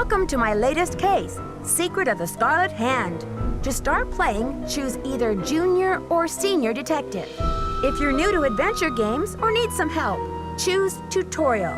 Welcome to my latest case, Secret of the Scarlet Hand. To start playing, choose either Junior or Senior Detective. If you're new to adventure games or need some help, choose Tutorial.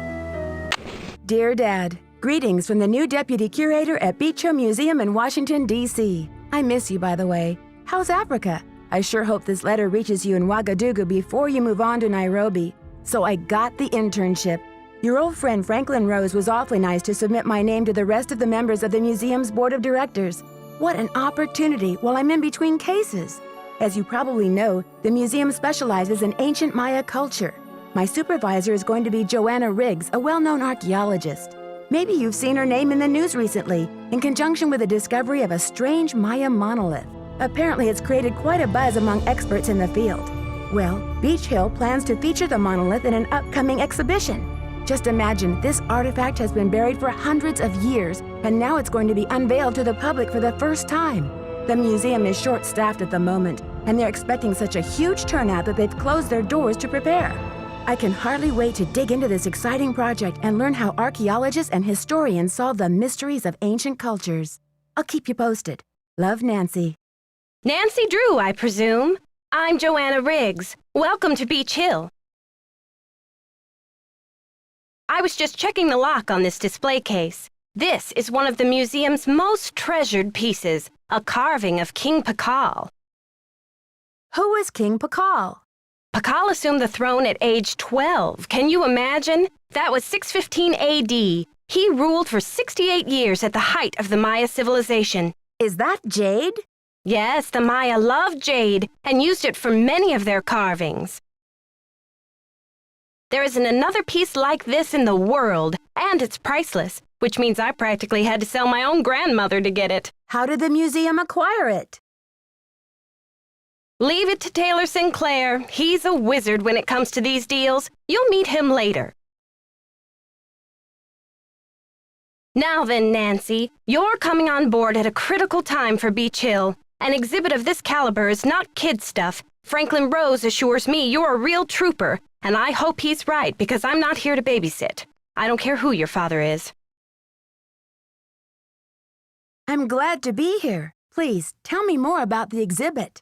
Dear Dad, greetings from the new Deputy Curator at Beech Hill Museum in Washington, D.C. I miss you, by the way. How's Africa? I sure hope this letter reaches you in Ouagadougou before you move on to Nairobi. So I got the internship. Your old friend Franklin Rose was awfully nice to submit my name to the rest of the members of the museum's board of directors. What an opportunity while I'm in between cases. As you probably know, the museum specializes in ancient Maya culture. My supervisor is going to be Joanna Riggs, a well-known archaeologist. Maybe you've seen her name in the news recently, in conjunction with the discovery of a strange Maya monolith. Apparently, it's created quite a buzz among experts in the field. Well, Beech Hill plans to feature the monolith in an upcoming exhibition. Just imagine, this artifact has been buried for hundreds of years, and now it's going to be unveiled to the public for the first time. The museum is short-staffed at the moment, and they're expecting such a huge turnout that they've closed their doors to prepare. I can hardly wait to dig into this exciting project and learn how archaeologists and historians solve the mysteries of ancient cultures. I'll keep you posted. Love, Nancy. Nancy Drew, I presume. I'm Joanna Riggs. Welcome to Beech Hill. I was just checking the lock on this display case. This is one of the museum's most treasured pieces, a carving of King Pacal. Who is King Pacal? Pacal assumed the throne at age 12. Can you imagine? That was 615 A.D. He ruled for 68 years at the height of the Maya civilization. Is that Jade? Yes, the Maya loved jade and used it for many of their carvings. There isn't another piece like this in the world, and it's priceless, which means I practically had to sell my own grandmother to get it. How did the museum acquire it? Leave it to Taylor Sinclair. He's a wizard when it comes to these deals. You'll meet him later. Now then, Nancy, you're coming on board at a critical time for Beech Hill. An exhibit of this caliber is not kid stuff. Franklin Rose assures me you're a real trooper, and I hope he's right because I'm not here to babysit. I don't care who your father is. I'm glad to be here. Please, tell me more about the exhibit.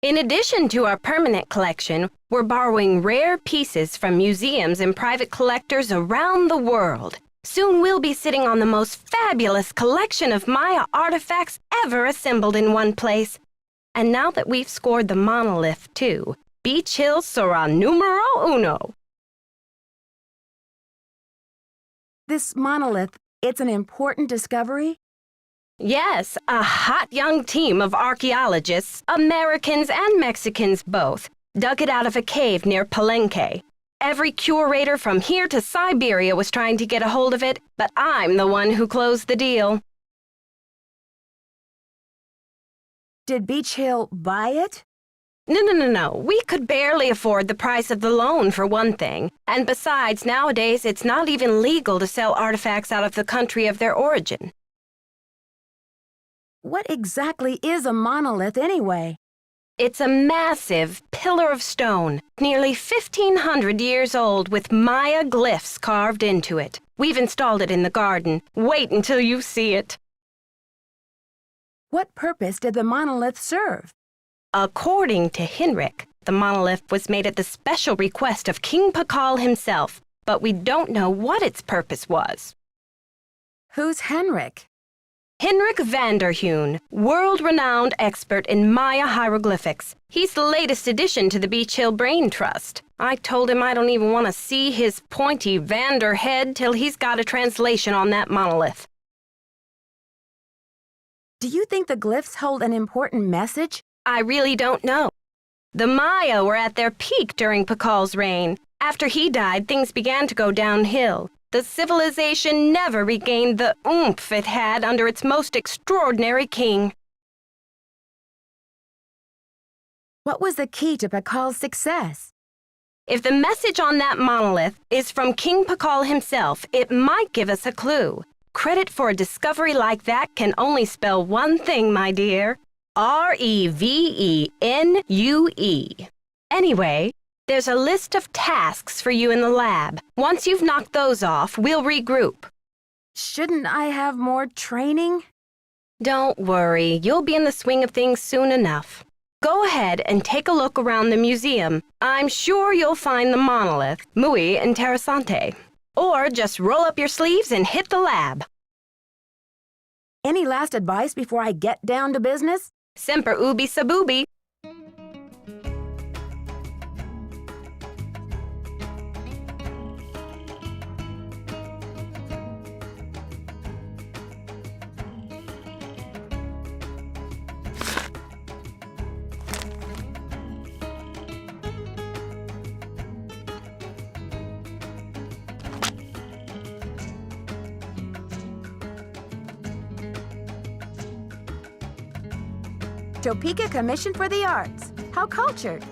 In addition to our permanent collection, we're borrowing rare pieces from museums and private collectors around the world. Soon we'll be sitting on the most fabulous collection of Maya artifacts ever assembled in one place. And now that we've scored the monolith, too, Beech Hill sera numero uno. This monolith, it's an important discovery? Yes, a hot young team of archaeologists, Americans and Mexicans both, dug it out of a cave near Palenque. Every curator from here to Siberia was trying to get a hold of it, but I'm the one who closed the deal. Did Beech Hill buy it? No. We could barely afford the price of the loan, for one thing. And besides, nowadays, it's not even legal to sell artifacts out of the country of their origin. What exactly is a monolith, anyway? It's a massive pillar of stone, nearly 1,500 years old, with Maya glyphs carved into it. We've installed it in the garden. Wait until you see it. What purpose did the monolith serve? According to Henrik, the monolith was made at the special request of King Pacal himself, but we don't know what its purpose was. Who's Henrik? Henrik Vanderheun, world-renowned expert in Maya hieroglyphics. He's the latest addition to the Beech Hill Brain Trust. I told him I don't even want to see his pointy Vander head till he's got a translation on that monolith. Do you think the glyphs hold an important message? I really don't know. The Maya were at their peak during Pacal's reign. After he died, things began to go downhill. The civilization never regained the oomph it had under its most extraordinary king. What was the key to Pacal's success? If the message on that monolith is from King Pacal himself, it might give us a clue. Credit for a discovery like that can only spell one thing, my dear. R-E-V-E-N-U-E. Anyway, there's a list of tasks for you in the lab. Once you've knocked those off, we'll regroup. Shouldn't I have more training? Don't worry, you'll be in the swing of things soon enough. Go ahead and take a look around the museum. I'm sure you'll find the Monolith, muy interesante. Or just roll up your sleeves and hit the lab. Any last advice before I get down to business? Semper ubi sub ubi. Topeka Commission for the Arts. How cultured.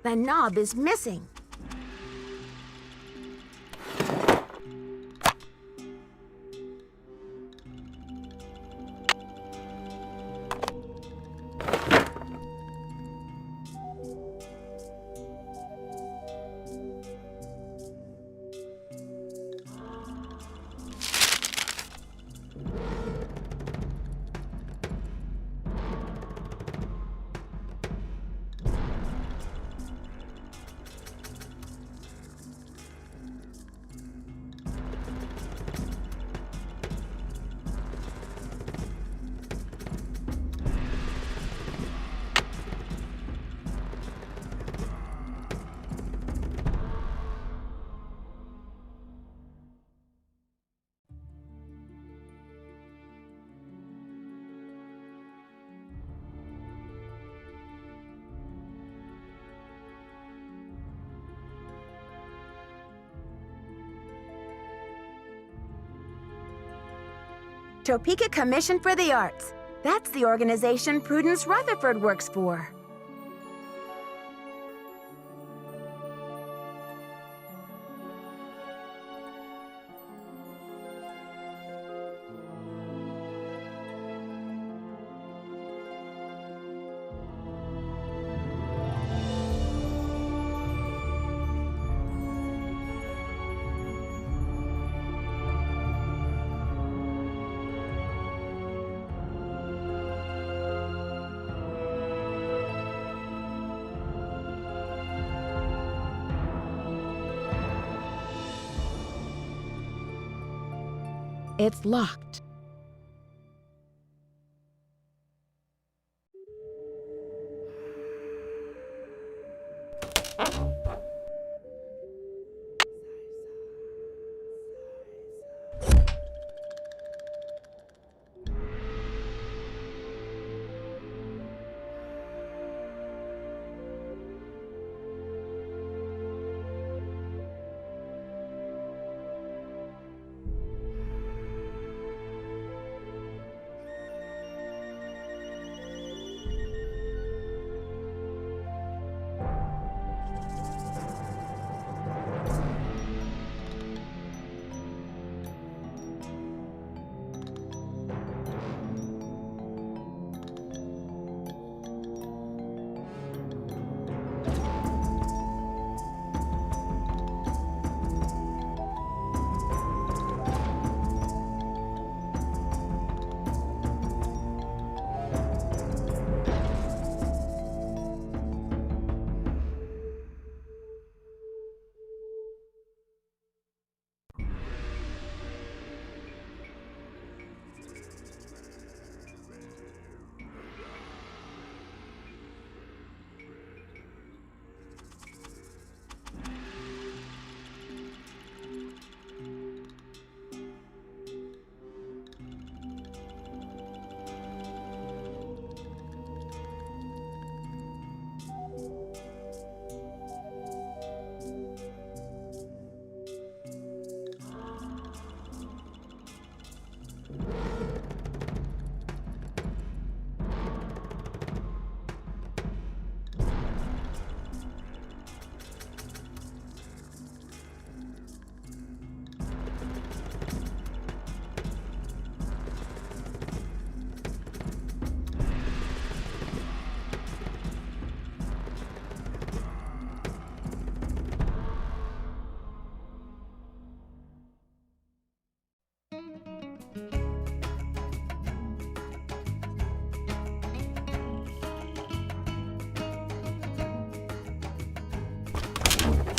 The knob is missing. Topeka Commission for the Arts. That's the organization Prudence Rutherford works for. It's locked.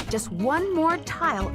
Just one more tile.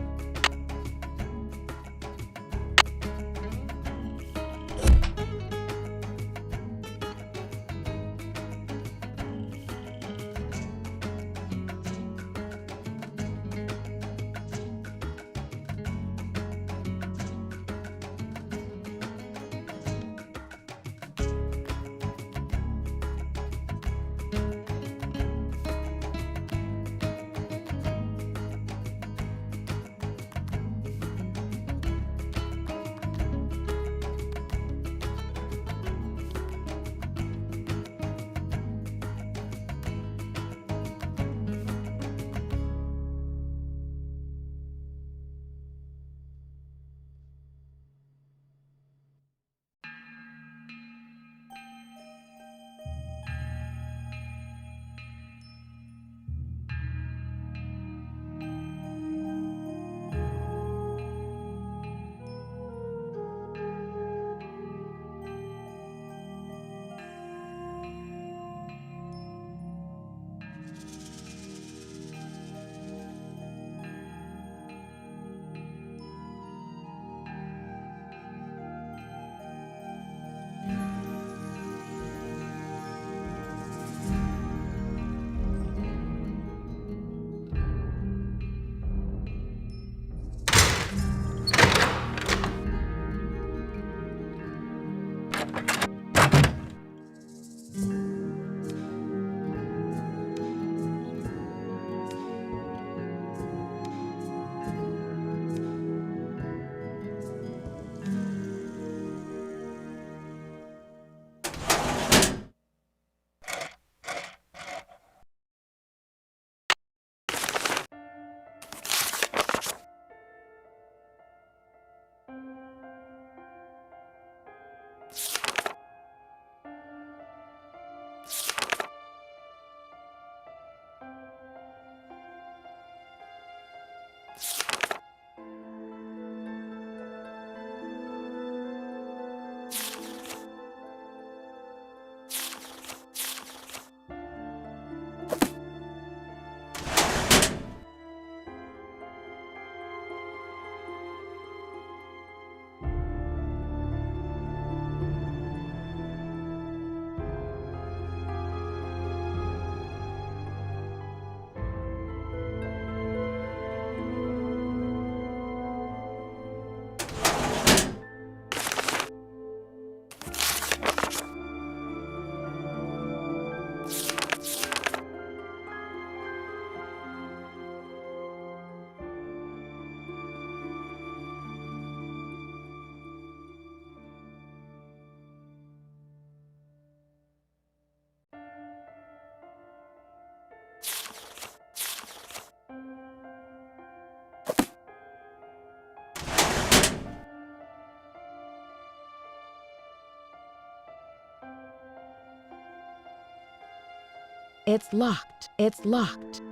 It's locked. It's locked.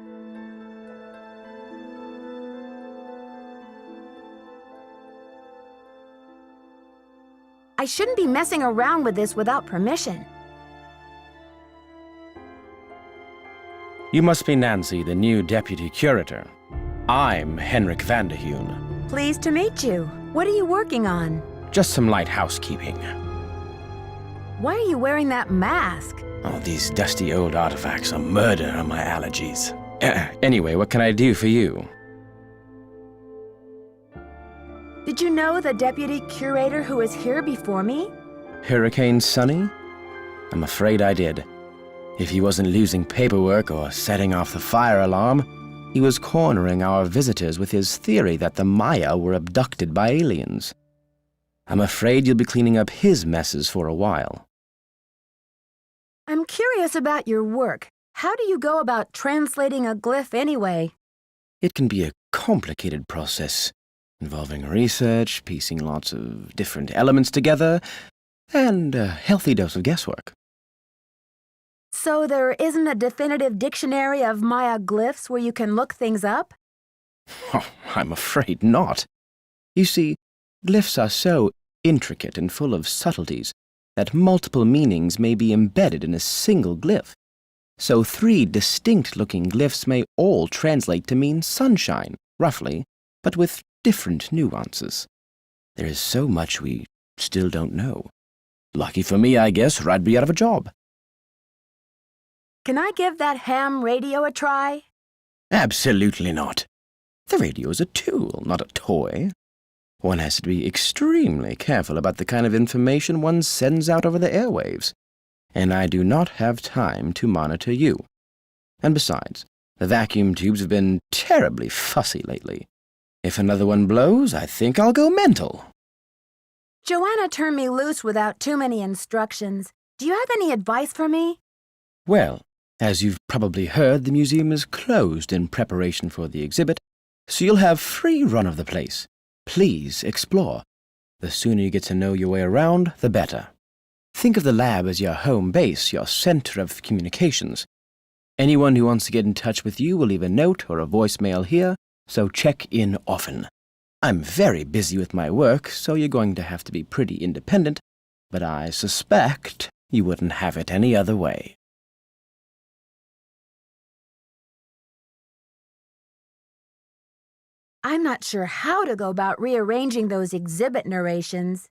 I shouldn't be messing around with this without permission. You must be Nancy, the new deputy curator. I'm Henrik Vanderheun. Pleased to meet you. What are you working on? Just some light housekeeping. Why are you wearing that mask? Oh, these dusty old artifacts are murder on my allergies. Anyway, what can I do for you? Did you know the deputy curator who was here before me? Hurricane Sonny? I'm afraid I did. If he wasn't losing paperwork or setting off the fire alarm, he was cornering our visitors with his theory that the Maya were abducted by aliens. I'm afraid you'll be cleaning up his messes for a while. I'm curious about your work. How do you go about translating a glyph anyway? It can be a complicated process, involving research, piecing lots of different elements together, and a healthy dose of guesswork. So there isn't a definitive dictionary of Maya glyphs where you can look things up? Oh, I'm afraid not. You see, glyphs are so intricate and full of subtleties that multiple meanings may be embedded in a single glyph. So 3 distinct-looking glyphs may all translate to mean sunshine, roughly, but with different nuances. There is so much we still don't know. Lucky for me, I guess, or I'd be out of a job. Can I give that ham radio a try? Absolutely not. The radio is a tool, not a toy. One has to be extremely careful about the kind of information one sends out over the airwaves. And I do not have time to monitor you. And besides, the vacuum tubes have been terribly fussy lately. If another one blows, I think I'll go mental. Joanna turned me loose without too many instructions. Do you have any advice for me? Well, as you've probably heard, the museum is closed in preparation for the exhibit, so you'll have free run of the place. Please explore. The sooner you get to know your way around, the better. Think of the lab as your home base, your center of communications. Anyone who wants to get in touch with you will leave a note or a voicemail here, so check in often. I'm very busy with my work, so you're going to have to be pretty independent, but I suspect you wouldn't have it any other way. I'm not sure how to go about rearranging those exhibit narrations.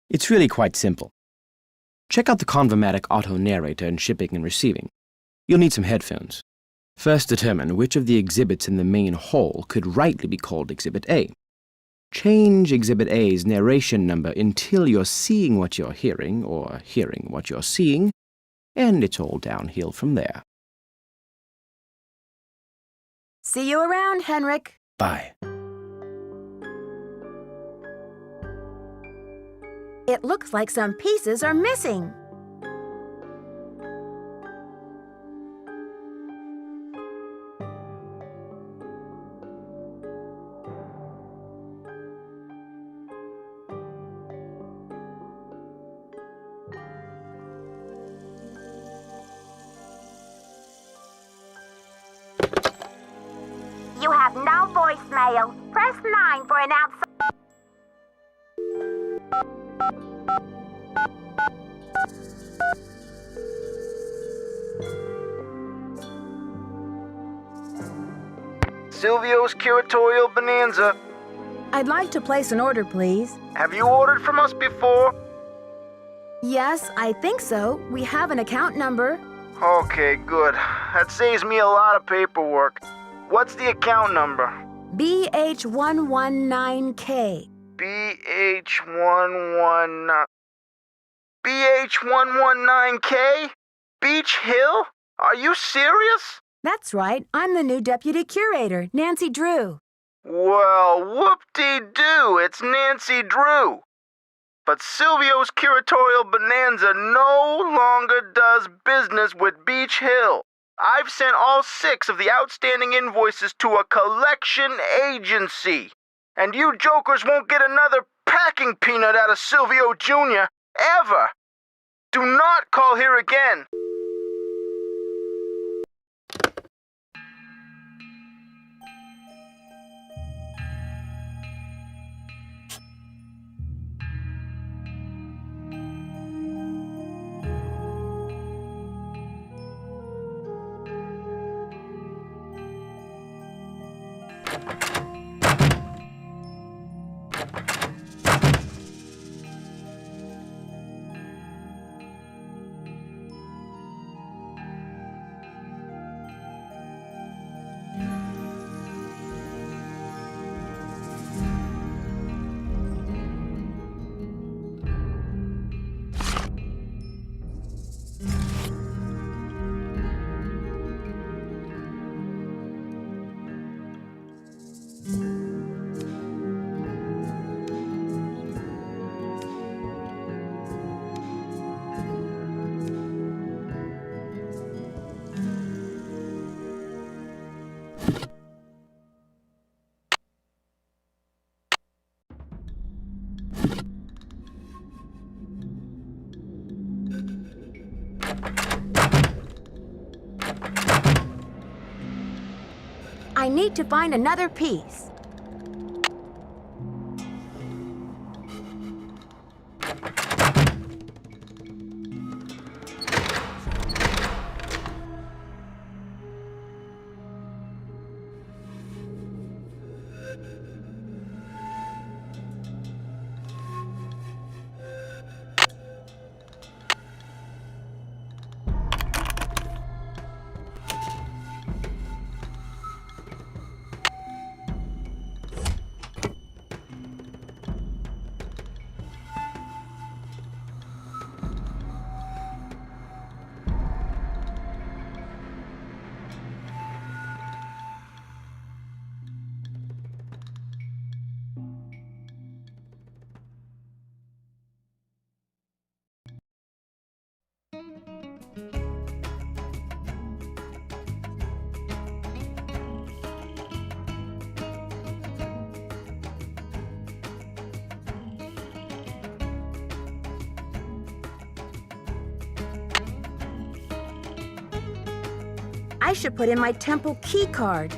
It's really quite simple. Check out the Convermatic Auto Narrator in Shipping and Receiving. You'll need some headphones. First determine which of the exhibits in the main hall could rightly be called Exhibit A. Change Exhibit A's narration number until you're seeing what you're hearing, or hearing what you're seeing, and it's all downhill from there. See you around, Henrik. Bye. It looks like some pieces are missing. You have no voicemail. Press 9 for an outside. Silvio's Curatorial Bonanza. I'd like to place an order, please. Have you ordered from us before? Yes, I think so. We have an account number. Okay, good. That saves me a lot of paperwork. What's the account number? BH119K. BH119... BH119K? Beech Hill? Are you serious? That's right. I'm the new deputy curator, Nancy Drew. Well, whoop-de-doo, it's Nancy Drew. But Silvio's Curatorial Bonanza no longer does business with Beech Hill. I've sent all 6 of the outstanding invoices to a collection agency. And you jokers won't get another packing peanut out of Silvio Jr. ever. Do not call here again. I need to find another piece. I should put in my temple key card.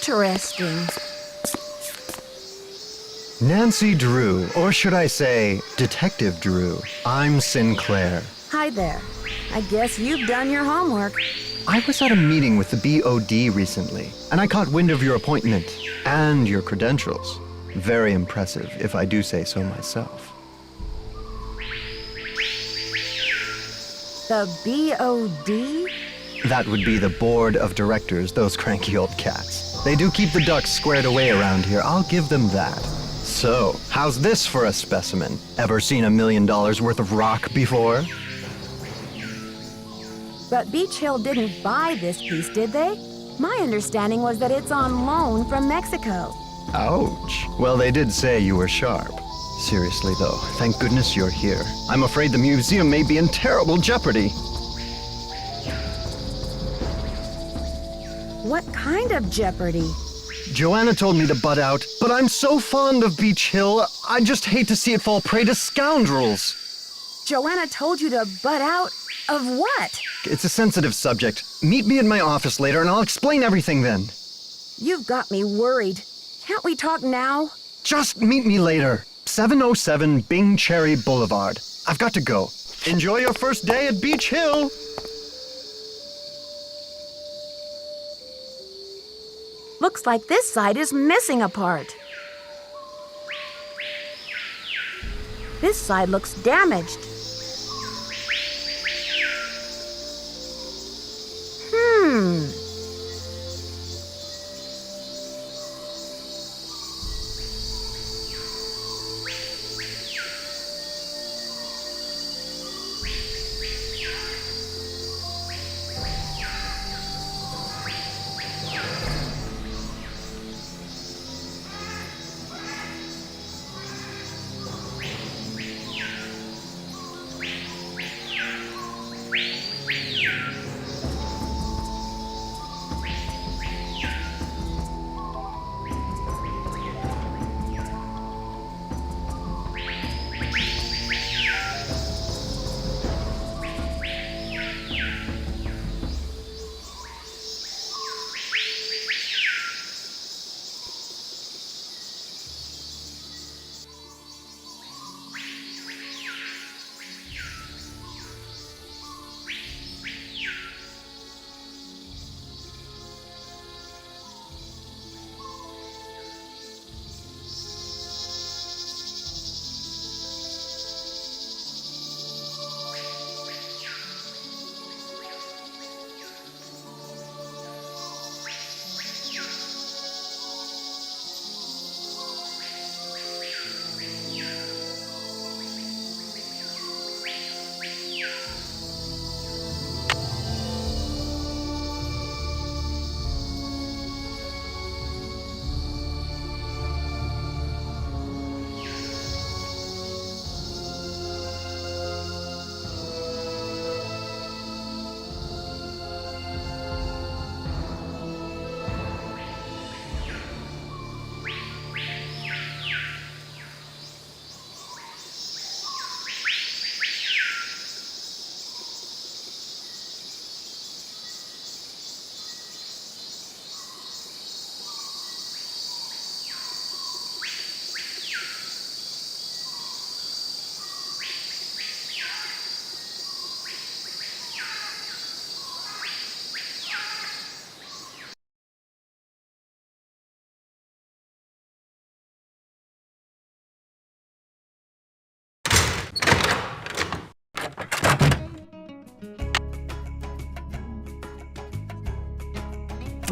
Interesting. Nancy Drew, or should I say, Detective Drew. I'm Sinclair. Hi there. I guess you've done your homework. I was at a meeting with the BOD recently, and I caught wind of your appointment and your credentials. Very impressive, if I do say so myself. The BOD? That would be the board of directors, those cranky old cats. They do keep the ducks squared away around here, I'll give them that. So, how's this for a specimen? Ever seen $1 million worth of rock before? But Beech Hill didn't buy this piece, did they? My understanding was that it's on loan from Mexico. Ouch. Well, they did say you were sharp. Seriously, though, thank goodness you're here. I'm afraid the museum may be in terrible jeopardy. What kind of jeopardy? Joanna told me to butt out, but I'm so fond of Beech Hill, I just hate to see it fall prey to scoundrels. Joanna told you to butt out? Of what? It's a sensitive subject. Meet me in my office later and I'll explain everything then. You've got me worried. Can't we talk now? Just meet me later. 707 Bing Cherry Boulevard. I've got to go. Enjoy your first day at Beech Hill! Looks like this side is missing a part. This side looks damaged.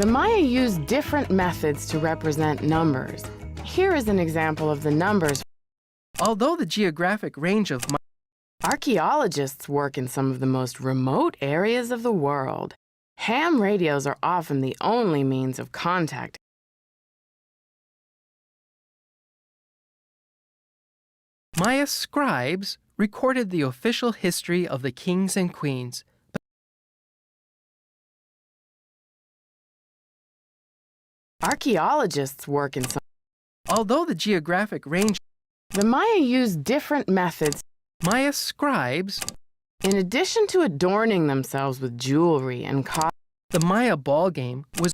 The Maya used different methods to represent numbers. Here is an example of the numbers. Although the geographic range of Archaeologists work in some of the most remote areas of the world. Ham radios are often the only means of contact. Maya scribes recorded the official history of the kings and queens. Archaeologists work in some... Although the geographic range... The Maya used different methods. Maya scribes... In addition to adorning themselves with jewelry and the Maya ball game was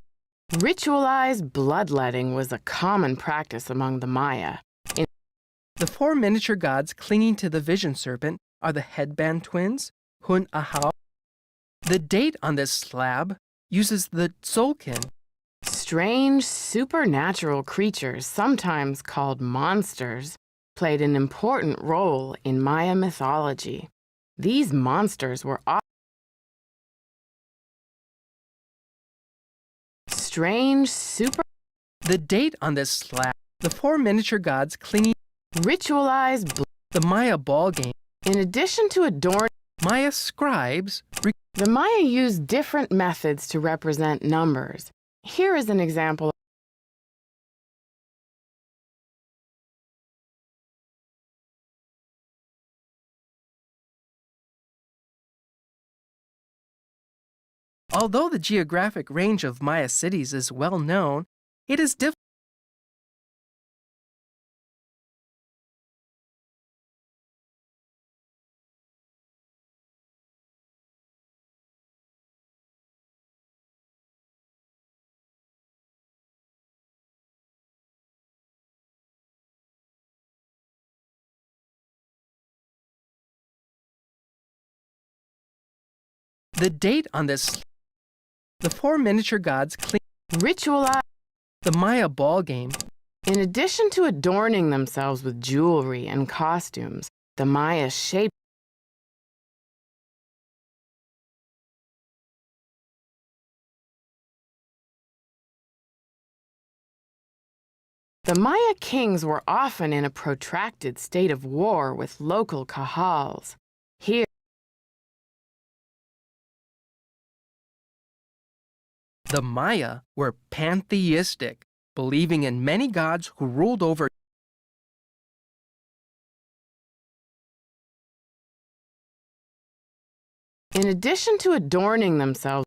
Ritualized bloodletting was a common practice among the Maya. The four miniature gods clinging to the vision serpent are the headband twins, Hun Ahau. The date on this slab uses the Tzolkin. Strange supernatural creatures, sometimes called monsters, played an important role in Maya mythology. These monsters were The date on this slab. The four miniature gods clinging. Ritualized the Maya ball game. In addition to adorn Maya scribes. The Maya used different methods to represent numbers. Here is an example. Although the geographic range of Maya cities is well known, it is difficult. The date on this. The four miniature gods clean. Ritualize the Maya ball game. In addition to adorning themselves with jewelry and costumes, the Maya shaped The Maya kings were often in a protracted state of war with local kahals. Here, the Maya were pantheistic, believing in many gods who ruled over. In addition to adorning themselves,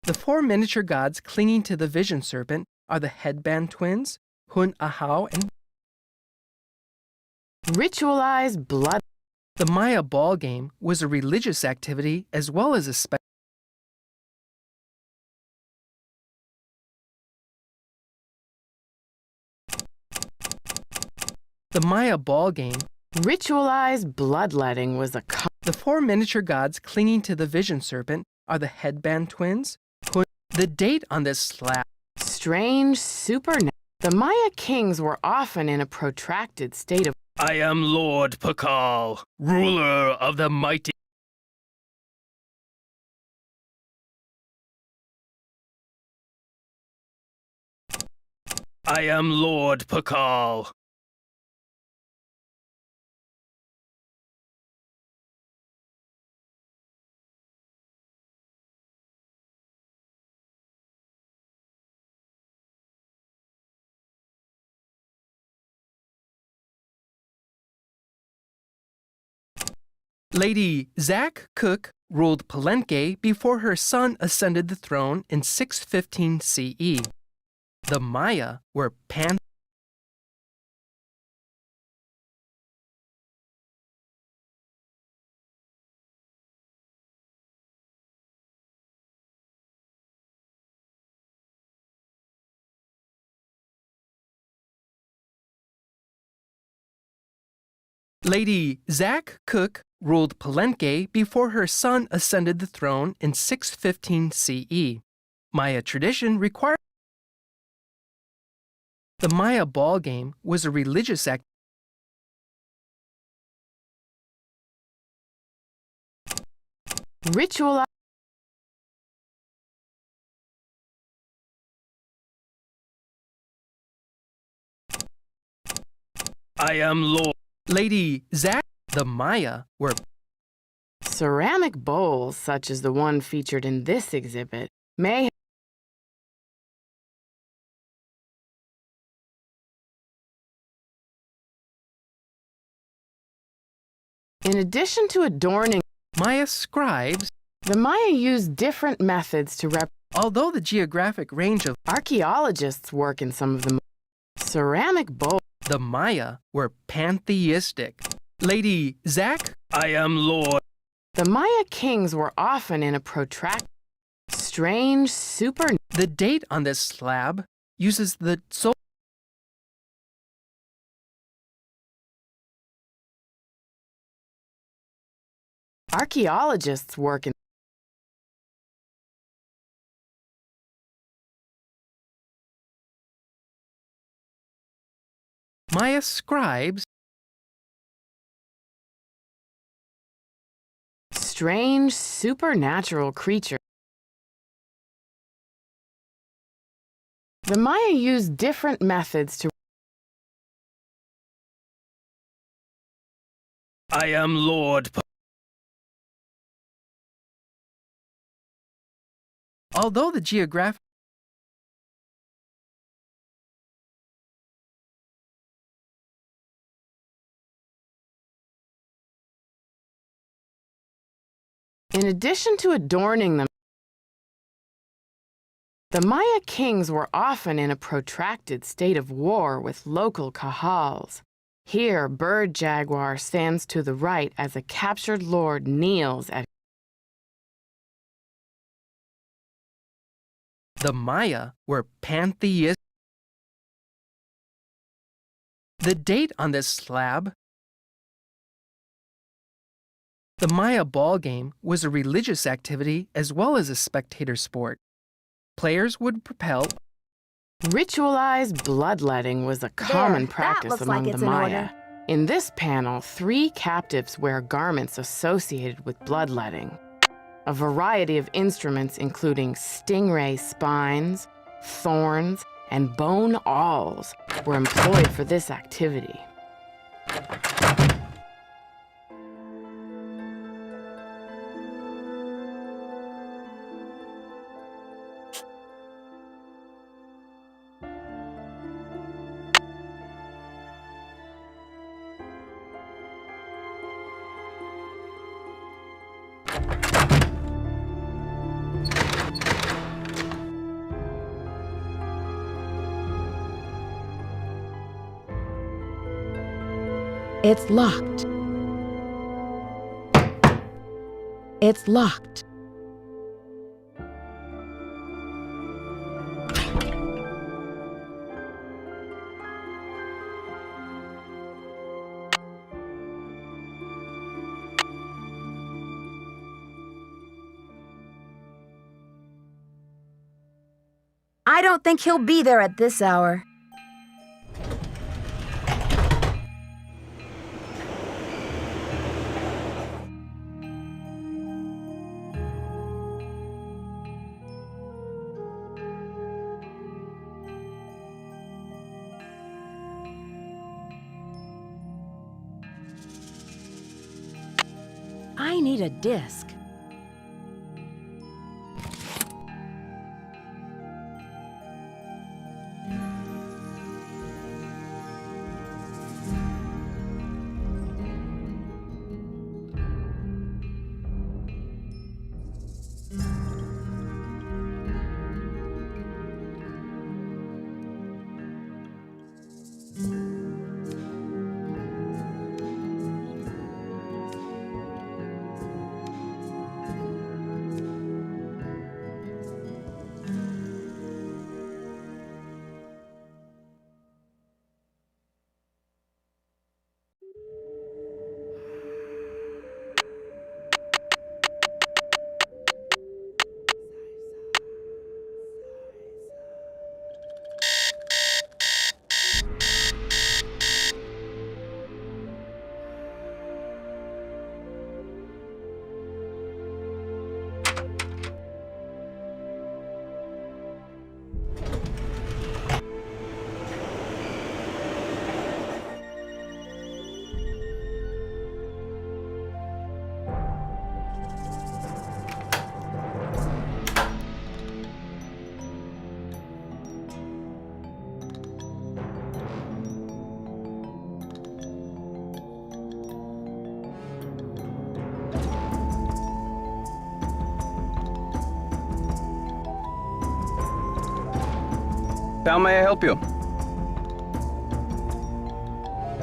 the four miniature gods clinging to the vision serpent are the headband twins, Hun Ahau and ritualized blood. The Maya ball game was a religious activity as well as a The Maya ball game. Ritualized bloodletting was a The four miniature gods clinging to the vision serpent are the headband twins. The date on this slab. Strange The Maya kings were often in a protracted state of. I am Lord Pacal, ruler of the mighty. I am Lord Pacal. Lady Zach Cook ruled Palenque before her son ascended the throne in 615 CE. The Maya were Lady Zach Cook ruled Palenque before her son ascended the throne in 615 CE. Maya tradition required. The Maya ball game was a religious act. Ritual. I am Lord. Lady Zach. The Maya were. Ceramic bowls, such as the one featured in this exhibit, may. In addition to adorning Maya scribes, the Maya used different methods to Although the geographic range of archaeologists work in some of the ceramic bowls. The Maya were pantheistic. Lady Zach, I am Lord. The Maya kings were often in a protracted, strange, The date on this slab uses the Tzolkin. Archaeologists work in Maya scribes strange, supernatural creatures. The Maya used different methods to I am Lord. Although the geographic In addition to adorning them, the Maya kings were often in a protracted state of war with local kahals. Here, Bird Jaguar stands to the right as a captured lord kneels at. the Maya were pantheistic. The date on this slab. The Maya ball game was a religious activity as well as a spectator sport. Players would propel. Ritualized bloodletting was a common That practice looks among like the it's in Maya. order. In this panel, 3 captives wear garments associated with bloodletting. A variety of instruments, including stingray spines, thorns, and bone awls, were employed for this activity. It's locked. It's locked. I don't think he'll be there at this hour. I need a disc. How may I help you?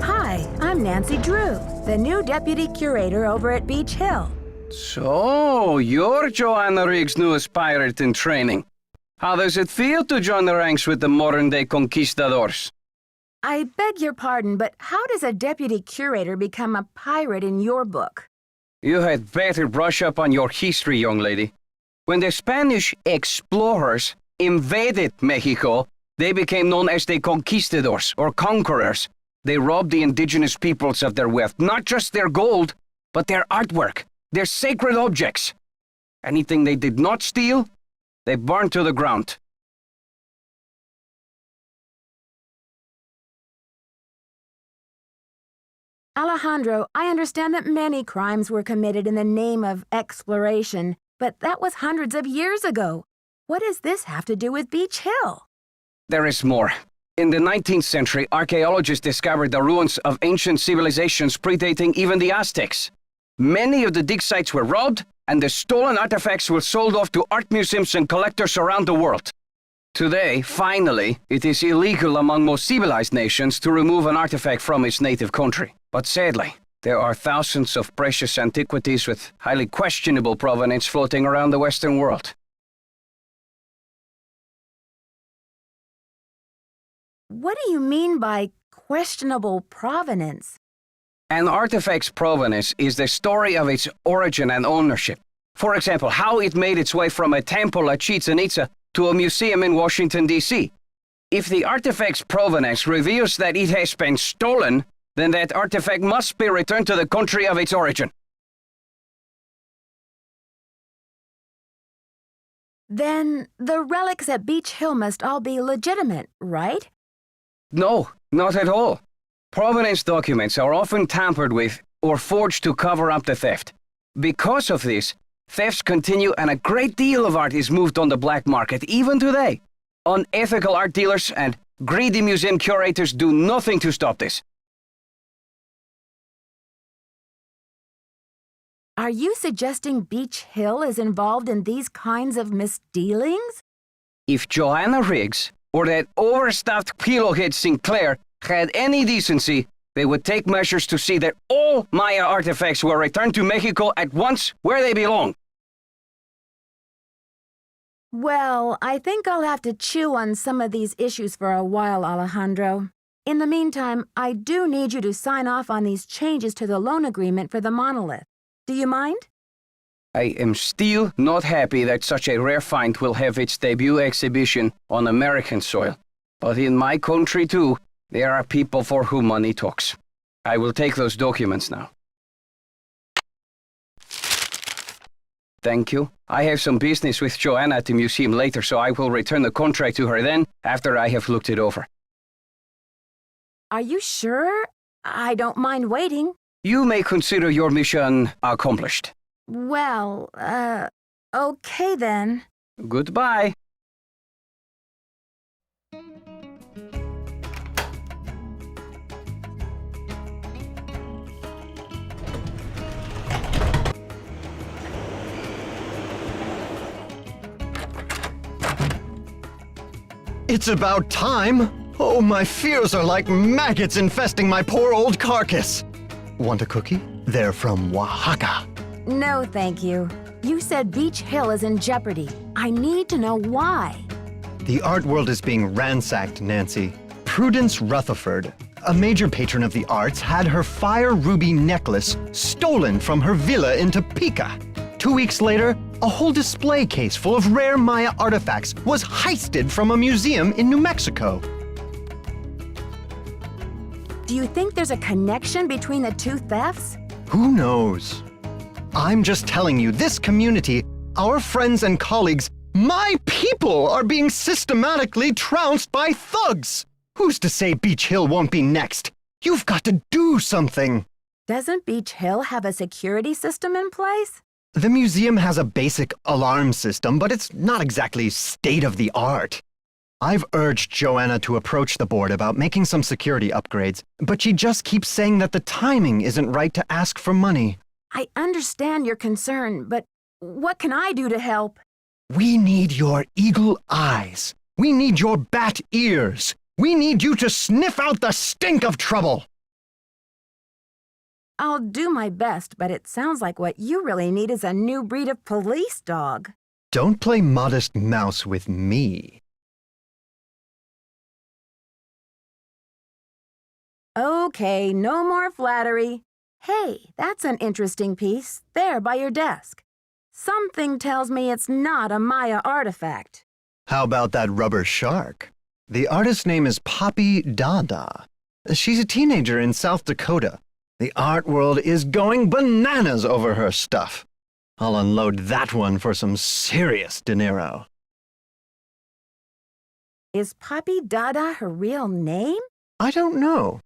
Hi, I'm Nancy Drew. the new deputy curator over at Beech Hill. So, you're Joanna Riggs' newest pirate in training. How does it feel to join the ranks with the modern-day conquistadors? I beg your pardon, but how does a deputy curator become a pirate in your book? You had better brush up on your history, young lady. When the Spanish explorers invaded Mexico, they became known as the conquistadors, or conquerors. They robbed the indigenous peoples of their wealth, not just their gold, but their artwork, their sacred objects. Anything they did not steal, they burned to the ground. Alejandro, I understand that many crimes were committed in the name of exploration, but that was hundreds of years ago. What does this have to do with Beech Hill? There is more. In the 19th century, archaeologists discovered the ruins of ancient civilizations predating even the Aztecs. Many of the dig sites were robbed, and the stolen artifacts were sold off to art museums and collectors around the world. Today, finally, it is illegal among most civilized nations to remove an artifact from its native country. But sadly, there are thousands of precious antiquities with highly questionable provenance floating around the Western world. What do you mean by questionable provenance? An artifact's provenance is the story of its origin and ownership. For example, how it made its way from a temple at Chichen Itza to a museum in Washington, D.C. If the artifact's provenance reveals that it has been stolen, then that artifact must be returned to the country of its origin. Then the relics at Beech Hill must all be legitimate, right? No, not at all. Provenance documents are often tampered with or forged to cover up the theft. Because of this, thefts continue and a great deal of art is moved on the black market even today. Unethical art dealers and greedy museum curators do nothing to stop this. Are you suggesting Beech Hill is involved in these kinds of misdealings? If Joanna Riggs or that overstuffed pillowhead Sinclair had any decency, they would take measures to see that all Maya artifacts were returned to Mexico at once where they belong. Well, I think I'll have to chew on some of these issues for a while, Alejandro. In the meantime, I do need you to sign off on these changes to the loan agreement for the Monolith. Do you mind? I am still not happy that such a rare find will have its debut exhibition on American soil. But in my country too, there are people for whom money talks. I will take those documents now. Thank you. I have some business with Joanna at the museum later, so I will return the contract to her then, after I have looked it over. Are you sure? I don't mind waiting. You may consider your mission accomplished. Well, okay then. Goodbye. It's about time! Oh, my fears are like maggots infesting my poor old carcass. Want a cookie? They're from Oaxaca. No, thank you. You said Beech Hill is in jeopardy. I need to know why. The art world is being ransacked, Nancy. Prudence Rutherford, a major patron of the arts, had her fire ruby necklace stolen from her villa in Topeka. 2 weeks later, a whole display case full of rare Maya artifacts was heisted from a museum in New Mexico. Do you think there's a connection between the two thefts? Who knows? I'm just telling you, this community, our friends and colleagues, my people are being systematically trounced by thugs. Who's to say Beech Hill won't be next? You've got to do something. Doesn't Beech Hill have a security system in place? The museum has a basic alarm system, but it's not exactly state-of-the-art. I've urged Joanna to approach the board about making some security upgrades, but she just keeps saying that the timing isn't right to ask for money. I understand your concern, but what can I do to help? We need your eagle eyes. We need your bat ears. We need you to sniff out the stink of trouble. I'll do my best, but it sounds like what you really need is a new breed of police dog. Don't play modest mouse with me. Okay, no more flattery. Hey, that's an interesting piece, there by your desk. Something tells me it's not a Maya artifact. How about that rubber shark? The artist's name is Poppy Dada. She's a teenager in South Dakota. The art world is going bananas over her stuff. I'll unload that one for some serious dinero. Is Poppy Dada her real name? I don't know.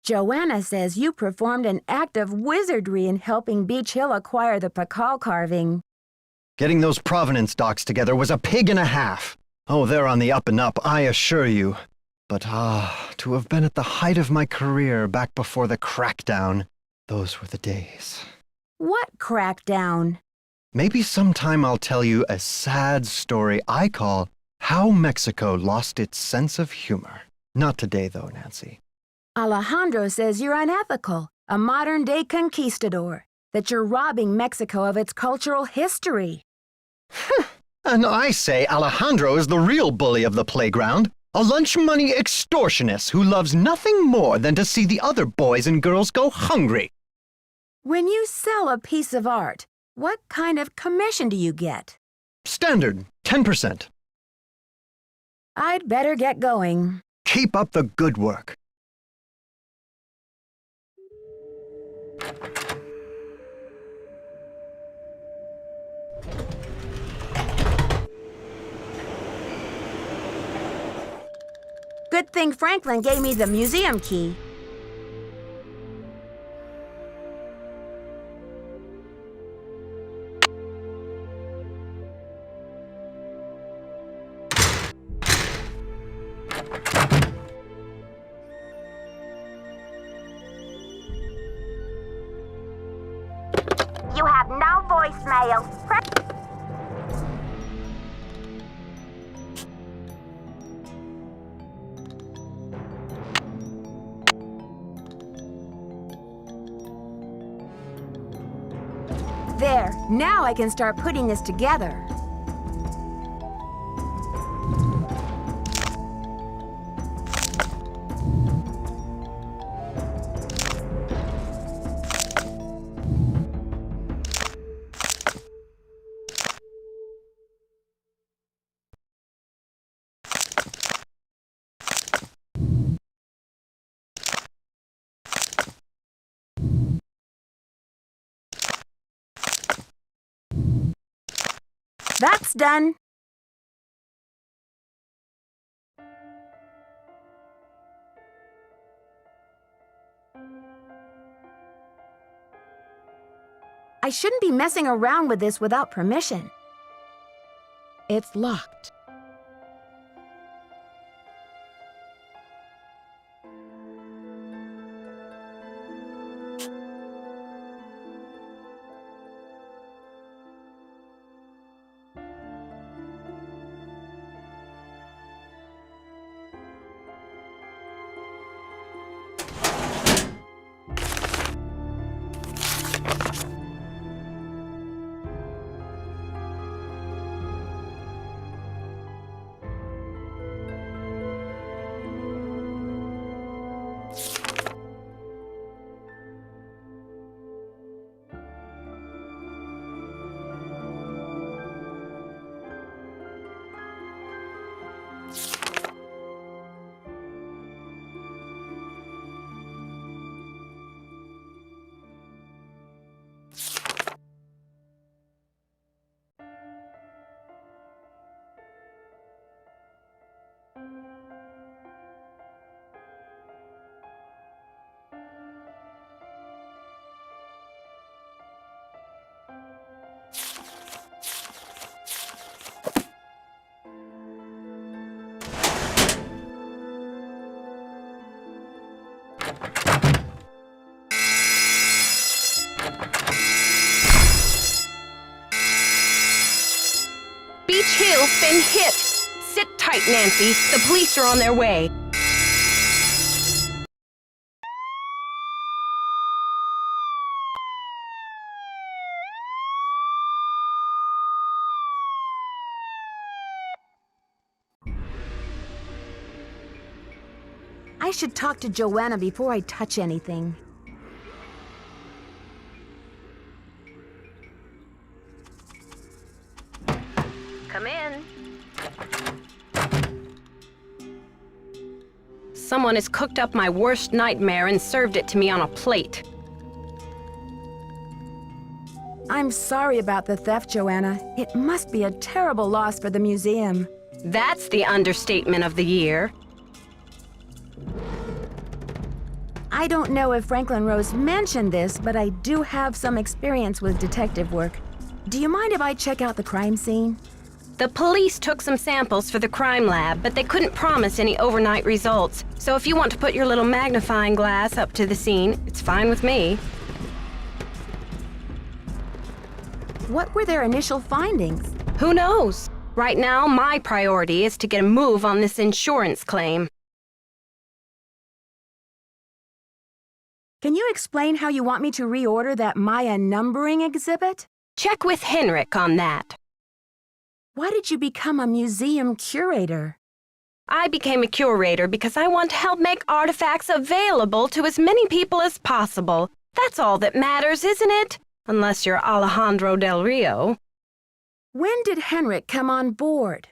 Joanna says you performed an act of wizardry in helping Beech Hill acquire the Pacal carving. Getting those Providence docs together was a pig and a half. Oh, they're on the up and up, I assure you. But to have been at the height of my career back before the crackdown, those were the days. What crackdown? Maybe sometime I'll tell you a sad story I call How Mexico Lost Its Sense of Humor. Not today, though, Nancy. Alejandro says you're unethical, a modern-day conquistador, that you're robbing Mexico of its cultural history. And I say Alejandro is the real bully of the playground. A lunch money extortionist who loves nothing more than to see the other boys and girls go hungry. When you sell a piece of art, what kind of commission do you get? Standard, 10%. I'd better get going. Keep up the good work. Good thing Franklin gave me the museum key. You have no voicemail. There, now I can start putting this together. That's done. I shouldn't be messing around with this without permission. It's locked. Beech Hill's been hit. Sit tight, Nancy. The police are on their way. I should talk to Joanna before I touch anything. Come in. Someone has cooked up my worst nightmare and served it to me on a plate. I'm sorry about the theft, Joanna. It must be a terrible loss for the museum. That's the understatement of the year. I don't know if Franklin Rose mentioned this, but I do have some experience with detective work. Do you mind if I check out the crime scene? The police took some samples for the crime lab, but they couldn't promise any overnight results. So if you want to put your little magnifying glass up to the scene, it's fine with me. What were their initial findings? Who knows? Right now, my priority is to get a move on this insurance claim. Can you explain how you want me to reorder that Mayan numbering exhibit? Check with Henrik on that. Why did you become a museum curator? I became a curator because I want to help make artifacts available to as many people as possible. That's all that matters, isn't it? Unless you're Alejandro Del Rio. When did Henrik come on board?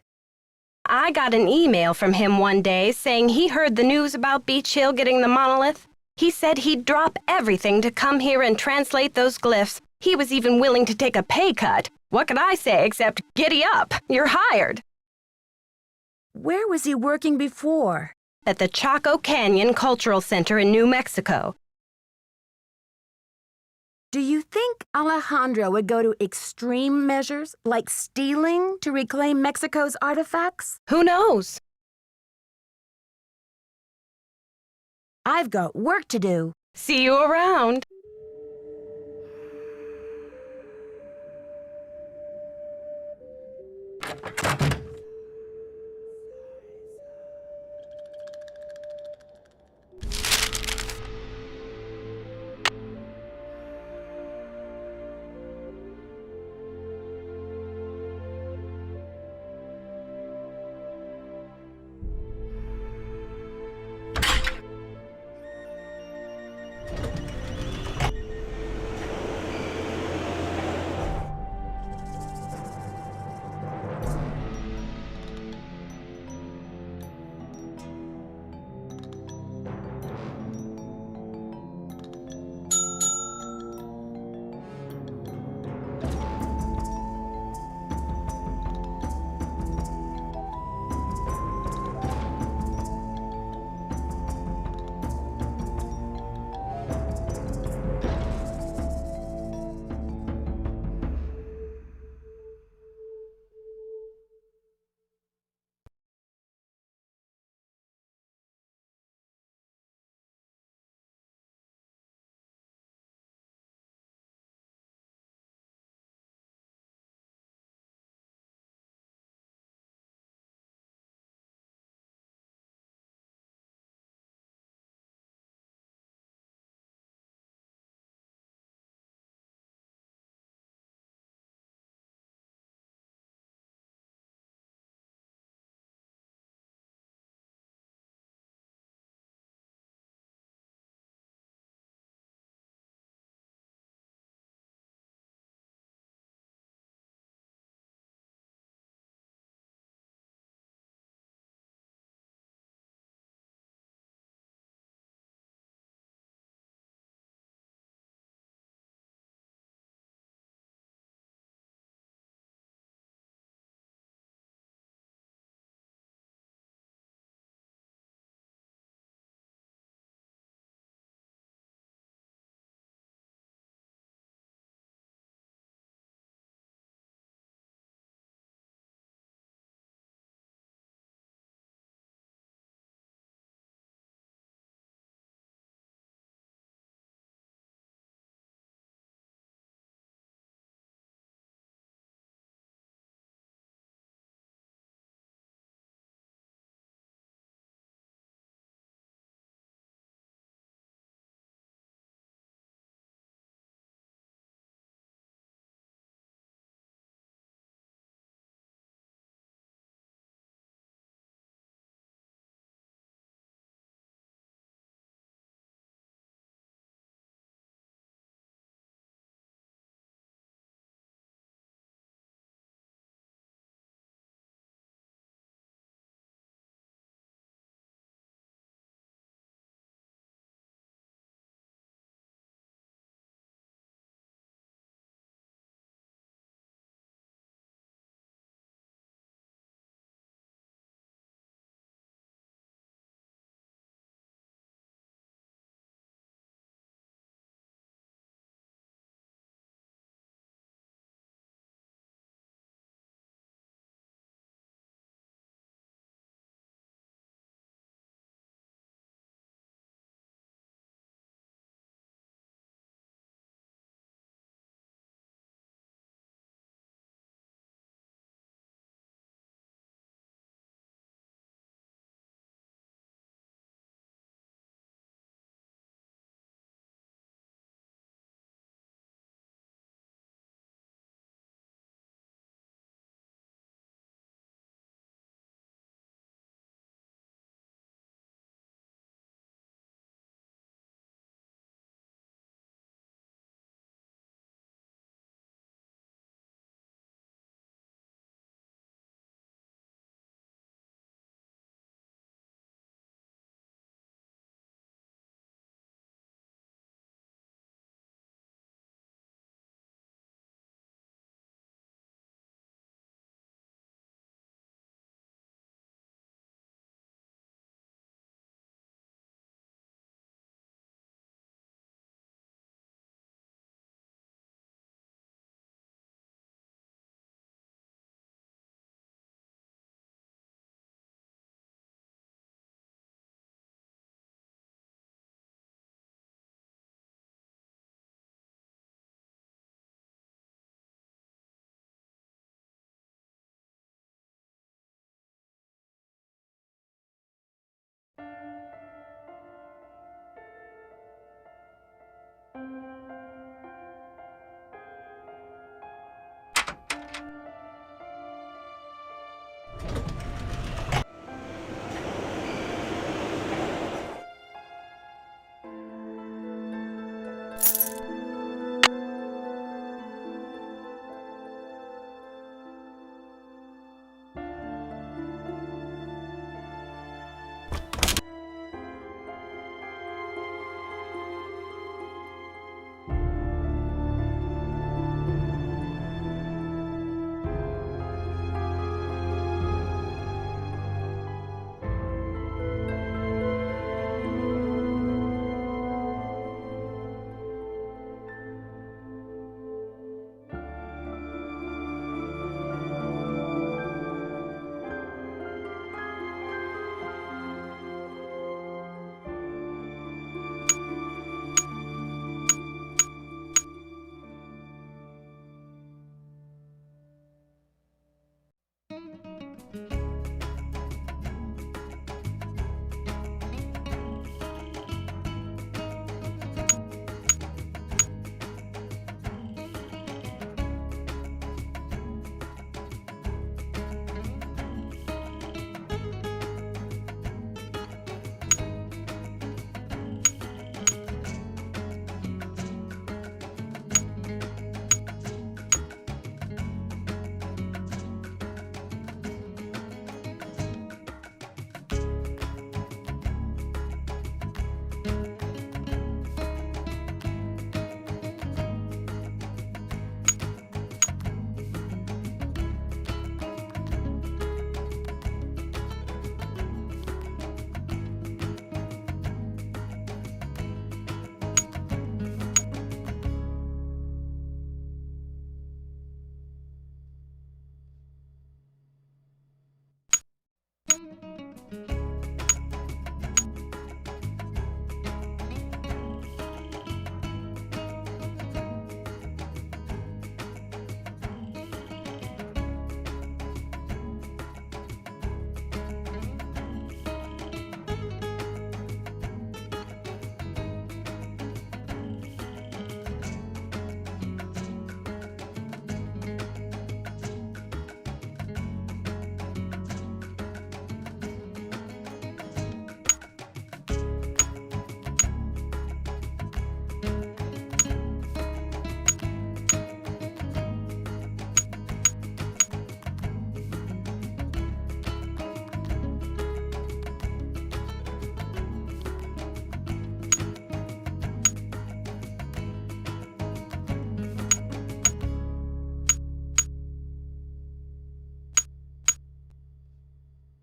I got an email from him one day saying he heard the news about Beech Hill getting the Monolith. He said he'd drop everything to come here and translate those glyphs. He was even willing to take a pay cut. What could I say except, giddy up, you're hired. Where was he working before? At the Chaco Canyon Cultural Center in New Mexico. Do you think Alejandro would go to extreme measures, like stealing, to reclaim Mexico's artifacts? Who knows? I've got work to do. See you around.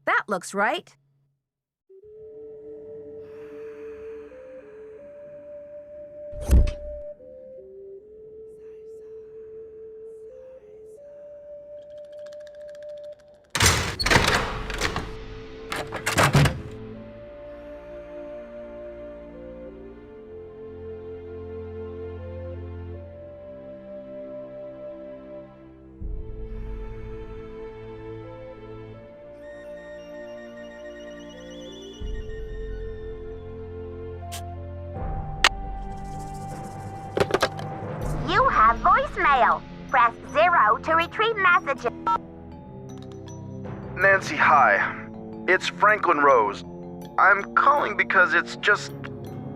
That looks right. You have voicemail. Press 0 to retrieve messages. Nancy, hi. It's Franklin Rose. I'm calling because it's just...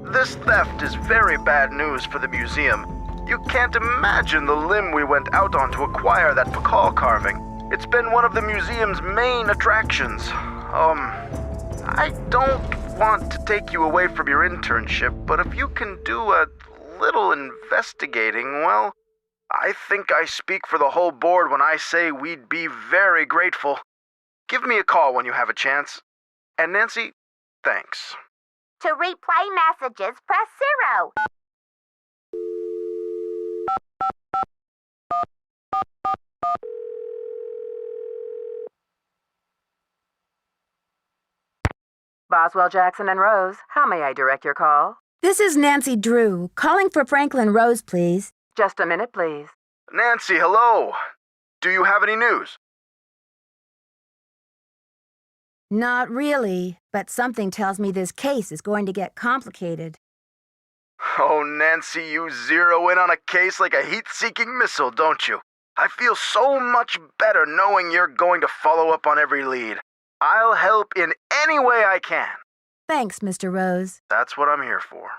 This theft is very bad news for the museum. You can't imagine the limb we went out on to acquire that Pacal carving. It's been one of the museum's main attractions. I don't want to take you away from your internship, but if you can do a little investigating, well, I think I speak for the whole board when I say we'd be very grateful. Give me a call when you have a chance. And Nancy, thanks. To replay messages, press 0. Boswell, Jackson, and Rose, how may I direct your call? This is Nancy Drew, calling for Franklin Rose, please. Just a minute, please. Nancy, hello. Do you have any news? Not really, but something tells me this case is going to get complicated. Oh, Nancy, you zero in on a case like a heat-seeking missile, don't you? I feel so much better knowing you're going to follow up on every lead. I'll help in any way I can. Thanks, Mr. Rose. That's what I'm here for.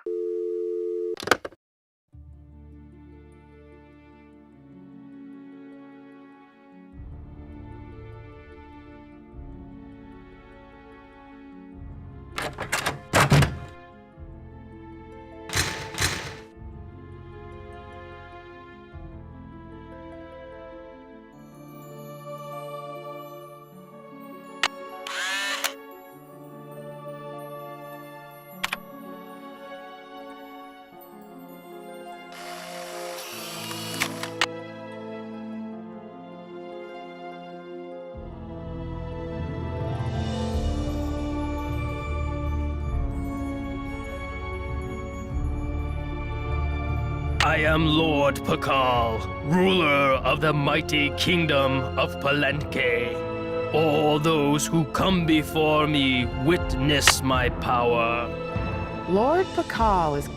I am Lord Pacal, ruler of the mighty kingdom of Palenque. All those who come before me witness my power. Lord Pacal is...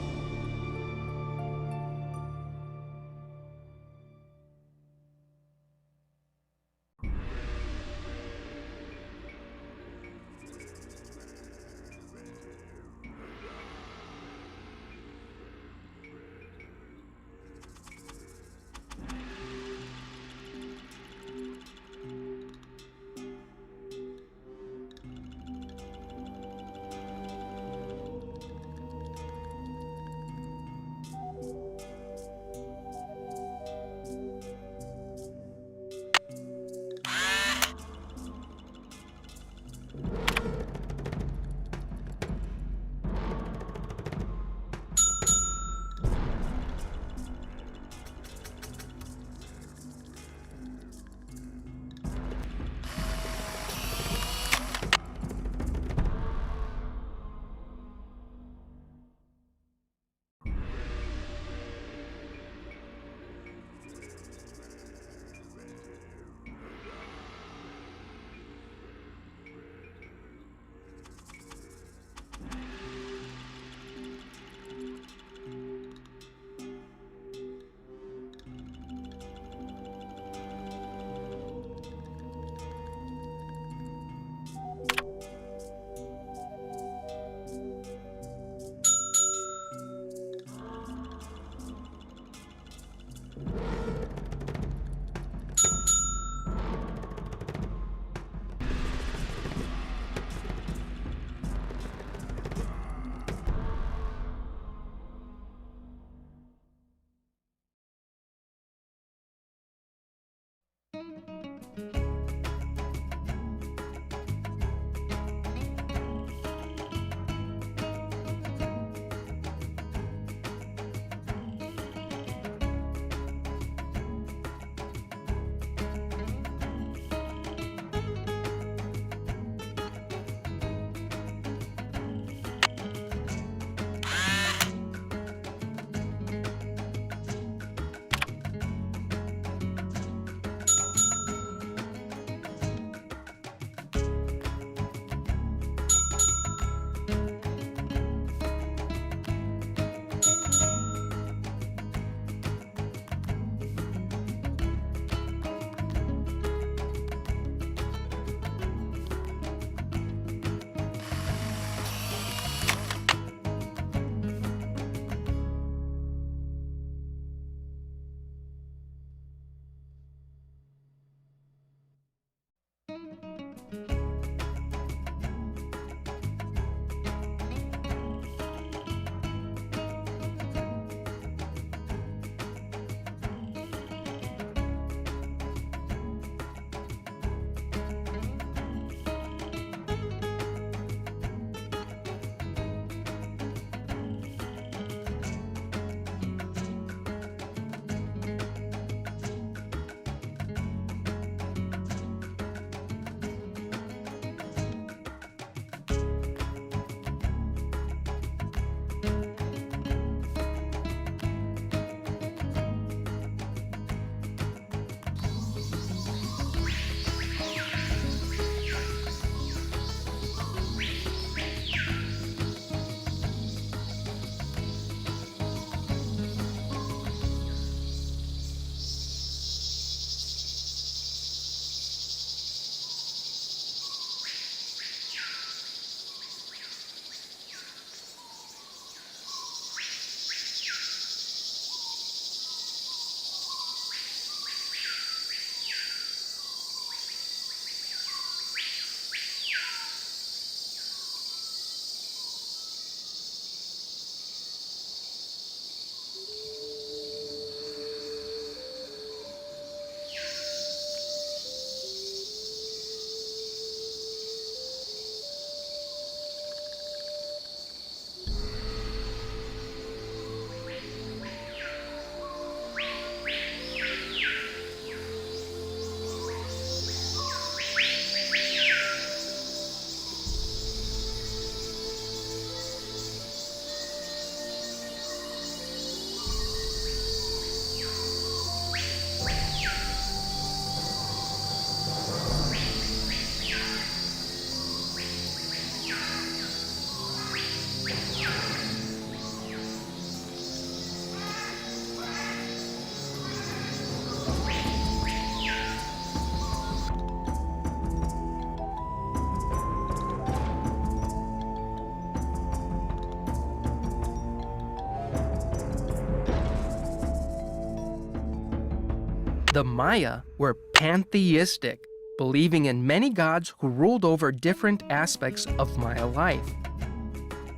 The Maya were pantheistic, believing in many gods who ruled over different aspects of Maya life.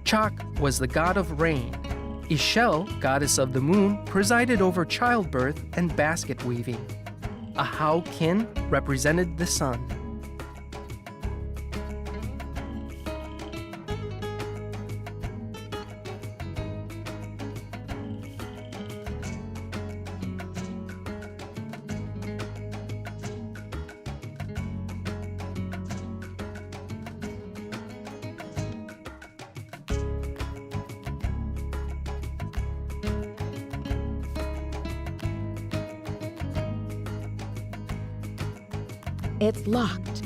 Chak was the god of rain. Ishel, goddess of the moon, presided over childbirth and basket weaving. Ahau Kin represented the sun. It's locked.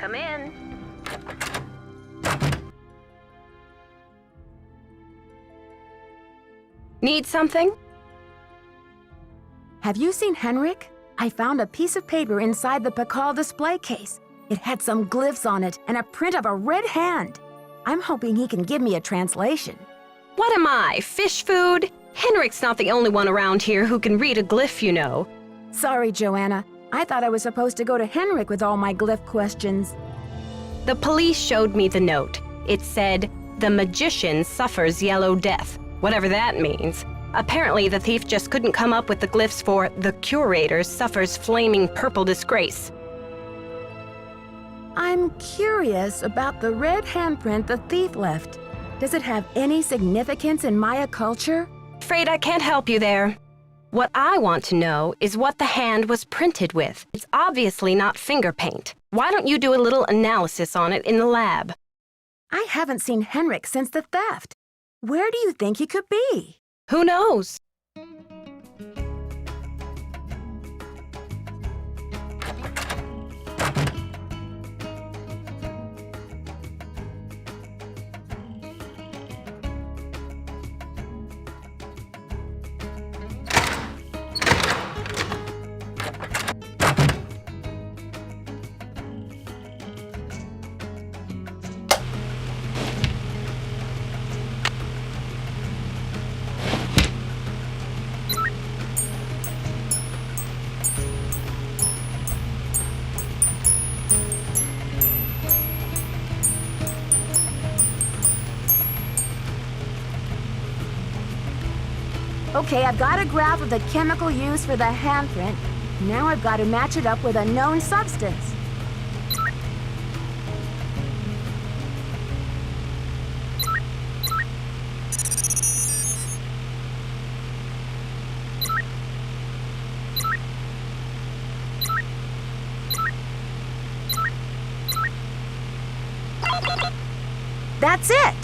Come in. Need something? Have you seen Henrik? I found a piece of paper inside the Pacal display case. It had some glyphs on it and a print of a red hand. I'm hoping he can give me a translation. What am I, fish food? Henrik's not the only one around here who can read a glyph, you know. Sorry, Joanna. I thought I was supposed to go to Henrik with all my glyph questions. The police showed me the note. It said, "The magician suffers yellow death," whatever that means. Apparently, the thief just couldn't come up with the glyphs for "the curator suffers flaming purple disgrace." I'm curious about the red handprint the thief left. Does it have any significance in Maya culture? Afraid I can't help you there. What I want to know is what the hand was printed with. It's obviously not finger paint. Why don't you do a little analysis on it in the lab? I haven't seen Henrik since the theft. Where do you think he could be? Who knows? Okay, I've got a graph of the chemical used for the handprint. Now I've got to match it up with a known substance. That's it!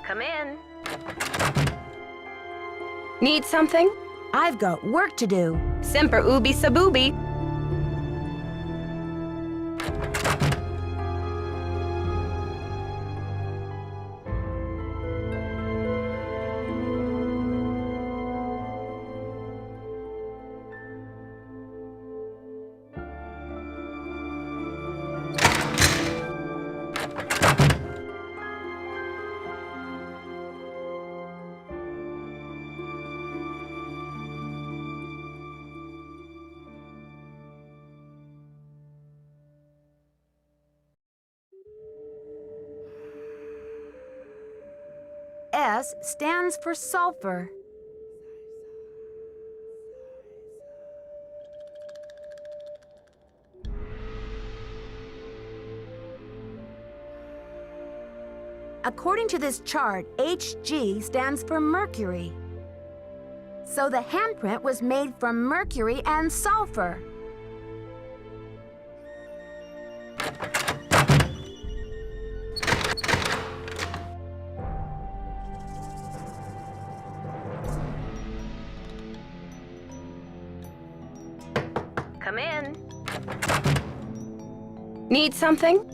Come in. Need something? I've got work to do. Semper ubi sabubi. S stands for sulfur. According to this chart, HG stands for mercury. So the handprint was made from mercury and sulfur. Come in. Need something?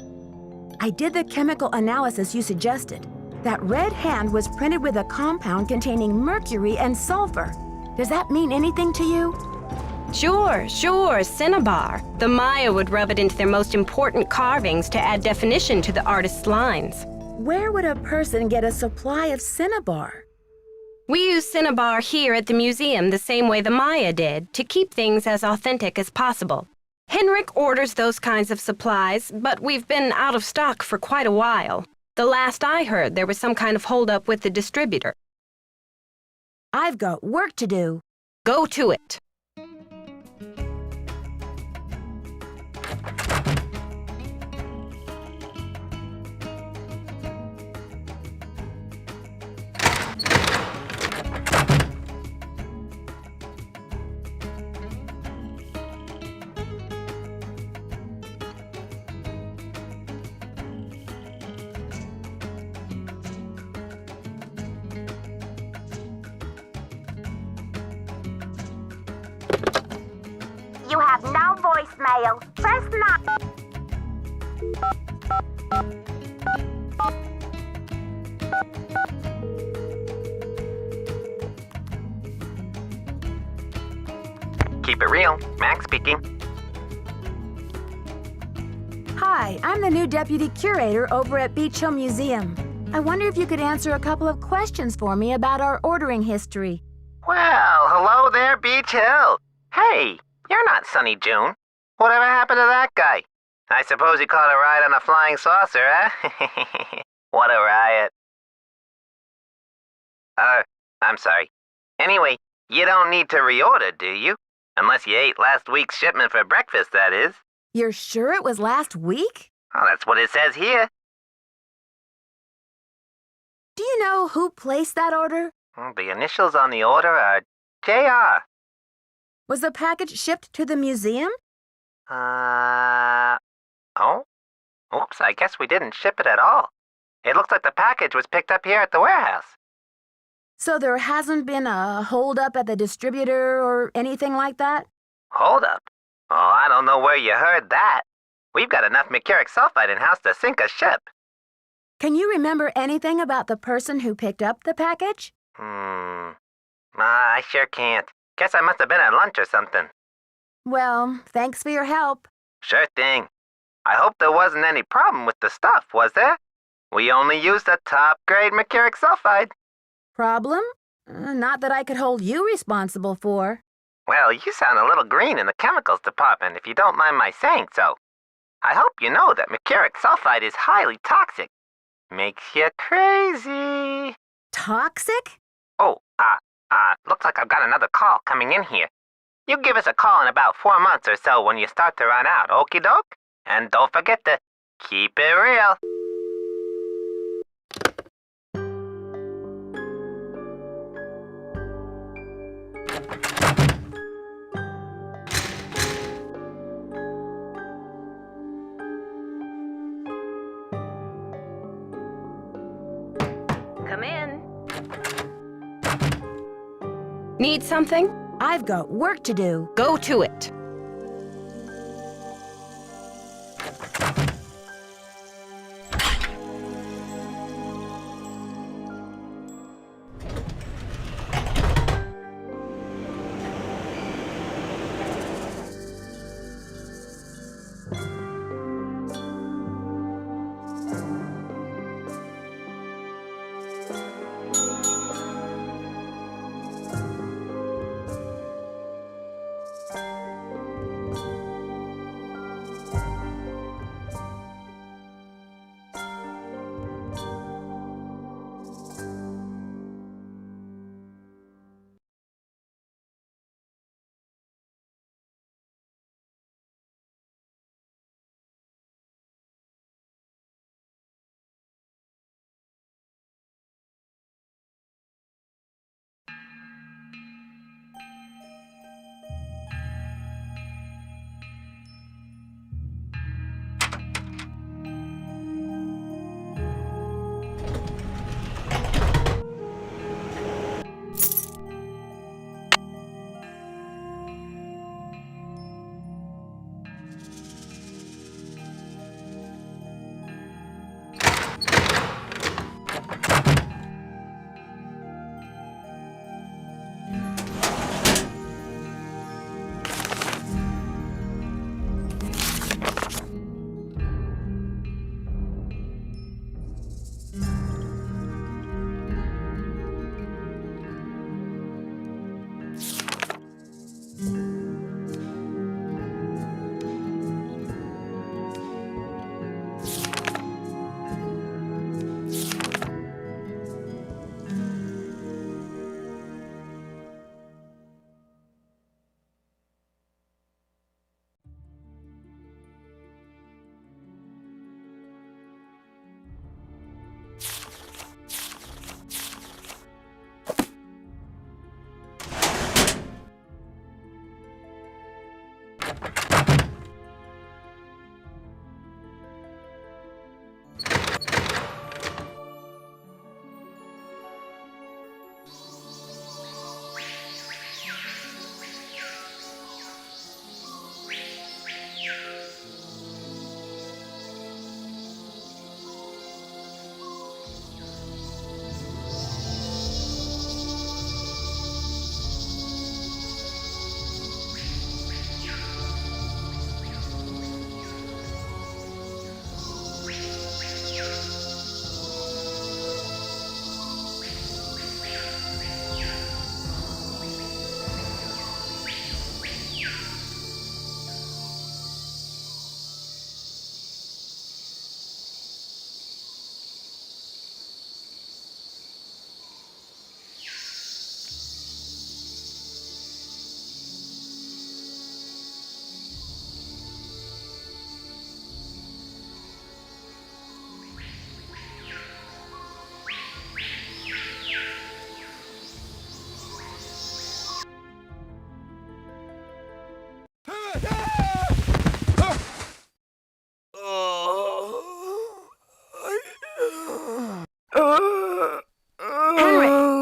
I did the chemical analysis you suggested. That red hand was printed with a compound containing mercury and sulfur. Does that mean anything to you? Sure, cinnabar. The Maya would rub it into their most important carvings to add definition to the artist's lines. Where would a person get a supply of cinnabar? We use cinnabar here at the museum the same way the Maya did, to keep things as authentic as possible. Henrik orders those kinds of supplies, but we've been out of stock for quite a while. The last I heard, there was some kind of holdup with the distributor. I've got work to do. Go to it. You have no voicemail. Press 9. Keep it real. Max speaking. Hi, I'm the new deputy curator over at Beech Hill Museum. I wonder if you could answer a couple of questions for me about our ordering history. Well, hello there, Beech Hill. Hey, you're not Sonny Joon. Whatever happened to that guy? I suppose he caught a ride on a flying saucer, huh? What a riot. I'm sorry. Anyway, you don't need to reorder, do you? Unless you ate last week's shipment for breakfast, that is. You're sure it was last week? Oh, that's what it says here. Do you know who placed that order? The initials on the order are JR. Was the package shipped to the museum? Oh? Oops, I guess we didn't ship it at all. It looks like the package was picked up here at the warehouse. So there hasn't been a hold-up at the distributor or anything like that? Hold up? Oh, I don't know where you heard that. We've got enough mercuric sulfide in-house to sink a ship. Can you remember anything about the person who picked up the package? I sure can't. Guess I must have been at lunch or something. Well, thanks for your help. Sure thing. I hope there wasn't any problem with the stuff, was there? We only used the top-grade mercuric sulfide. Problem? Not that I could hold you responsible for. Well, you sound a little green in the chemicals department, if you don't mind my saying so. I hope you know that mercuric sulfide is highly toxic. Makes you crazy. Toxic? Oh, looks like I've got another call coming in here. You give us a call in about 4 months or so when you start to run out, okie doke? And don't forget to keep it real. Come Come in. Need something? I've got work to do. Go to it.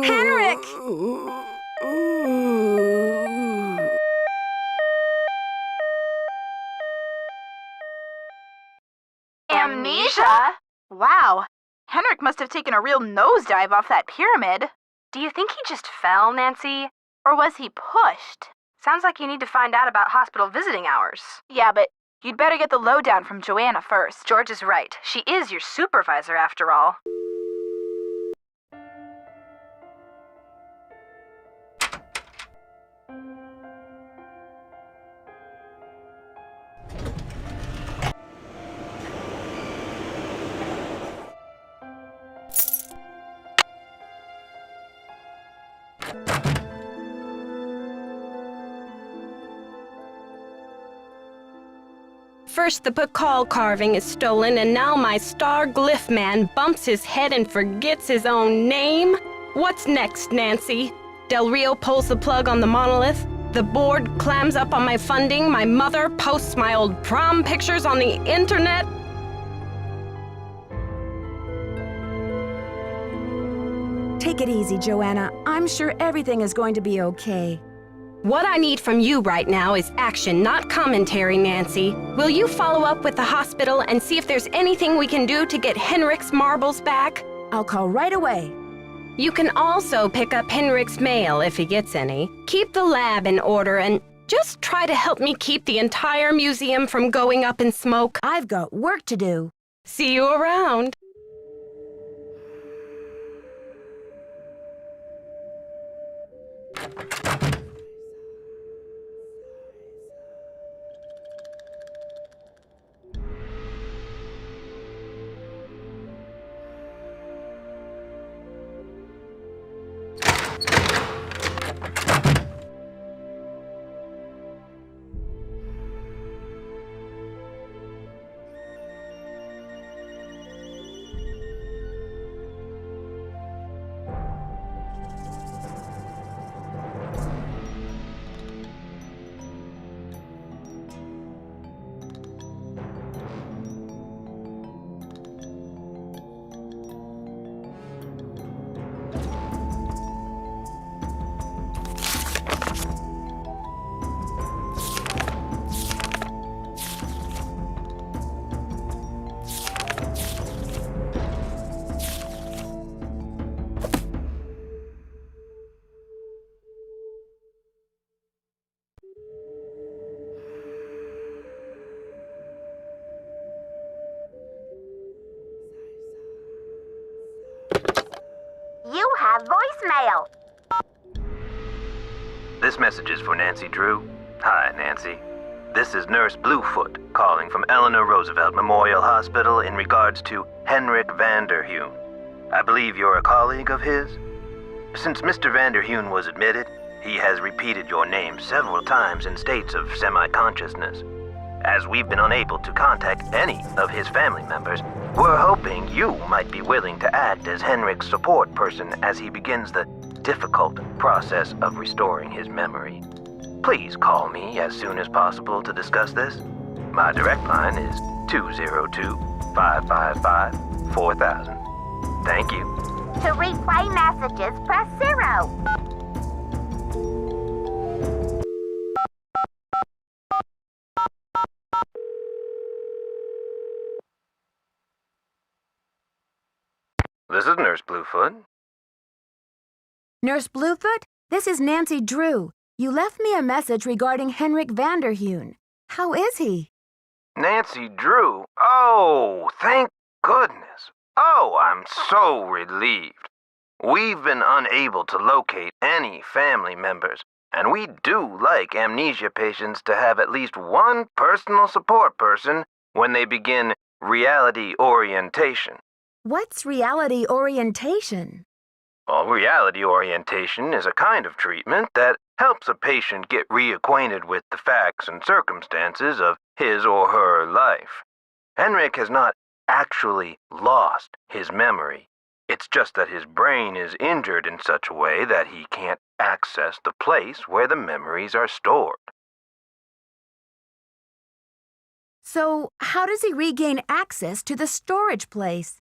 Henrik! Amnesia? Wow. Henrik must have taken a real nosedive off that pyramid. Do you think he just fell, Nancy? Or was he pushed? Sounds like you need to find out about hospital visiting hours. Yeah, but you'd better get the lowdown from Joanna first. George is right. She is your supervisor, after all. First the Pacal carving is stolen, and now my star Glyph man bumps his head and forgets his own name? What's next, Nancy? Del Rio pulls the plug on the Monolith, the board clams up on my funding, my mother posts my old prom pictures on the internet. Take it easy, Joanna. I'm sure everything is going to be okay. What I need from you right now is action, not commentary, Nancy. Will you follow up with the hospital and see if there's anything we can do to get Henrik's marbles back? I'll call right away. You can also pick up Henrik's mail if he gets any. Keep the lab in order and just try to help me keep the entire museum from going up in smoke. I've got work to do. See you around. You have voicemail. This message is for Nancy Drew. Hi, Nancy. This is Nurse Bluefoot calling from Eleanor Roosevelt Memorial Hospital in regards to Henrik Vanderheun. I believe you're a colleague of his? Since Mr. Vanderheun was admitted, he has repeated your name several times in states of semi-consciousness. As we've been unable to contact any of his family members, we're hoping you might be willing to act as Henrik's support person as he begins the difficult process of restoring his memory. Please call me as soon as possible to discuss this. My direct line is 202-555-4000. Thank you. To replay messages, press 0. This is Nurse Bluefoot. Nurse Bluefoot, this is Nancy Drew. You left me a message regarding Henrik Vanderheun. How is he? Nancy Drew? Oh, thank goodness. Oh, I'm so relieved. We've been unable to locate any family members, and we do like amnesia patients to have at least one personal support person when they begin reality orientation. What's reality orientation? Well, reality orientation is a kind of treatment that helps a patient get reacquainted with the facts and circumstances of his or her life. Henrik has not actually lost his memory. It's just that his brain is injured in such a way that he can't access the place where the memories are stored. So, how does he regain access to the storage place?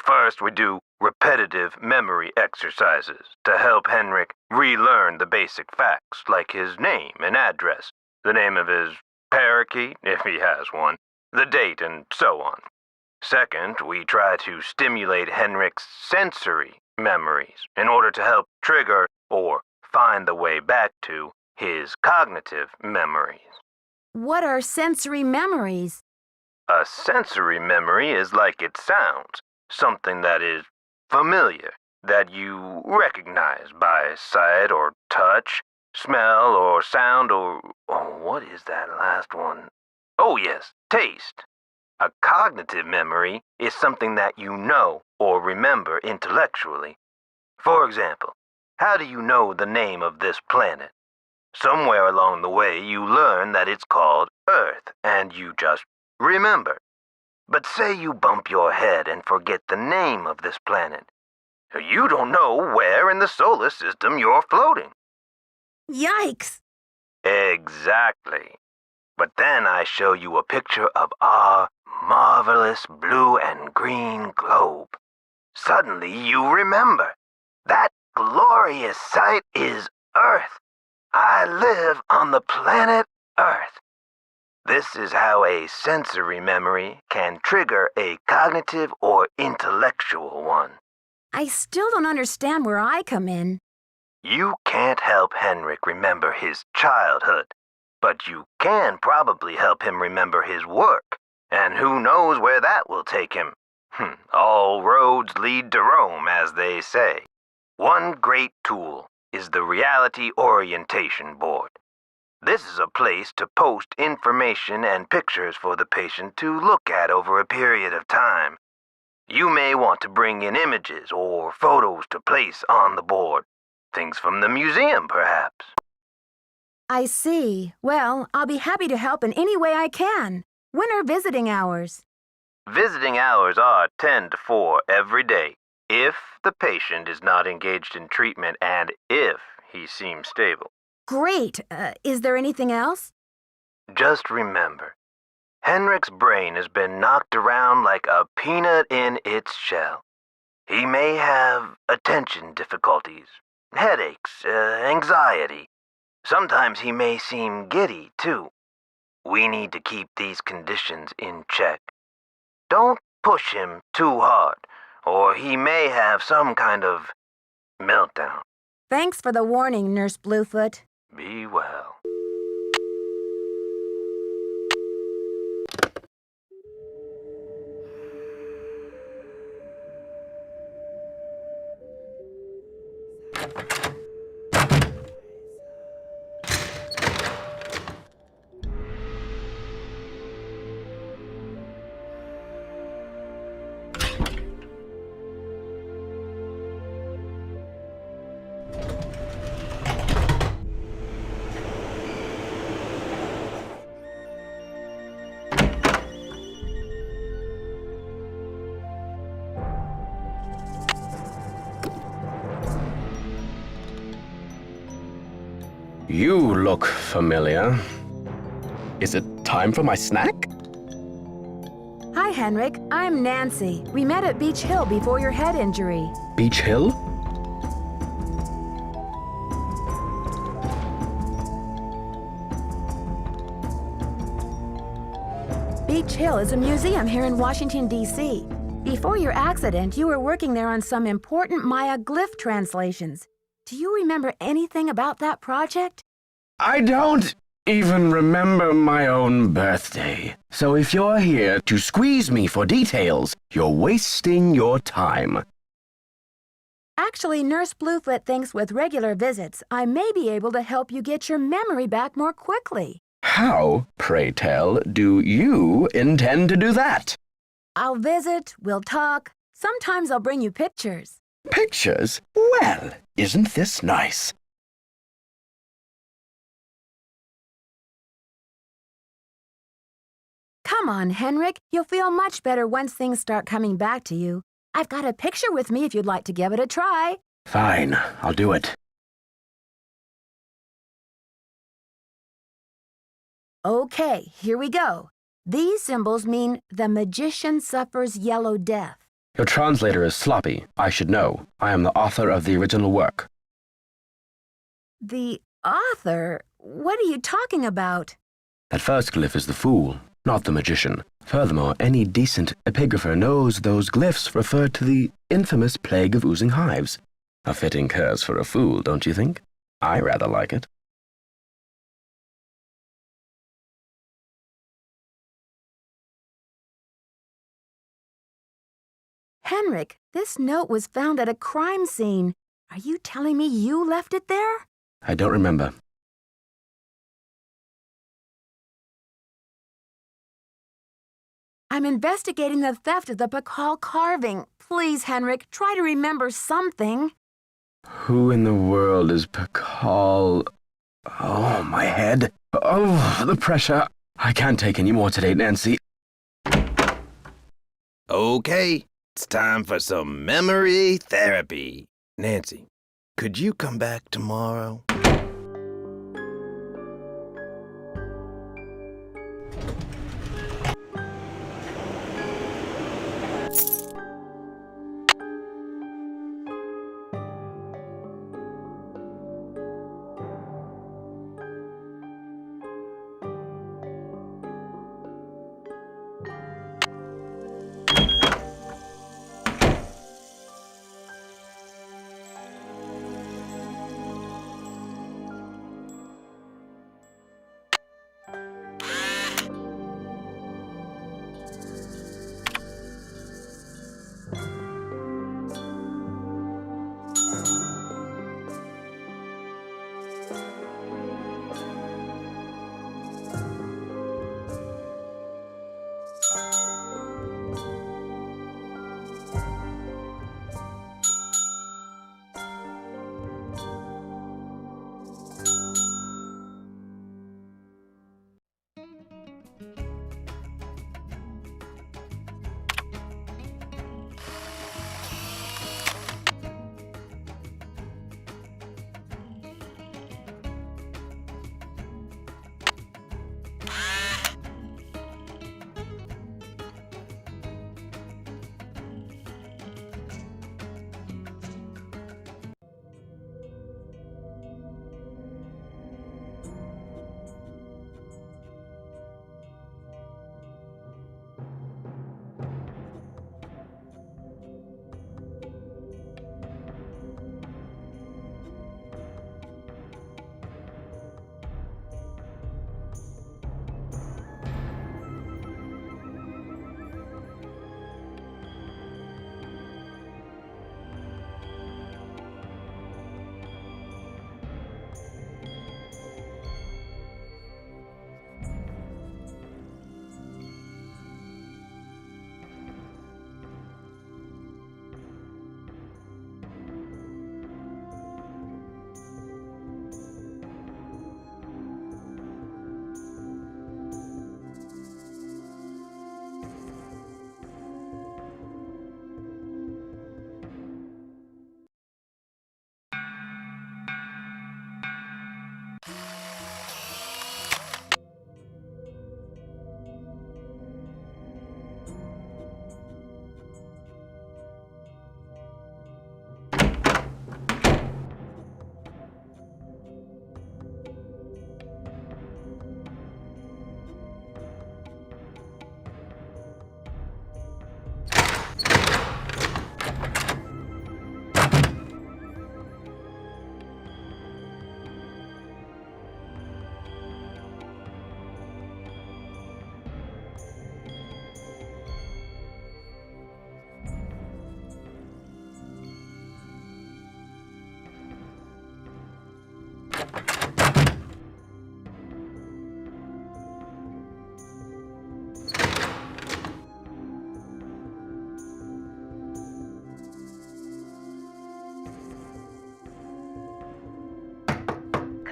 First, we do repetitive memory exercises to help Henrik relearn the basic facts, like his name and address, the name of his parakeet, if he has one, the date, and so on. Second, we try to stimulate Henrik's sensory memories in order to help trigger or find the way back to his cognitive memories. What are sensory memories? A sensory memory is like it sounds, something that is familiar, that you recognize by sight or touch, smell or sound or... Oh, what is that last one? Oh yes, taste. A cognitive memory is something that you know or remember intellectually. For example, how do you know the name of this planet? Somewhere along the way you learn that it's called Earth, and you just remember. But say you bump your head and forget the name of this planet. You don't know where in the solar system you're floating. Yikes! Exactly. But then I show you a picture of our marvelous blue and green globe. Suddenly you remember. That glorious sight is Earth. I live on the planet Earth. This is how a sensory memory can trigger a cognitive or intellectual one. I still don't understand where I come in. You can't help Henrik remember his childhood, but you can probably help him remember his work, and who knows where that will take him. All roads lead to Rome, as they say. One great tool is the Reality Orientation Board. This is a place to post information and pictures for the patient to look at over a period of time. You may want to bring in images or photos to place on the board. Things from the museum, perhaps. I see. Well, I'll be happy to help in any way I can. When are visiting hours? Visiting hours are 10 to 4 every day, if the patient is not engaged in treatment and if he seems stable. Great. Is there anything else? Just remember, Henrik's brain has been knocked around like a peanut in its shell. He may have attention difficulties, headaches, anxiety. Sometimes he may seem giddy, too. We need to keep these conditions in check. Don't push him too hard, or he may have some kind of meltdown. Thanks for the warning, Nurse Bluefoot. Be well. You look familiar. Is it time for my snack? Hi, Henrik. I'm Nancy. We met at Beech Hill before your head injury. Beech Hill? Beech Hill is a museum here in Washington, D.C. Before your accident, you were working there on some important Maya glyph translations. Do you remember anything about that project? I don't even remember my own birthday. So if you're here to squeeze me for details, you're wasting your time. Actually, Nurse Bluefoot thinks with regular visits, I may be able to help you get your memory back more quickly. How, pray tell, do you intend to do that? I'll visit, we'll talk. Sometimes I'll bring you pictures. Pictures? Well, isn't this nice? Come on, Henrik. You'll feel much better once things start coming back to you. I've got a picture with me if you'd like to give it a try. Fine, I'll do it. Okay, here we go. These symbols mean the magician suffers yellow death. Your translator is Floppy. I should know. I am the author of the original work. The author? What are you talking about? That first glyph is the fool, not the magician. Furthermore, any decent epigrapher knows those glyphs refer to the infamous plague of oozing hives. A fitting curse for a fool, don't you think? I rather like it. Henrik, this note was found at a crime scene. Are you telling me you left it there? I don't remember. I'm investigating the theft of the Pacal carving. Please, Henrik, try to remember something. Who in the world is Pacal? Oh, my head. Oh, the pressure. I can't take any more today, Nancy. Okay, it's time for some memory therapy. Nancy, could you come back tomorrow?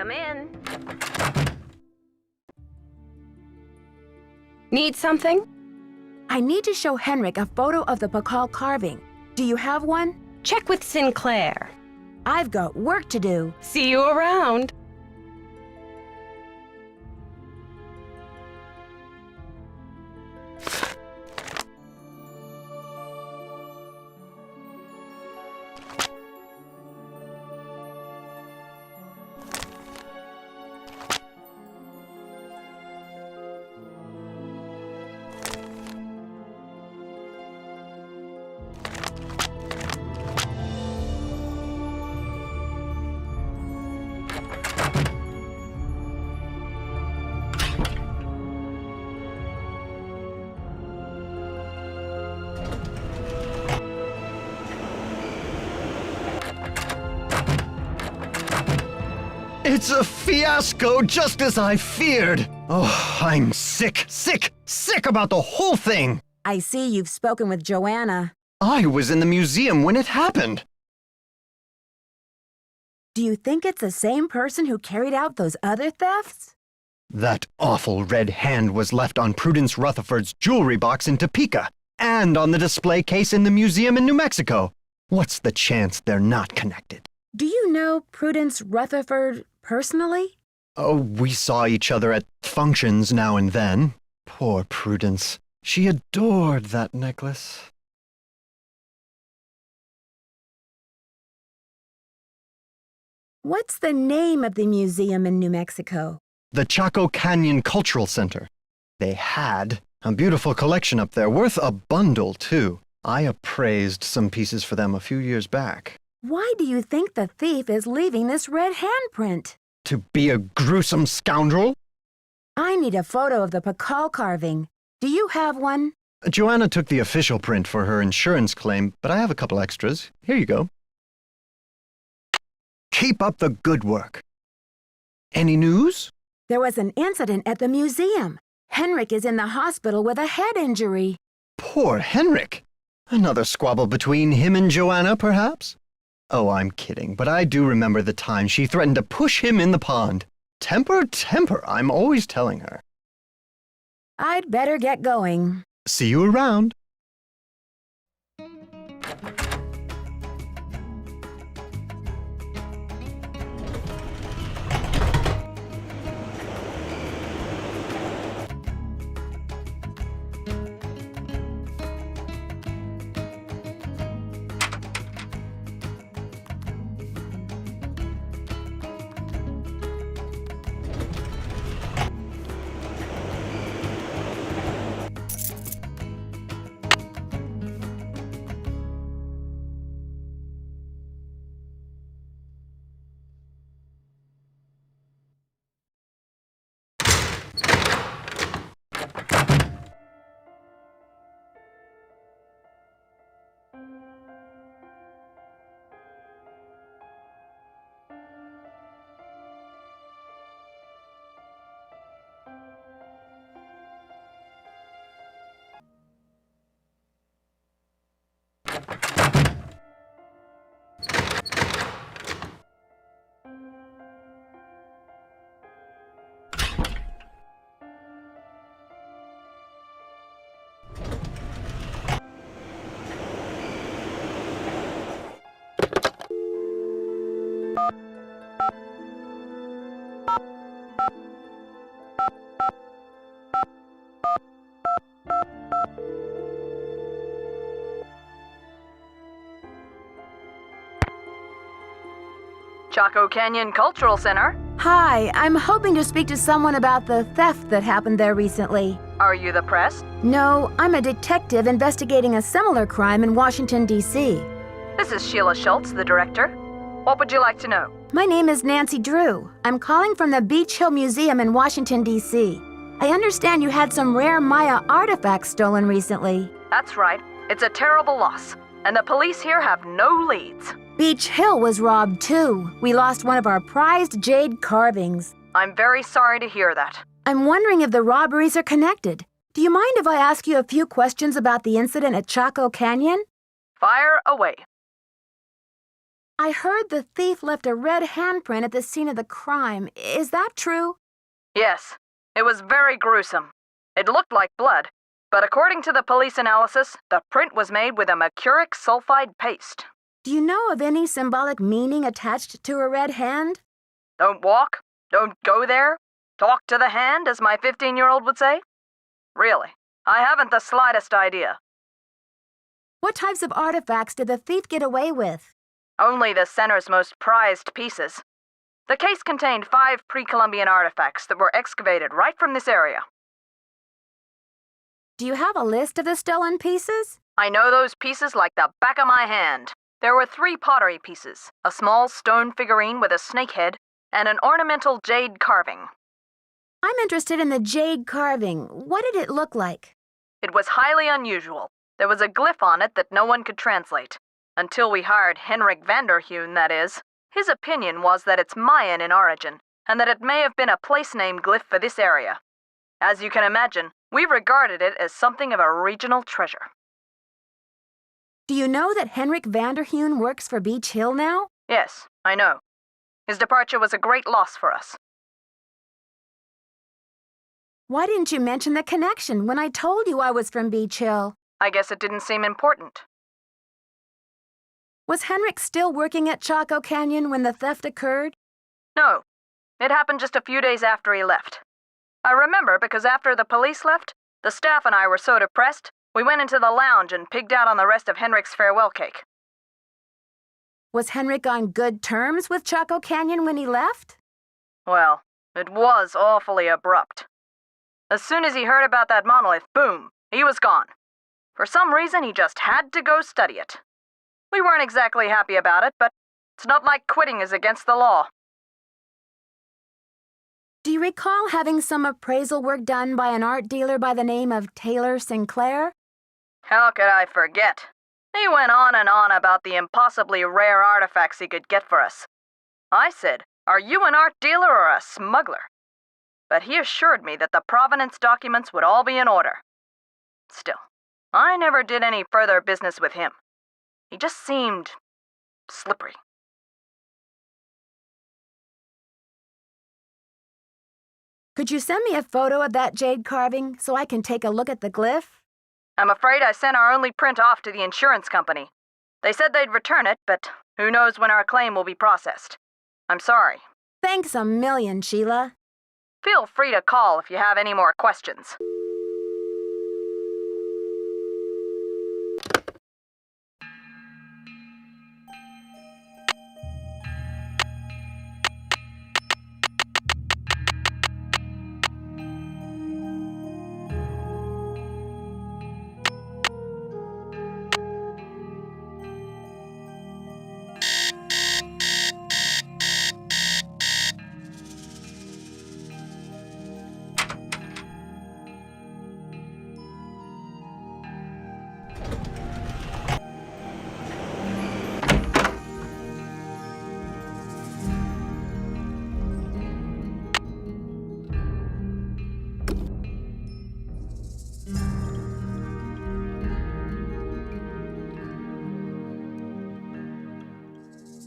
Come in. Need something? I need to show Henrik a photo of the Pacal carving. Do you have one? Check with Sinclair. I've got work to do. See you around. It's a fiasco, just as I feared. Oh, I'm sick about the whole thing. I see you've spoken with Joanna. I was in the museum when it happened. Do you think it's the same person who carried out those other thefts? That awful red hand was left on Prudence Rutherford's jewelry box in Topeka, and on the display case in the museum in New Mexico. What's the chance they're not connected? Do you know Prudence Rutherford personally? Oh, we saw each other at functions now and then. Poor Prudence. She adored that necklace. What's the name of the museum in New Mexico? The Chaco Canyon Cultural Center. They had a beautiful collection up there, worth a bundle, too. I appraised some pieces for them a few years back. Why do you think the thief is leaving this red handprint? To be a gruesome scoundrel? I need a photo of the Pacal carving. Do you have one? Joanna took the official print for her insurance claim, but I have a couple extras. Here you go. Keep up the good work. Any news? There was an incident at the museum. Henrik is in the hospital with a head injury. Poor Henrik. Another squabble between him and Joanna, perhaps? Oh, I'm kidding, but I do remember the time she threatened to push him in the pond. Temper, I'm always telling her. I'd better get going. See you around. Chaco Canyon Cultural Center. Hi, I'm hoping to speak to someone about the theft that happened there recently. Are you the press? No, I'm a detective investigating a similar crime in Washington, D.C. This is Sheila Schultz, the director. What would you like to know? My name is Nancy Drew. I'm calling from the Beech Hill Museum in Washington, D.C. I understand you had some rare Maya artifacts stolen recently. That's right. It's a terrible loss, and the police here have no leads. Beech Hill was robbed too. We lost one of our prized jade carvings. I'm very sorry to hear that. I'm wondering if the robberies are connected. Do you mind if I ask you a few questions about the incident at Chaco Canyon? Fire away. I heard the thief left a red handprint at the scene of the crime. Is that true? Yes, it was very gruesome. It looked like blood, but according to the police analysis, the print was made with a mercuric sulfide paste. Do you know of any symbolic meaning attached to a red hand? Don't walk, don't go there, talk to the hand, as my 15-year-old would say? Really, I haven't the slightest idea. What types of artifacts did the thief get away with? Only the center's most prized pieces. The case contained 5 pre-Columbian artifacts that were excavated right from this area. Do you have a list of the stolen pieces? I know those pieces like the back of my hand. There were 3 pottery pieces, a small stone figurine with a snake head, and an ornamental jade carving. I'm interested in the jade carving. What did it look like? It was highly unusual. There was a glyph on it that no one could translate. Until we hired Henrik Vanderheun, that is. His opinion was that it's Mayan in origin, and that it may have been a place-name glyph for this area. As you can imagine, we regarded it as something of a regional treasure. Do you know that Henrik Vanderheun works for Beech Hill now? Yes, I know. His departure was a great loss for us. Why didn't you mention the connection when I told you I was from Beech Hill? I guess it didn't seem important. Was Henrik still working at Chaco Canyon when the theft occurred? No. It happened just a few days after he left. I remember because after the police left, the staff and I were so depressed, we went into the lounge and pigged out on the rest of Henrik's farewell cake. Was Henrik on good terms with Chaco Canyon when he left? Well, it was awfully abrupt. As soon as he heard about that monolith, boom, he was gone. For some reason, he just had to go study it. We weren't exactly happy about it, but it's not like quitting is against the law. Do you recall having some appraisal work done by an art dealer by the name of Taylor Sinclair? How could I forget? He went on and on about the impossibly rare artifacts he could get for us. I said, "Are you an art dealer or a smuggler?" But he assured me that the Providence documents would all be in order. Still, I never did any further business with him. He just seemed slippery. Could you send me a photo of that jade carving so I can take a look at the glyph? I'm afraid I sent our only print off to the insurance company. They said they'd return it, but who knows when our claim will be processed. I'm sorry. Thanks a million, Sheila. Feel free to call if you have any more questions.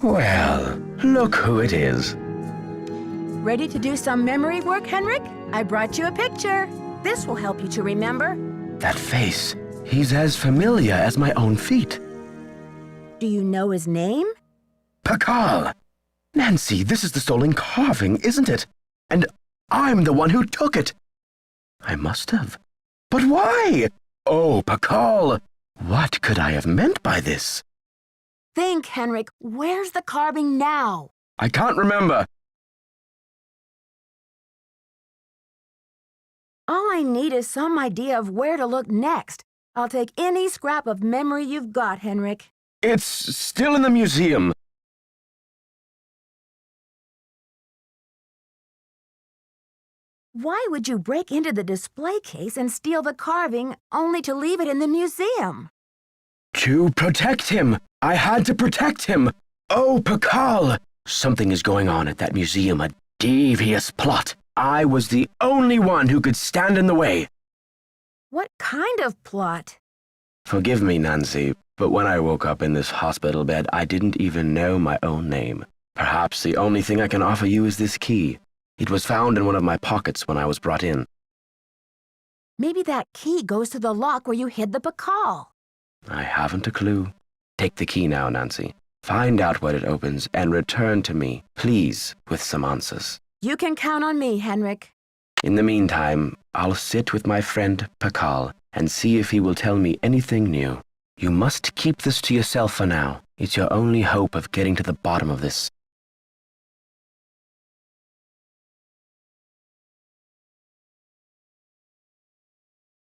Well, look who it is. Ready to do some memory work, Henrik? I brought you a picture. This will help you to remember. That face, he's as familiar as my own feet. Do you know his name? Pacal! Nancy, this is the stolen carving, isn't it? And I'm the one who took it. I must have. But why? Oh, Pacal! What could I have meant by this? Think, Henrik. Where's the carving now? I can't remember. All I need is some idea of where to look next. I'll take any scrap of memory you've got, Henrik. It's still in the museum. Why would you break into the display case and steal the carving only to leave it in the museum? To protect him. I had to protect him. Oh, Pacal! Something is going on at that museum, a devious plot. I was the only one who could stand in the way. What kind of plot? Forgive me, Nancy, But when I woke up in this hospital bed, I didn't even know my own name. Perhaps the only thing I can offer you is this key. It was found in one of my pockets when I was brought in. Maybe that key goes to the lock where you hid the Pacal. I haven't a clue. Take the key now, Nancy. Find out what it opens and return to me, please, with some answers. You can count on me, Henrik. In the meantime, I'll sit with my friend Pacal and see if he will tell me anything new. You must keep this to yourself for now. It's your only hope of getting to the bottom of this.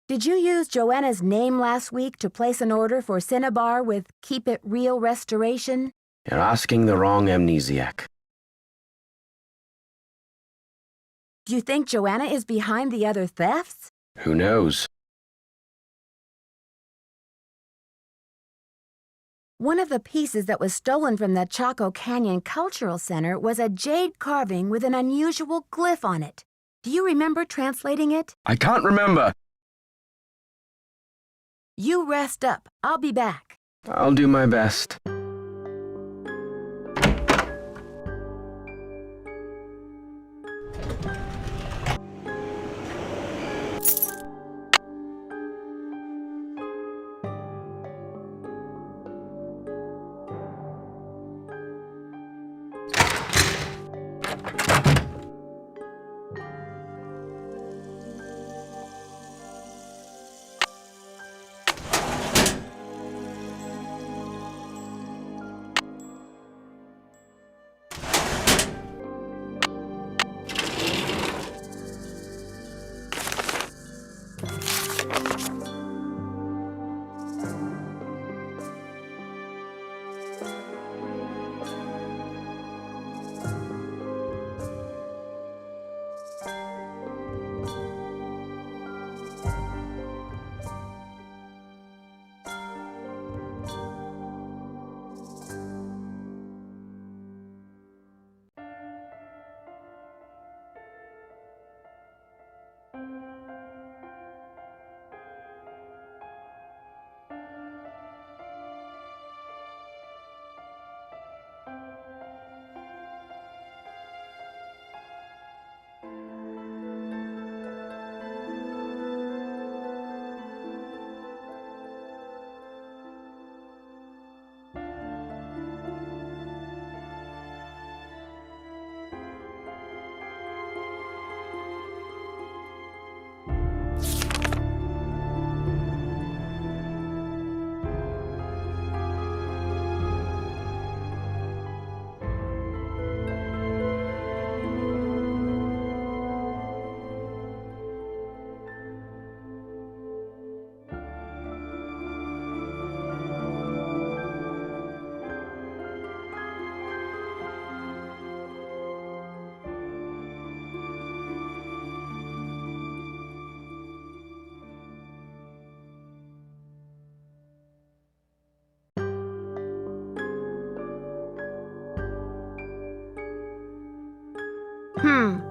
Did you use Joanna's name last week to place an order for Cinnabar with Keep It Real Restoration? You're asking the wrong amnesiac. Do you think Joanna is behind the other thefts? Who knows? One of the pieces that was stolen from the Chaco Canyon Cultural Center was a jade carving with an unusual glyph on it. Do you remember translating it? I can't remember. You rest up. I'll be back. I'll do my best.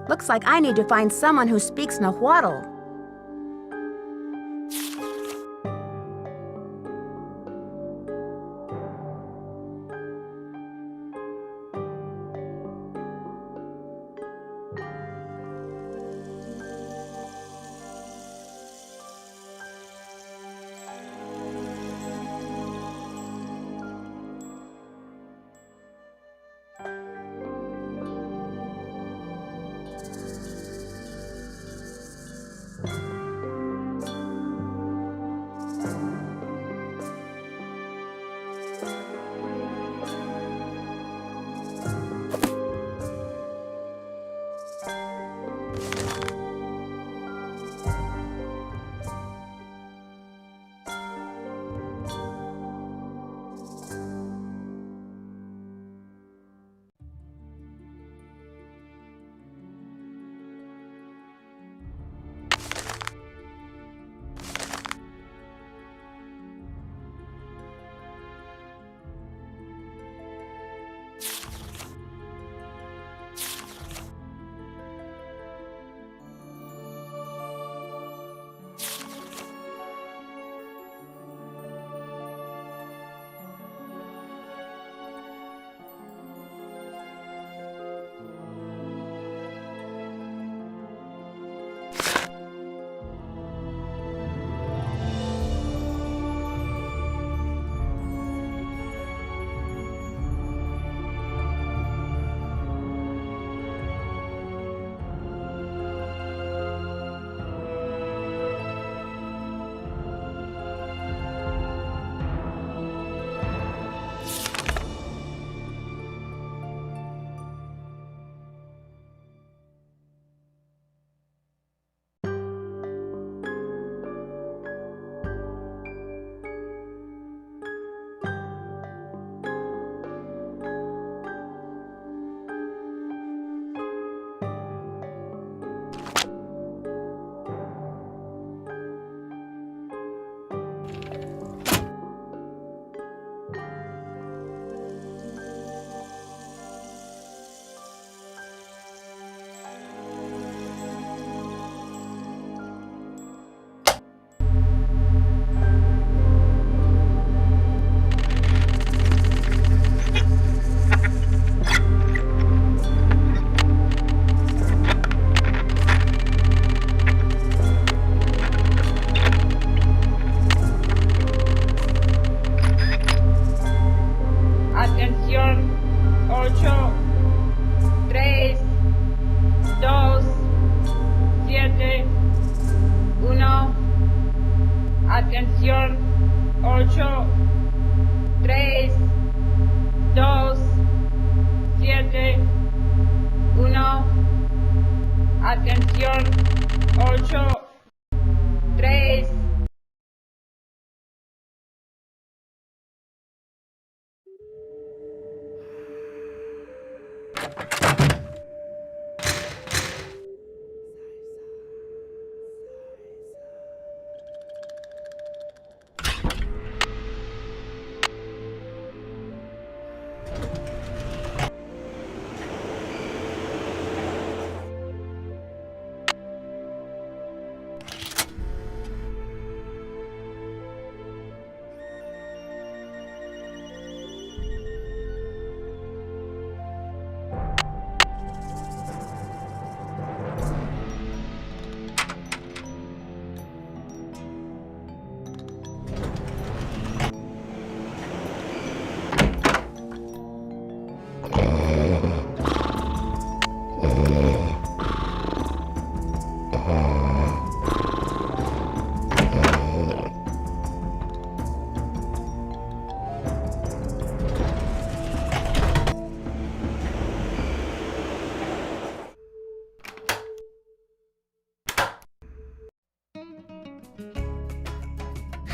Looks like I need to find someone who speaks Nahuatl.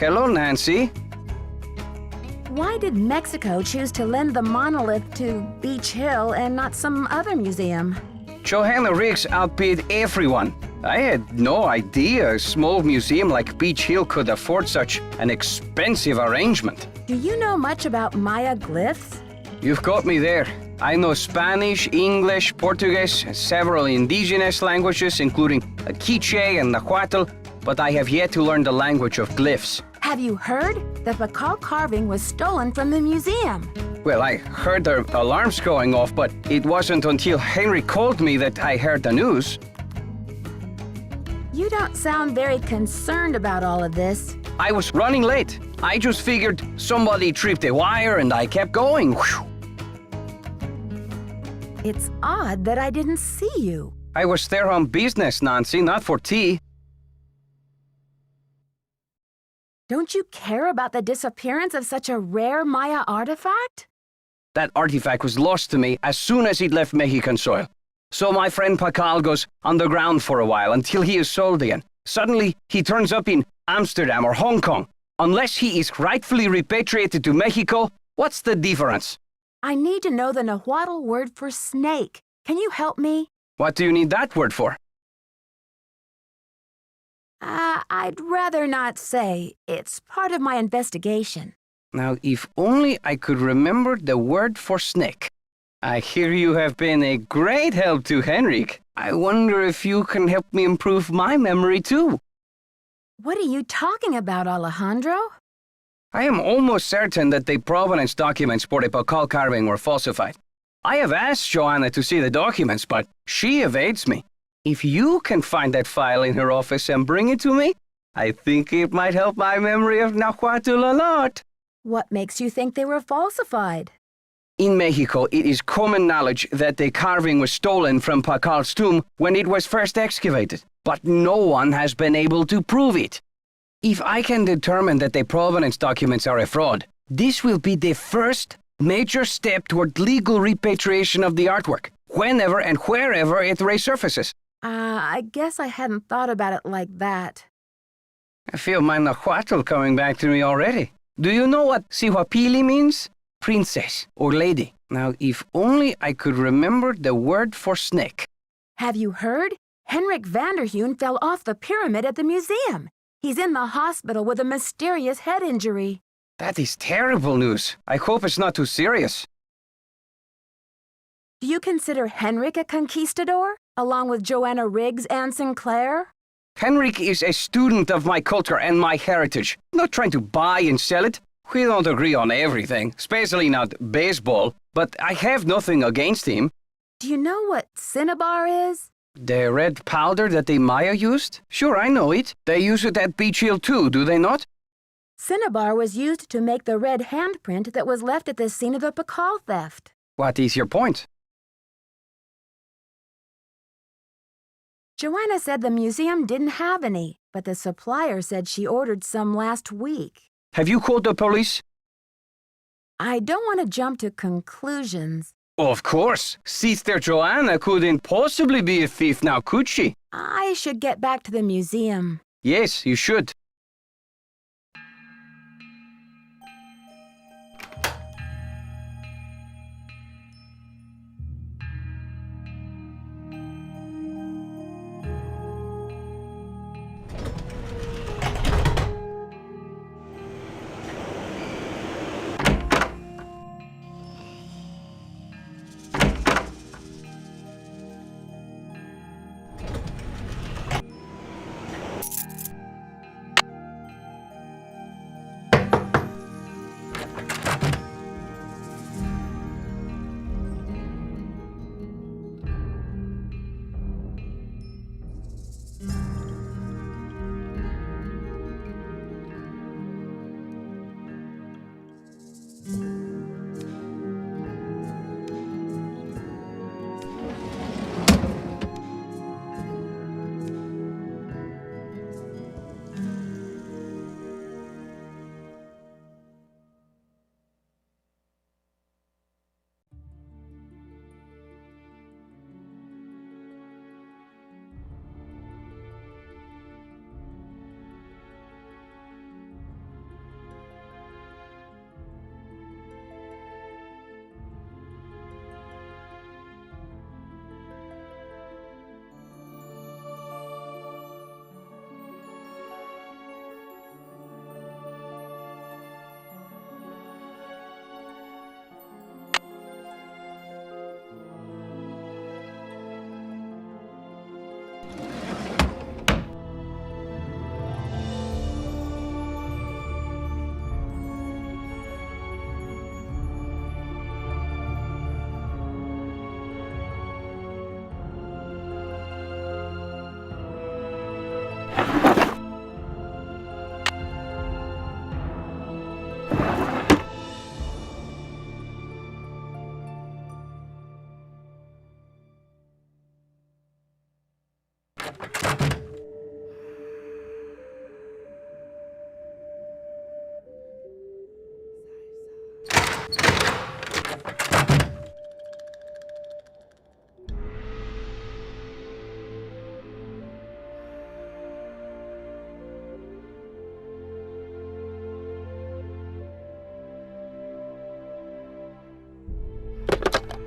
Hello, Nancy. Why did Mexico choose to lend the Monolith to Beech Hill and not some other museum? Johanna Riggs outbid everyone. I had no idea a small museum like Beech Hill could afford such an expensive arrangement. Do you know much about Maya glyphs? You've got me there. I know Spanish, English, Portuguese, and several indigenous languages, including Quiche and Nahuatl, but I have yet to learn the language of glyphs. Have you heard? The Pacal carving was stolen from the museum. Well, I heard the alarms going off, but it wasn't until Henrik called me that I heard the news. You don't sound very concerned about all of this. I was running late. I just figured somebody tripped a wire and I kept going. Whew. It's odd that I didn't see you. I was there on business, Nancy, not for tea. Don't you care about the disappearance of such a rare Maya artifact? That artifact was lost to me as soon as it left Mexican soil. So my friend Pacal goes underground for a while until he is sold again. Suddenly, he turns up in Amsterdam or Hong Kong. Unless he is rightfully repatriated to Mexico, what's the difference? I need to know the Nahuatl word for snake. Can you help me? What do you need that word for? I'd rather not say. It's part of my investigation. Now, if only I could remember the word for snake. I hear you have been a great help to Henrik. I wonder if you can help me improve my memory too. What are you talking about, Alejandro? I am almost certain that the Providence documents for the Pacal carving were falsified. I have asked Joanna to see the documents, but she evades me. If you can find that file in her office and bring it to me, I think it might help my memory of Nahuatl a lot. What makes you think they were falsified? In Mexico, it is common knowledge that the carving was stolen from Pacal's tomb when it was first excavated, but no one has been able to prove it. If I can determine that the Providence documents are a fraud, this will be the first major step toward legal repatriation of the artwork, whenever and wherever it resurfaces. I guess I hadn't thought about it like that. I feel my Nahuatl coming back to me already. Do you know what Sihuapili means? Princess or lady. Now, if only I could remember the word for snake. Have you heard? Henrik Vanderheun fell off the pyramid at the museum. He's in the hospital with a mysterious head injury. That is terrible news. I hope it's not too serious. Do you consider Henrik a conquistador, along with Joanna Riggs and Sinclair? Henrik is a student of my culture and my heritage, not trying to buy and sell it. We don't agree on everything, especially not baseball, but I have nothing against him. Do you know what cinnabar is? The red powder that the Maya used? Sure, I know it. They use it at Beech Hill too, do they not? Cinnabar was used to make the red handprint that was left at the scene of the Pacal theft. What is your point? Joanna said the museum didn't have any, but the supplier said she ordered some last week. Have you called the police? I don't want to jump to conclusions. Of course. Sister Joanna couldn't possibly be a thief now, could she? I should get back to the museum. Yes, you should.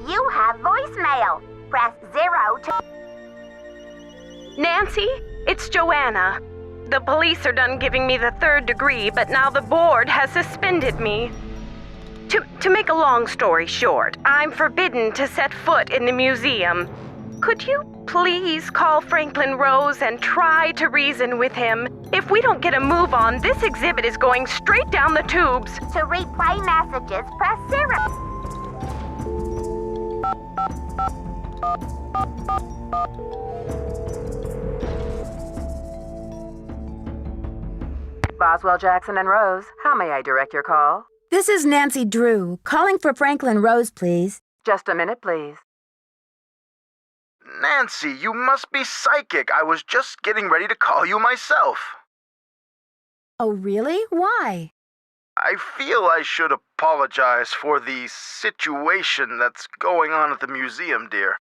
You have voicemail. Press 0 to... Nancy, it's Joanna. The police are done giving me the 3rd degree, but now the board has suspended me. To make a long story short, I'm forbidden to set foot in the museum. Could you please call Franklin Rose and try to reason with him? If we don't get a move on, this exhibit is going straight down the tubes. To replay messages, press 0. Boswell, Jackson, and Rose, how may I direct your call? This is Nancy Drew, calling for Franklin Rose, please. Just a minute, please. Nancy, you must be psychic. I was just getting ready to call you myself. Oh, really? Why? I feel I should apologize for the situation that's going on at the museum, dear.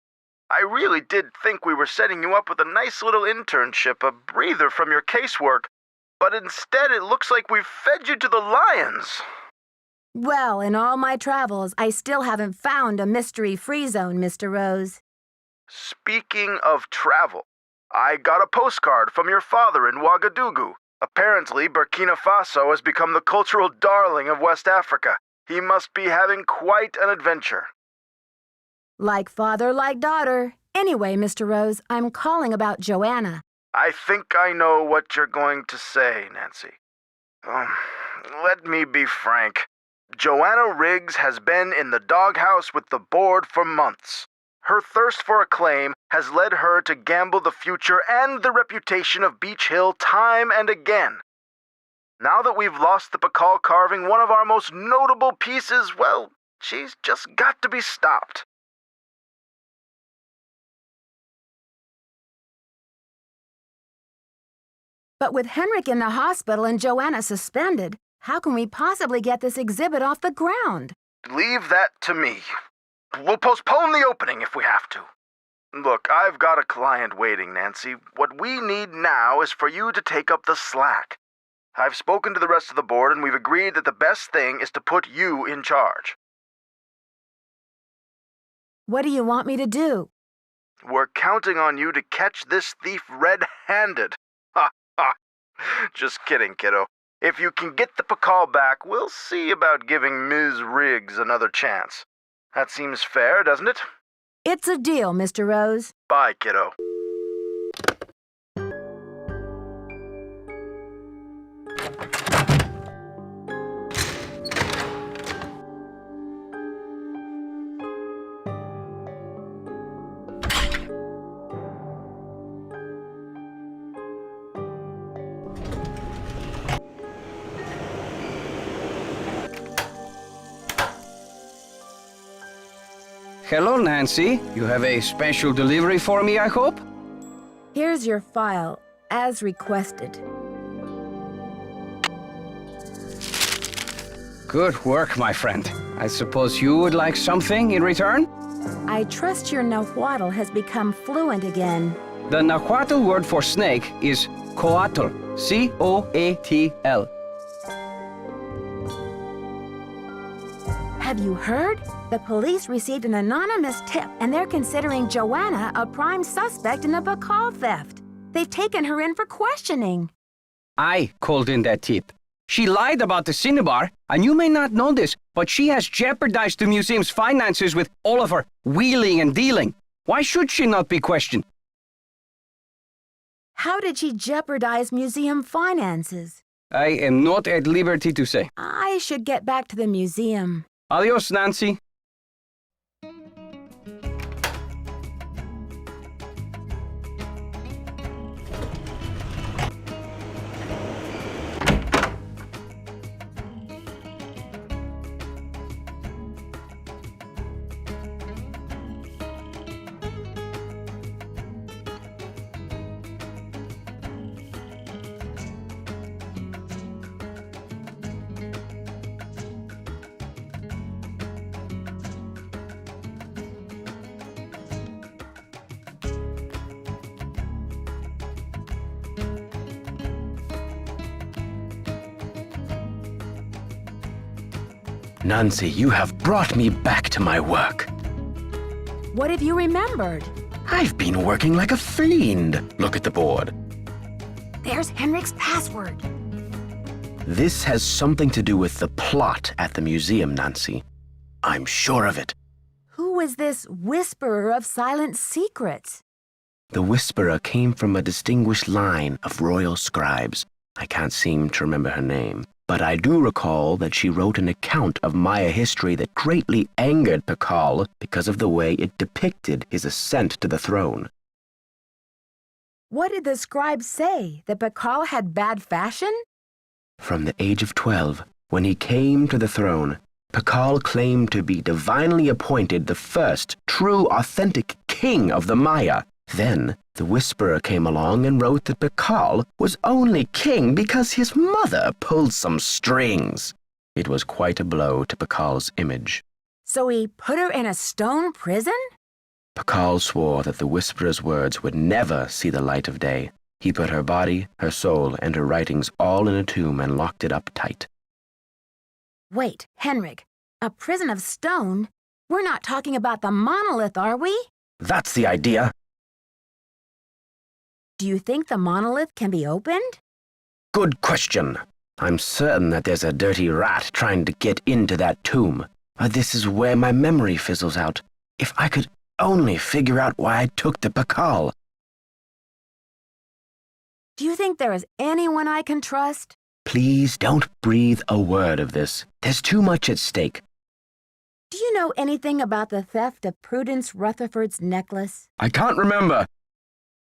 I really did think we were setting you up with a nice little internship, a breather from your casework, but instead it looks like we've fed you to the lions. Well, in all my travels, I still haven't found a mystery-free zone, Mr. Rose. Speaking of travel, I got a postcard from your father in Ouagadougou. Apparently, Burkina Faso has become the cultural darling of West Africa. He must be having quite an adventure. Like father, like daughter. Anyway, Mr. Rose, I'm calling about Joanna. I think I know what you're going to say, Nancy. Let me be frank. Joanna Riggs has been in the doghouse with the board for months. Her thirst for acclaim has led her to gamble the future and the reputation of Beech Hill time and again. Now that we've lost the Pacal carving, one of our most notable pieces, well, she's just got to be stopped. But with Henrik in the hospital and Joanna suspended, how can we possibly get this exhibit off the ground? Leave that to me. We'll postpone the opening if we have to. Look, I've got a client waiting, Nancy. What we need now is for you to take up the slack. I've spoken to the rest of the board, and we've agreed that the best thing is to put you in charge. What do you want me to do? We're counting on you to catch this thief red-handed. Ha ha! Just kidding, kiddo. If you can get the Pacal back, we'll see about giving Ms. Riggs another chance. That seems fair, doesn't it? It's a deal, Mr. Rose. Bye, kiddo. Hello, Nancy. You have a special delivery for me, I hope? Here's your file, as requested. Good work, my friend. I suppose you would like something in return? I trust your Nahuatl has become fluent again. The Nahuatl word for snake is coatl, C-O-A-T-L. Have you heard? The police received an anonymous tip, and they're considering Joanna a prime suspect in the Pacal theft. They've taken her in for questioning. I called in that tip. She lied about the cinnabar, and you may not know this, but she has jeopardized the museum's finances with all of her wheeling and dealing. Why should she not be questioned? How did she jeopardize museum finances? I am not at liberty to say. I should get back to the museum. Adios, Nancy. Nancy, you have brought me back to my work. What have you remembered? I've been working like a fiend. Look at the board. There's Henrik's password. This has something to do with the plot at the museum, Nancy. I'm sure of it. Who was this whisperer of silent secrets? The whisperer came from a distinguished line of royal scribes. I can't seem to remember her name, but I do recall that she wrote an account of Maya history that greatly angered Pacal because of the way it depicted his ascent to the throne. What did the scribe say? That Pacal had bad fashion? From the age of 12, when he came to the throne, Pacal claimed to be divinely appointed the first true authentic king of the Maya. Then the whisperer came along and wrote that Pacal was only king because his mother pulled some strings. It was quite a blow to Pacal's image. So he put her in a stone prison? Pacal swore that the whisperer's words would never see the light of day. He put her body, her soul, and her writings all in a tomb and locked it up tight. Wait, Henrik, a prison of stone? We're not talking about the monolith, are we? That's the idea. Do you think the monolith can be opened? Good question. I'm certain that there's a dirty rat trying to get into that tomb. This is where my memory fizzles out. If I could only figure out why I took the Pacal. Do you think there is anyone I can trust? Please don't breathe a word of this. There's too much at stake. Do you know anything about the theft of Prudence Rutherford's necklace? I can't remember.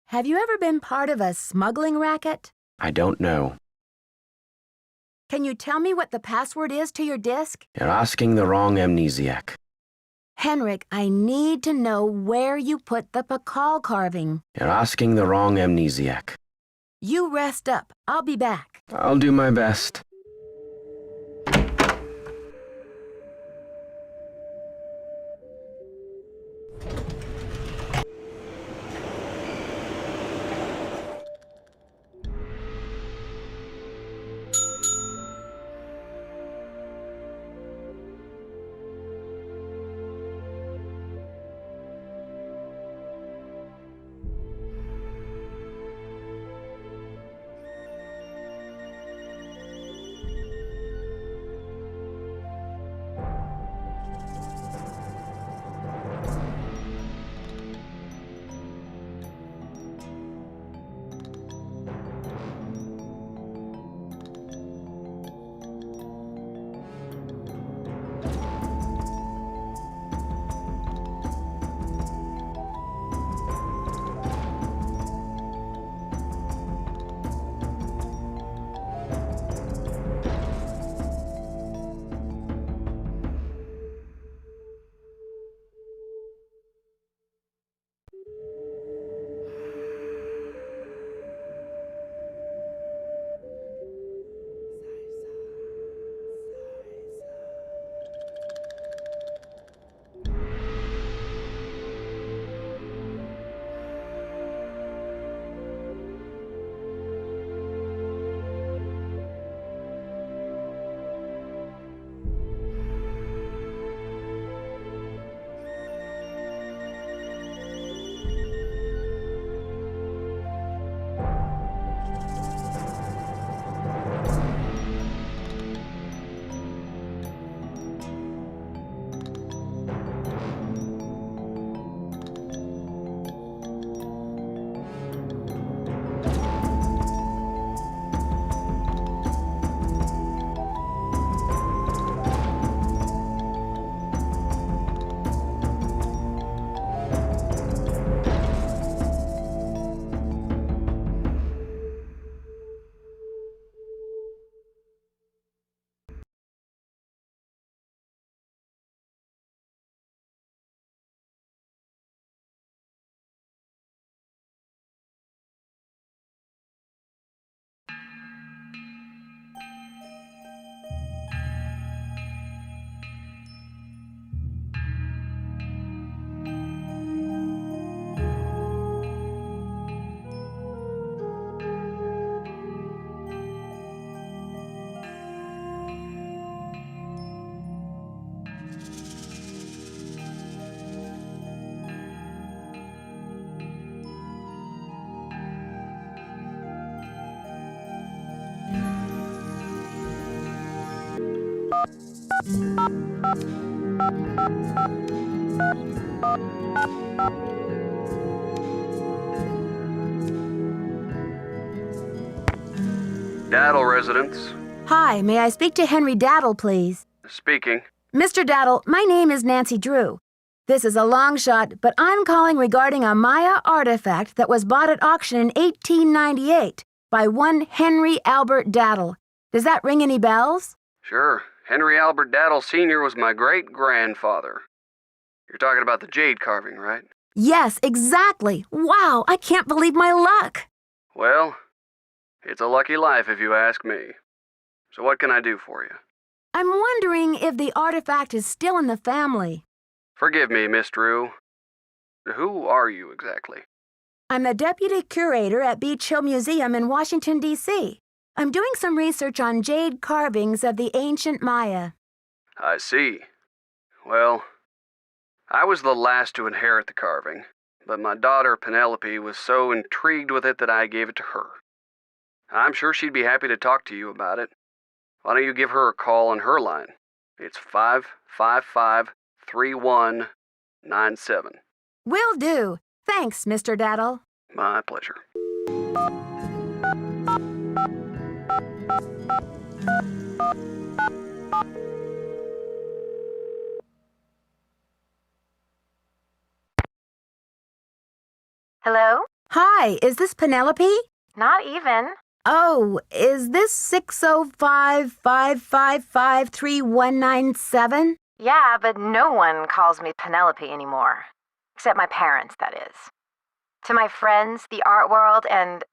Have you ever been part of a smuggling racket? I don't know. Can you tell me what the password is to your disk? You're asking the wrong amnesiac. Henrik, I need to know where you put the Pacal carving. You're asking the wrong amnesiac. You rest up. I'll be back. I'll do my best. Daddle residence. Hi, may I speak to Henry Daddle, please? Speaking. Mr. Daddle, my name is Nancy Drew. This is a long shot, but I'm calling regarding a Maya artifact that was bought at auction in 1898 by one Henry Albert Daddle. Does that ring any bells? Sure. Henry Albert Daddle Sr. was my great-grandfather. You're talking about the jade carving, right? Yes, exactly. Wow, I can't believe my luck. Well, it's a lucky life if you ask me. So what can I do for you? I'm wondering if the artifact is still in the family. Forgive me, Miss Drew. Who are you exactly? I'm the deputy curator at Beech Hill Museum in Washington, D.C. I'm doing some research on jade carvings of the ancient Maya. I see. Well, I was the last to inherit the carving, but my daughter Penelope was so intrigued with it that I gave it to her. I'm sure she'd be happy to talk to you about it. Why don't you give her a call on her line? It's 555-3197. Will do. Thanks, Mr. Daddle. My pleasure. Hello? Hi, is this Penelope? Not even. Oh, is this 605-555-3197? Yeah, but no one calls me Penelope anymore. Except my parents, that is. To my friends, the art world, and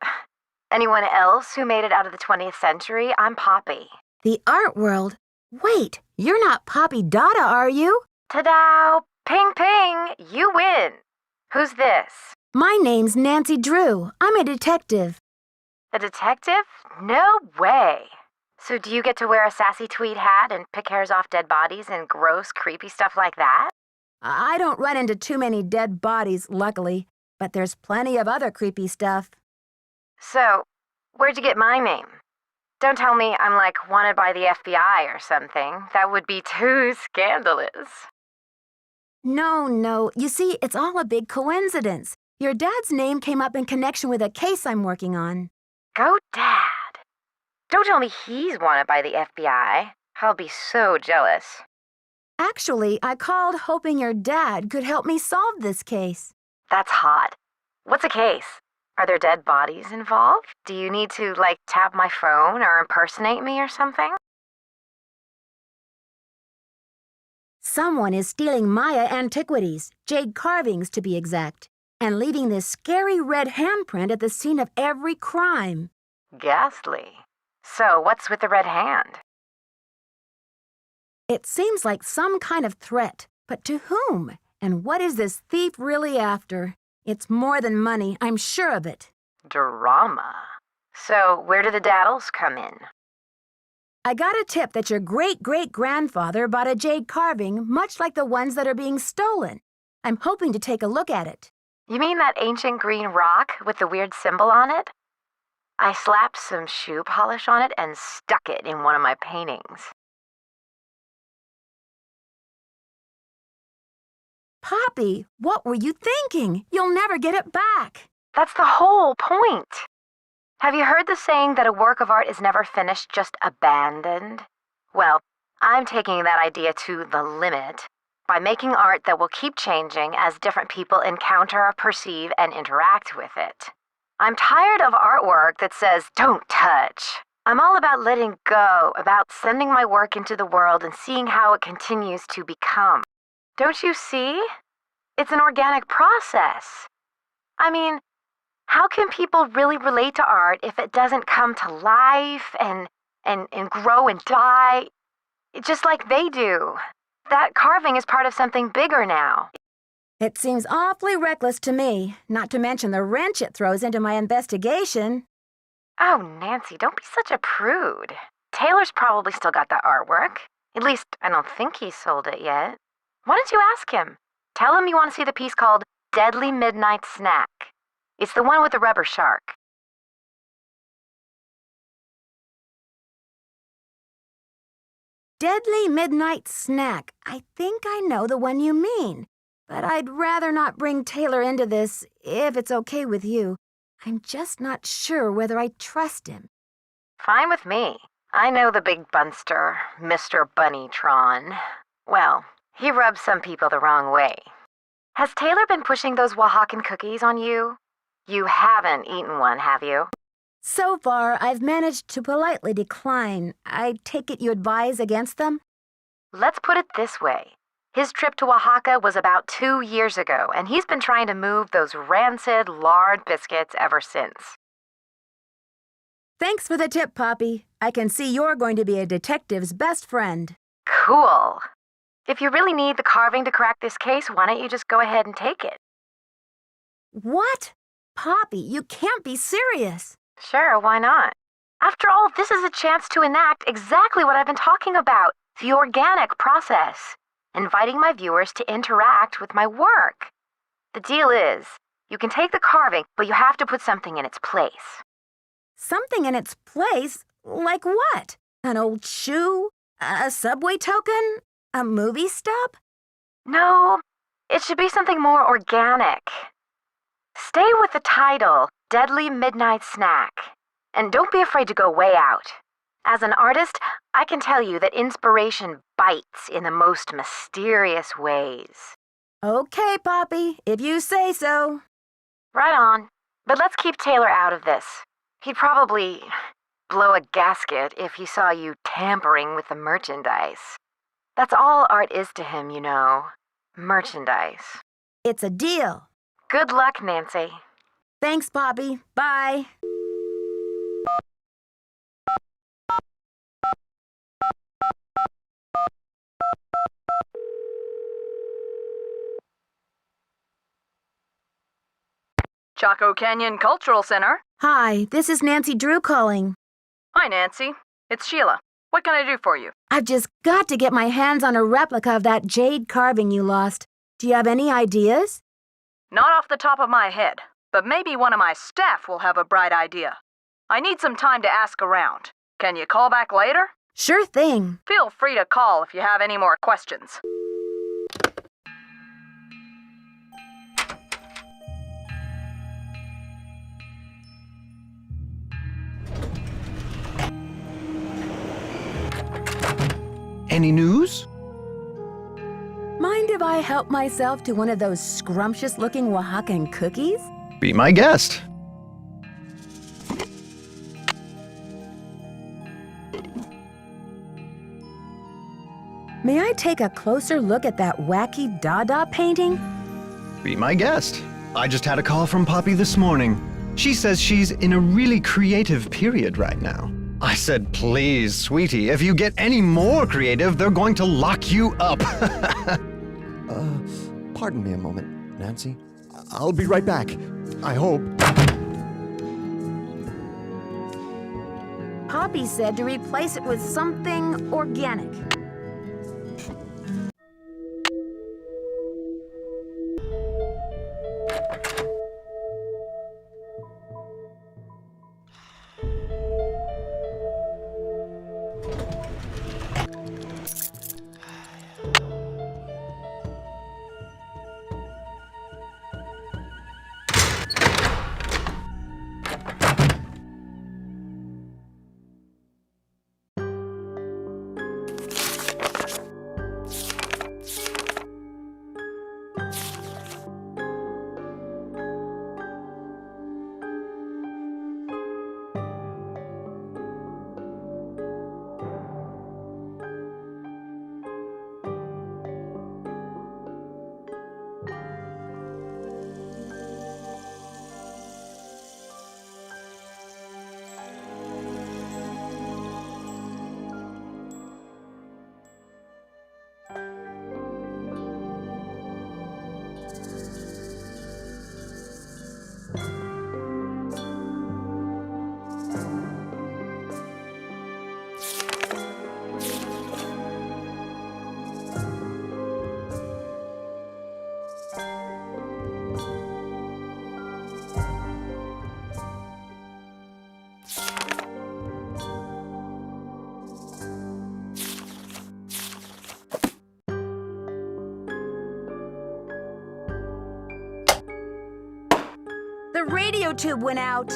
anyone else who made it out of the 20th century, I'm Poppy. The art world? Wait, you're not Poppy Dada, are you? Ta-da! Ping ping! You win! Who's this? My name's Nancy Drew. I'm a detective. A detective? No way! So do you get to wear a sassy tweed hat and pick hairs off dead bodies and gross, creepy stuff like that? I don't run into too many dead bodies, luckily, but there's plenty of other creepy stuff. So, where'd you get my name? Don't tell me I'm like wanted by the FBI or something. That would be too scandalous. No. You see, it's all a big coincidence. Your dad's name came up in connection with a case I'm working on. Go Dad! Don't tell me he's wanted by the FBI. I'll be so jealous. Actually, I called hoping your dad could help me solve this case. That's hot. What's a case? Are there dead bodies involved? Do you need to, tap my phone or impersonate me or something? Someone is stealing Maya antiquities, jade carvings to be exact, and leaving this scary red handprint at the scene of every crime. Ghastly. So, what's with the red hand? It seems like some kind of threat, but to whom? And what is this thief really after? It's more than money, I'm sure of it. Drama. So, where do the Daddles come in? I got a tip that your great-great-grandfather bought a jade carving much like the ones that are being stolen. I'm hoping to take a look at it. You mean that ancient green rock with the weird symbol on it? I slapped some shoe polish on it and stuck it in one of my paintings. Poppy, what were you thinking? You'll never get it back. That's the whole point. Have you heard the saying that a work of art is never finished, just abandoned? Well, I'm taking that idea to the limit by making art that will keep changing as different people encounter, perceive, and interact with it. I'm tired of artwork that says, "Don't touch." I'm all about letting go, about sending my work into the world and seeing how it continues to become. Don't you see? It's an organic process. I mean, how can people really relate to art if it doesn't come to life and grow and die, just like they do? That carving is part of something bigger now. It seems awfully reckless to me, not to mention the wrench it throws into my investigation. Oh, Nancy, don't be such a prude. Taylor's probably still got that artwork. At least, I don't think he sold it yet. Why don't you ask him? Tell him you want to see the piece called Deadly Midnight Snack. It's the one with the rubber shark. Deadly Midnight Snack. I think I know the one you mean. But I'd rather not bring Taylor into this, if it's okay with you. I'm just not sure whether I trust him. Fine with me. I know the big bunster, Mr. Bunnytron. Well, he rubs some people the wrong way. Has Taylor been pushing those Oaxacan cookies on you? You haven't eaten one, have you? So far, I've managed to politely decline. I take it you advise against them? Let's put it this way. His trip to Oaxaca was about 2 years ago, and he's been trying to move those rancid lard biscuits ever since. Thanks for the tip, Poppy. I can see you're going to be a detective's best friend. Cool. If you really need the carving to crack this case, why don't you just go ahead and take it? What? Poppy, you can't be serious. Sure, why not? After all, this is a chance to enact exactly what I've been talking about, the organic process, inviting my viewers to interact with my work. The deal is, you can take the carving, but you have to put something in its place. Something in its place? Like what? An old shoe? A subway token? A movie stub? No, it should be something more organic. Stay with the title, Deadly Midnight Snack. And don't be afraid to go way out. As an artist, I can tell you that inspiration bites in the most mysterious ways. Okay, Poppy, if you say so. Right on. But let's keep Taylor out of this. He'd probably blow a gasket if he saw you tampering with the merchandise. That's all art is to him, you know. Merchandise. It's a deal. Good luck, Nancy. Thanks, Poppy. Bye. Chaco Canyon Cultural Center. Hi, this is Nancy Drew calling. Hi, Nancy. It's Sheila. What can I do for you? I've just got to get my hands on a replica of that jade carving you lost. Do you have any ideas? Not off the top of my head, but maybe one of my staff will have a bright idea. I need some time to ask around. Can you call back later? Sure thing. Feel free to call if you have any more questions. Any news? Mind if I help myself to one of those scrumptious-looking Oaxacan cookies? Be my guest. May I take a closer look at that wacky Dada painting? Be my guest. I just had a call from Poppy this morning. She says she's in a really creative period right now. I said, please, sweetie, if you get any more creative, they're going to lock you up. Pardon me a moment, Nancy. I'll be right back. I hope. Poppy said to replace it with something organic. The radio tube went out.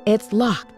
It's locked.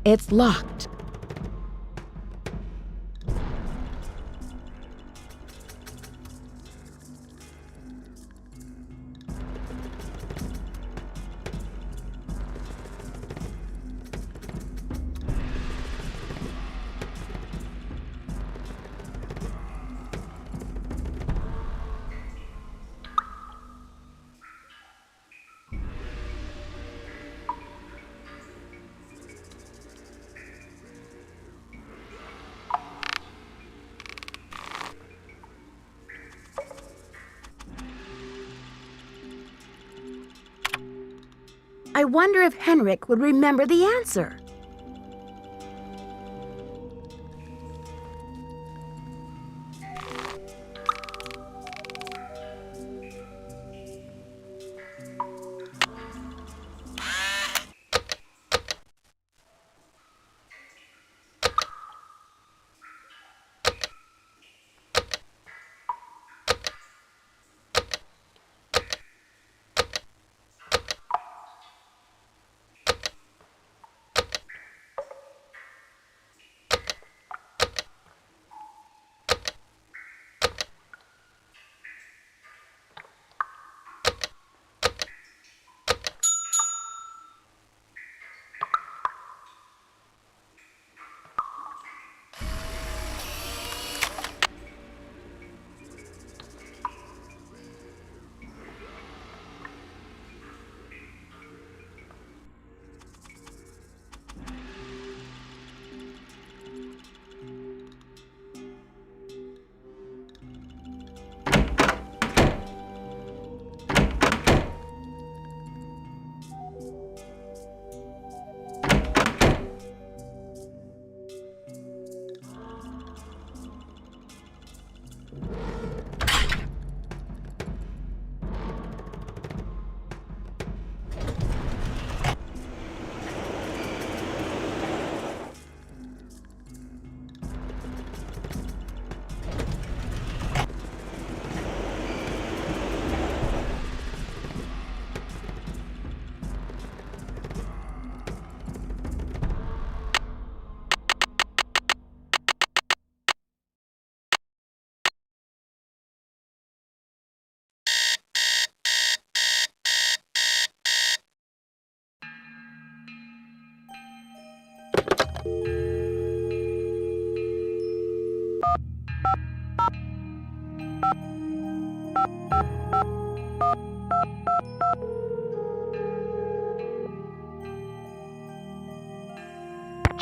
It's locked. I wonder if Henrik would remember the answer.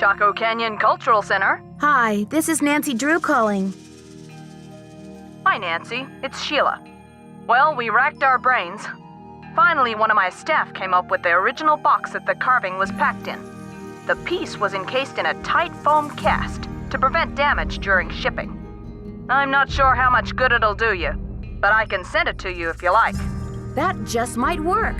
Chaco Canyon Cultural Center. Hi, this is Nancy Drew calling. Hi, Nancy. It's Sheila. Well, we racked our brains. Finally, one of my staff came up with the original box that the carving was packed in. The piece was encased in a tight foam cast to prevent damage during shipping. I'm not sure how much good it'll do you, but I can send it to you if you like. That just might work.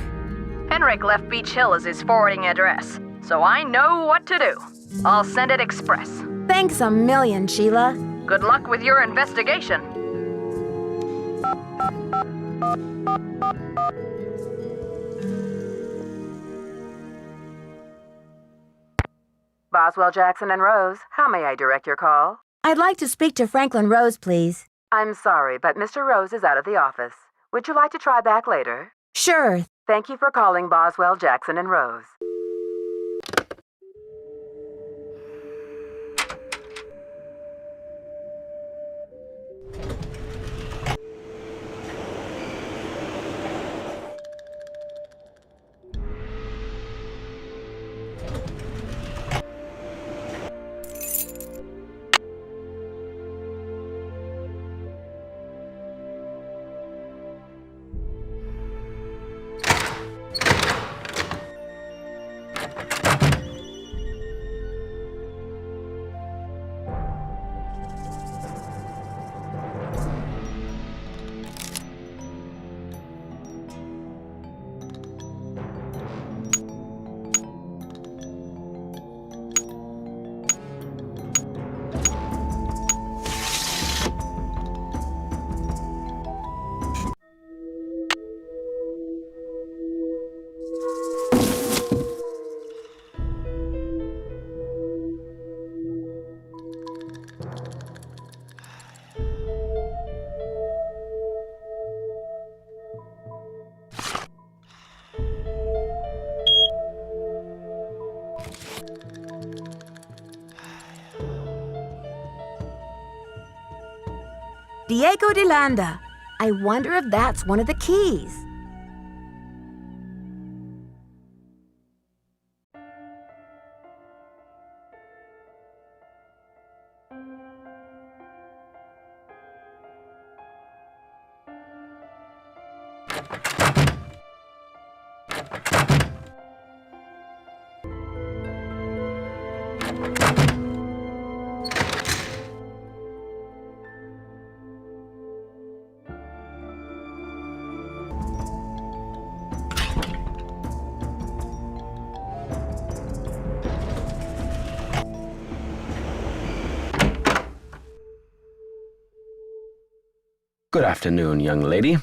Henrik left Beech Hill as his forwarding address, so I know what to do. I'll send it express. Thanks a million, Sheila. Good luck with your investigation. Boswell, Jackson, and Rose, how may I direct your call? I'd like to speak to Franklin Rose, please. I'm sorry, but Mr. Rose is out of the office. Would you like to try back later? Sure. Thank you for calling Boswell, Jackson, and Rose. Diego de Landa. I wonder if that's one of the keys. Good afternoon, young lady.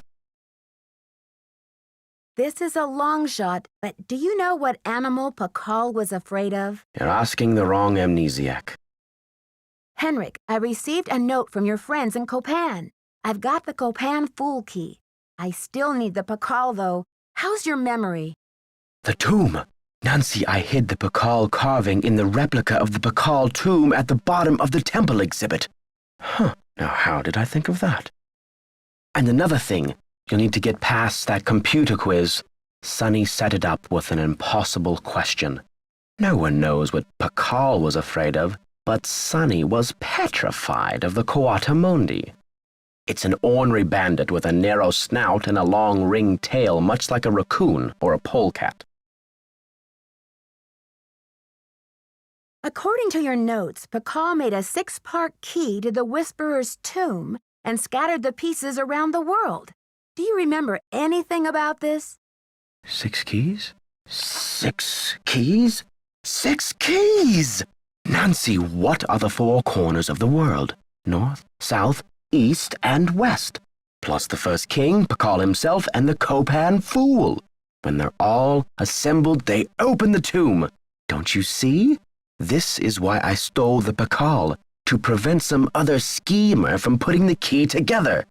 This is a long shot, but do you know what animal Pacal was afraid of? You're asking the wrong amnesiac. Henrik, I received a note from your friends in Copan. I've got the Copan Fool key. I still need the Pacal, though. How's your memory? The tomb. Nancy, I hid the Pacal carving in the replica of the Pacal tomb at the bottom of the temple exhibit. Huh, now how did I think of that? And another thing, you'll need to get past that computer quiz. Sonny set it up with an impossible question. No one knows what Pacal was afraid of, but Sonny was petrified of the Coatamundi. It's an ornery bandit with a narrow snout and a long ringed tail, much like a raccoon or a polecat. According to your notes, Pacal made a 6-part key to the Whisperer's tomb and scattered the pieces around the world. Do you remember anything about this? 6 keys? 6 keys? 6 keys! Nancy, what are the 4 corners of the world? North, south, east, and west. Plus the first king, Pacal himself, and the Copan Fool. When they're all assembled, they open the tomb. Don't you see? This is why I stole the Pacal, to prevent some other schemer from putting the key together.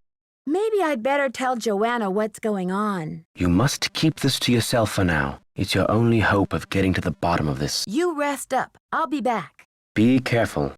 Maybe I'd better tell Joanna what's going on. You must keep this to yourself for now. It's your only hope of getting to the bottom of this. You rest up. I'll be back. Be careful.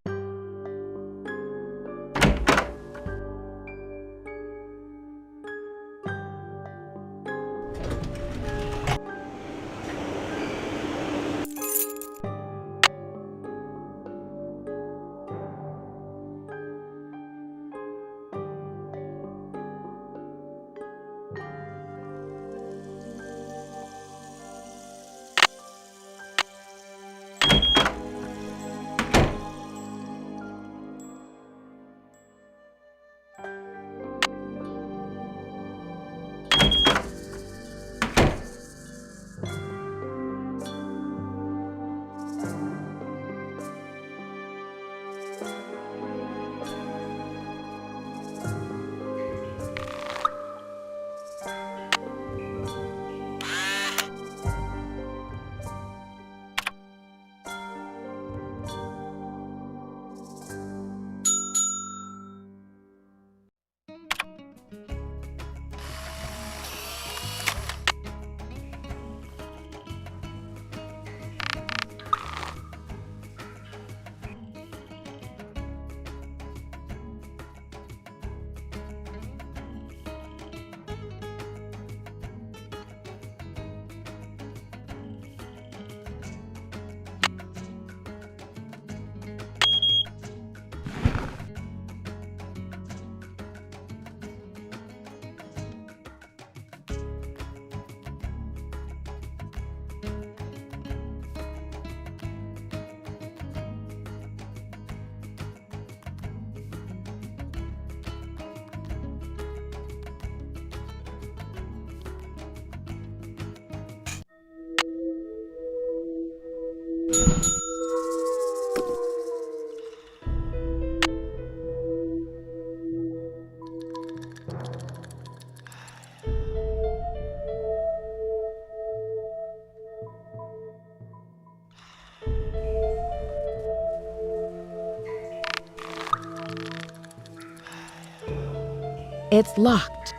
It's locked.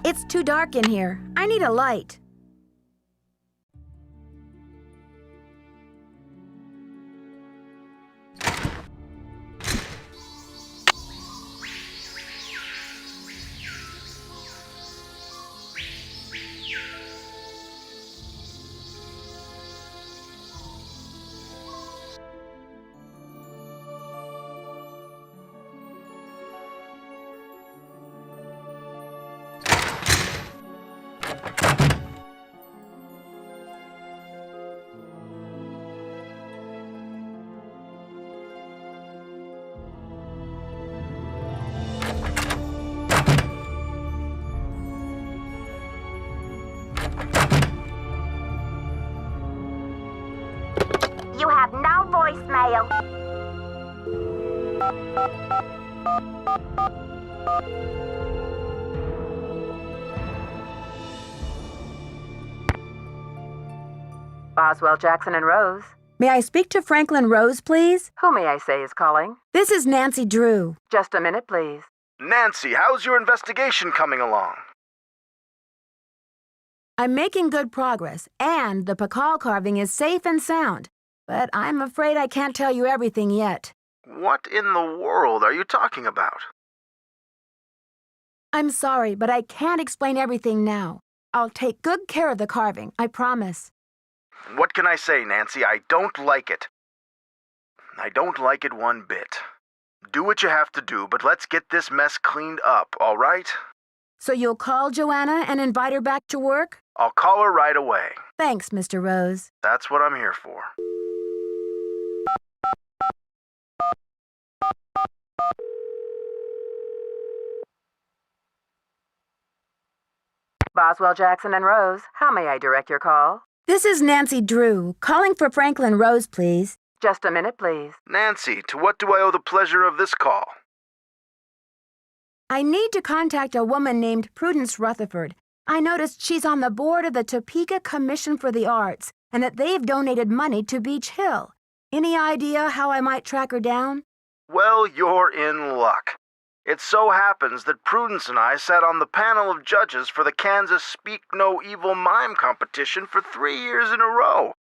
It's too dark in here. I need a light. Hello? Boswell, Jackson, and Rose. May I speak to Franklin Rose, please? Who may I say is calling? This is Nancy Drew. Just a minute, please. Nancy, how's your investigation coming along? I'm making good progress, and the Pacal carving is safe and sound. But I'm afraid I can't tell you everything yet. What in the world are you talking about? I'm sorry, but I can't explain everything now. I'll take good care of the carving, I promise. What can I say, Nancy? I don't like it. I don't like it one bit. Do what you have to do, but let's get this mess cleaned up, all right? So you'll call Joanna and invite her back to work? I'll call her right away. Thanks, Mr. Rose. That's what I'm here for. Boswell, Jackson, and Rose. How may I direct your call? This is Nancy Drew, calling for Franklin Rose, please. Just a minute, please. Nancy, to what do I owe the pleasure of this call? I need to contact a woman named Prudence Rutherford. I noticed she's on the board of the Topeka Commission for the Arts and that they've donated money to Beech Hill. Any idea how I might track her down? Well, you're in luck. It so happens that Prudence and I sat on the panel of judges for the Kansas Speak No Evil Mime competition for 3 years in a row,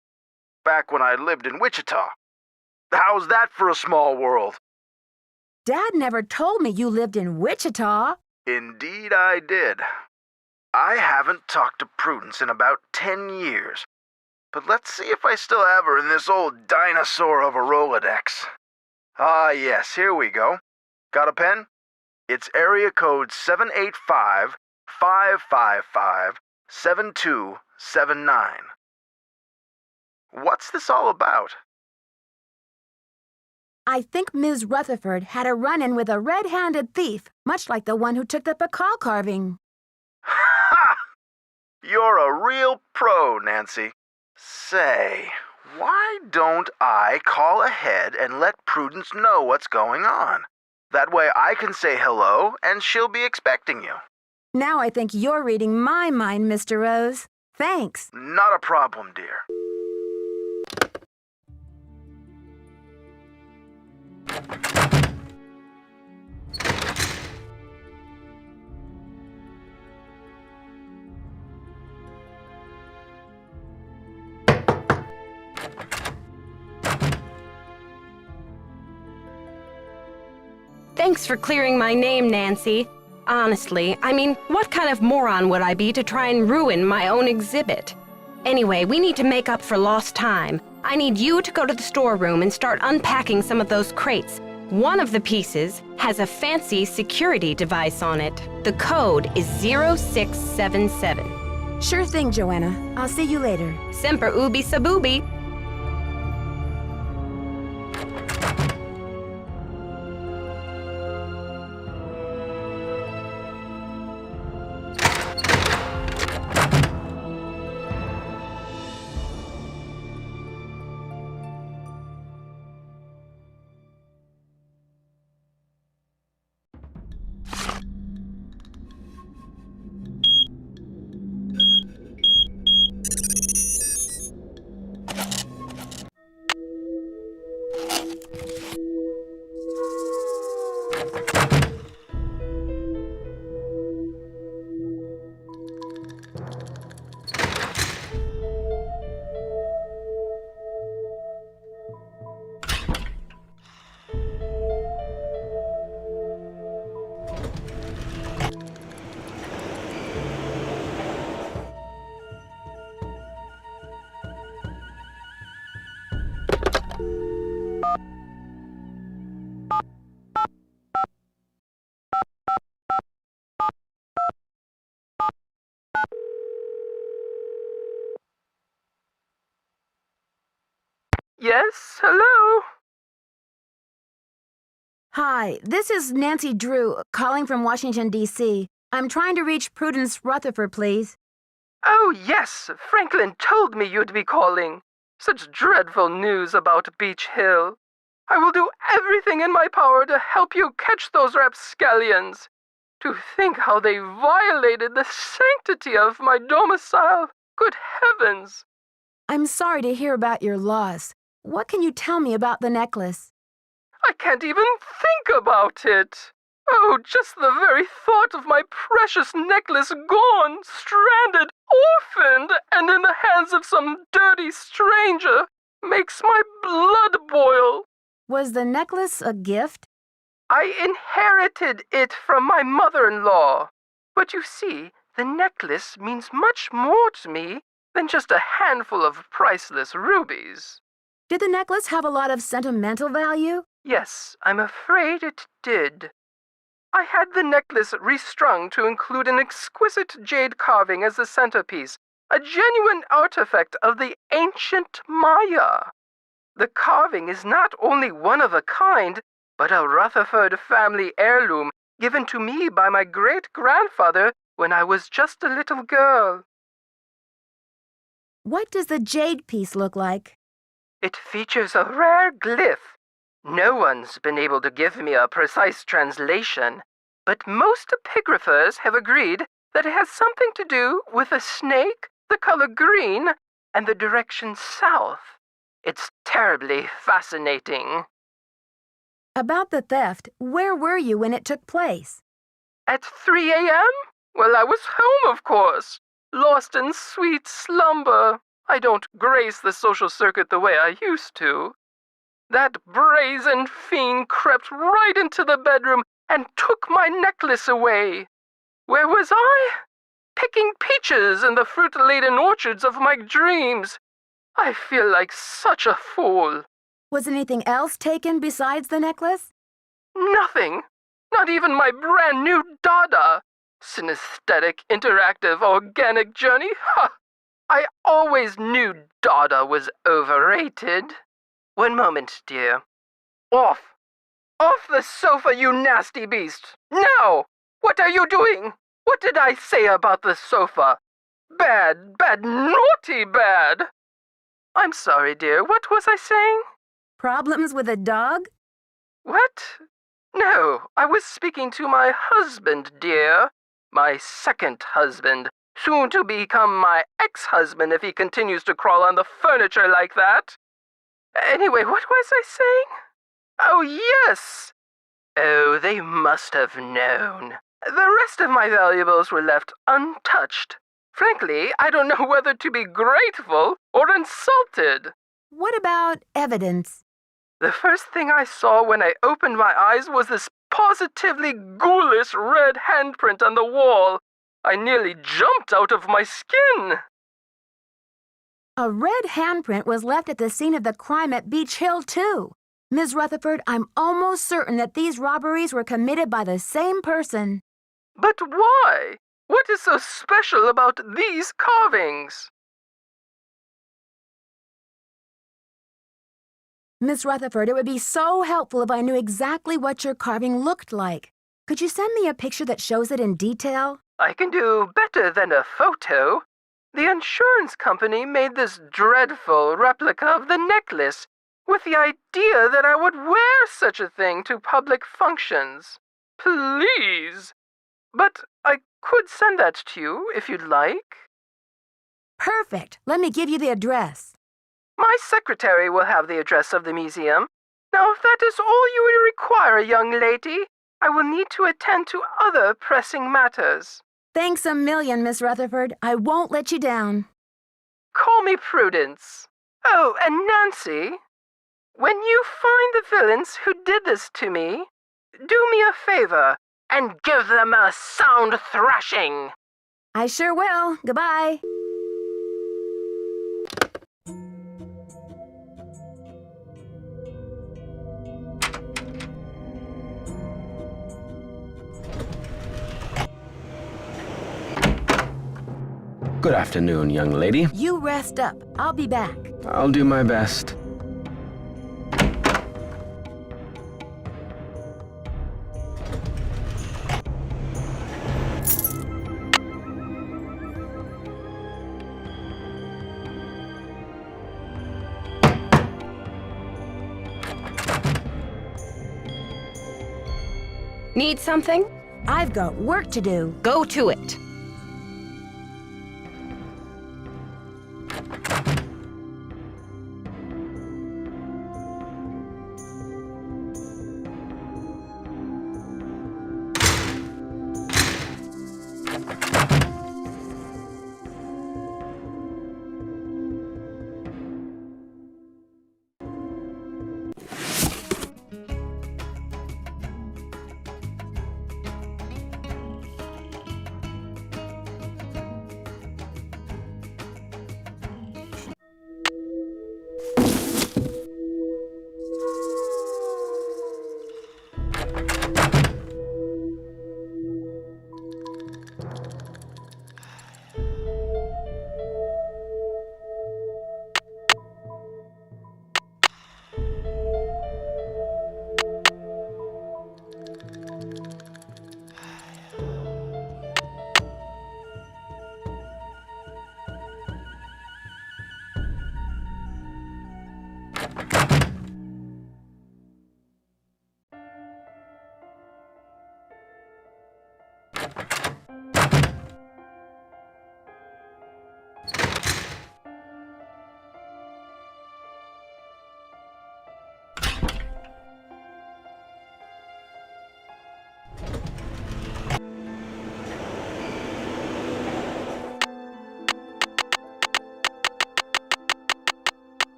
back when I lived in Wichita. How's that for a small world? Dad never told me you lived in Wichita. Indeed I did. I haven't talked to Prudence in about 10 years, but let's see if I still have her in this old dinosaur of a Rolodex. Ah, yes, here we go. Got a pen? It's area code 785-555-7279. What's this all about? I think Ms. Rutherford had a run-in with a red-handed thief, much like the one who took the Pacal carving. Ha! You're a real pro, Nancy. Say, why don't I call ahead and let Prudence know what's going on? That way I can say hello, and she'll be expecting you. Now I think you're reading my mind, Mr. Rose. Thanks. Not a problem, dear. Thanks for clearing my name, Nancy. Honestly, I mean, what kind of moron would I be to try and ruin my own exhibit? Anyway, we need to make up for lost time. I need you to go to the storeroom and start unpacking some of those crates. One of the pieces has a fancy security device on it. The code is 0677. Sure thing, Joanna. I'll see you later. Semper ubi sub ubi. Yes, hello? Hi, this is Nancy Drew, calling from Washington, D.C. I'm trying to reach Prudence Rutherford, please. Oh, yes, Franklin told me you'd be calling. Such dreadful news about Beech Hill. I will do everything in my power to help you catch those rapscallions. To think how they violated the sanctity of my domicile. Good heavens! I'm sorry to hear about your loss. What can you tell me about the necklace? I can't even think about it. Oh, just the very thought of my precious necklace gone, stranded, orphaned, and in the hands of some dirty stranger makes my blood boil. Was the necklace a gift? I inherited it from my mother-in-law. But you see, the necklace means much more to me than just a handful of priceless rubies. Did the necklace have a lot of sentimental value? Yes, I'm afraid it did. I had the necklace restrung to include an exquisite jade carving as the centerpiece, a genuine artifact of the ancient Maya. The carving is not only one of a kind, but a Rutherford family heirloom given to me by my great-grandfather when I was just a little girl. What does the jade piece look like? It features a rare glyph. No one's been able to give me a precise translation, but most epigraphers have agreed that it has something to do with a snake, the color green, and the direction south. It's terribly fascinating. About the theft, where were you when it took place? At 3 a.m.? Well, I was home, of course. Lost in sweet slumber. I don't grace the social circuit the way I used to. That brazen fiend crept right into the bedroom and took my necklace away. Where was I? Picking peaches in the fruit-laden orchards of my dreams. I feel like such a fool. Was anything else taken besides the necklace? Nothing. Not even my brand new Dada. Synesthetic, interactive, organic journey? Ha! I always knew Dada was overrated. One moment, dear. Off! Off the sofa, you nasty beast! Now! What are you doing? What did I say about the sofa? Bad, bad, naughty bad! I'm sorry, dear. What was I saying? Problems with a dog? What? No, I was speaking to my husband, dear. My second husband. Soon to become my ex-husband if he continues to crawl on the furniture like that. Anyway, what was I saying? Oh, yes! Oh, they must have known. The rest of my valuables were left untouched. Frankly, I don't know whether to be grateful or insulted. What about evidence? The first thing I saw when I opened my eyes was this positively ghoulish red handprint on the wall. I nearly jumped out of my skin. A red handprint was left at the scene of the crime at Beech Hill, too. Ms. Rutherford, I'm almost certain that these robberies were committed by the same person. But why? What is so special about these carvings? Miss Rutherford, it would be so helpful if I knew exactly what your carving looked like. Could you send me a picture that shows it in detail? I can do better than a photo. The insurance company made this dreadful replica of the necklace with the idea that I would wear such a thing to public functions. Please! But I could send that to you if you'd like. Perfect. Let me give you the address. My secretary will have the address of the museum. Now, if that is all you would require, young lady, I will need to attend to other pressing matters. Thanks a million, Miss Rutherford. I won't let you down. Call me Prudence. Oh, and Nancy, when you find the villains who did this to me, do me a favor and give them a sound thrashing. I sure will. Goodbye. Good afternoon, young lady. You rest up. I'll be back. I'll do my best. Need something? I've got work to do. Go to it.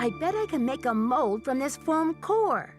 I bet I can make a mold from this foam core.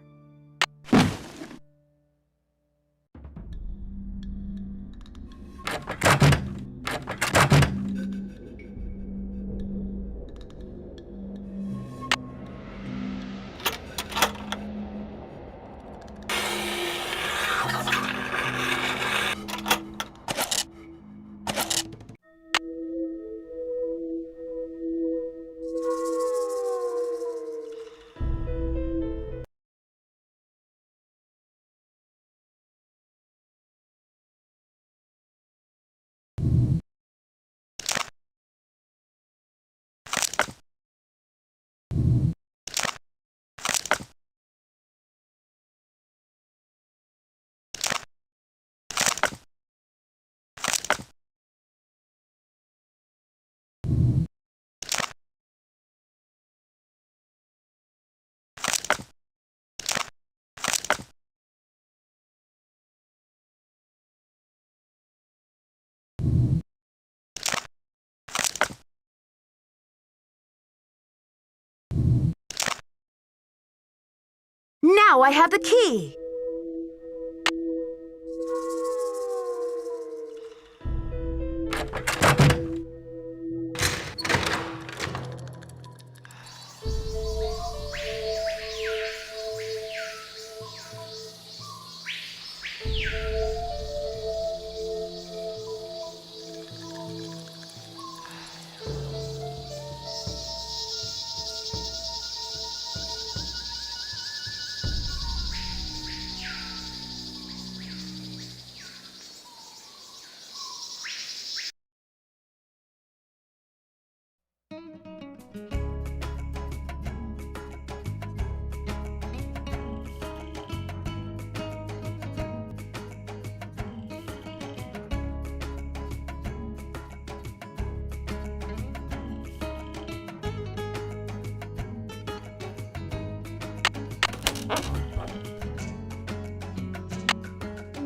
Now I have the key!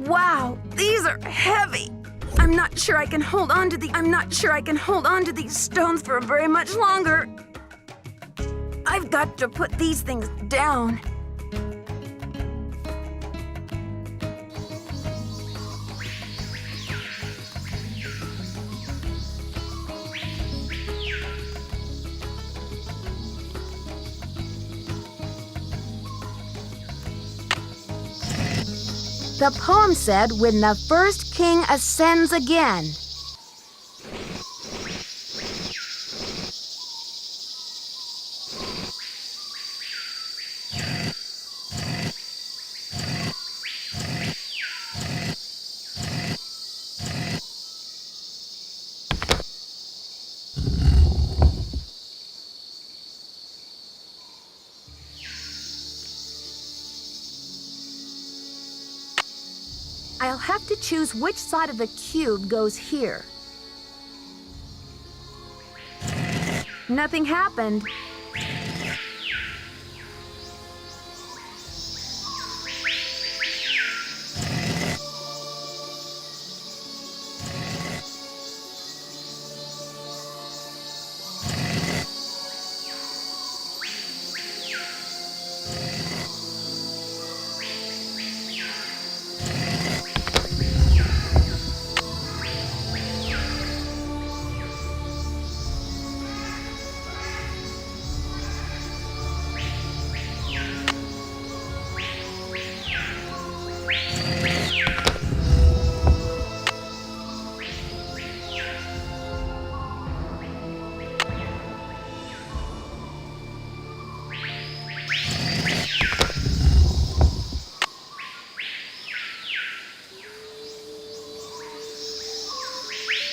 Wow, these are heavy. I'm not sure I can hold on to these stones for very much longer. I've got to put these things down. The poem said, when the first king ascends again. I'll have to choose which side of the cube goes here. Nothing happened.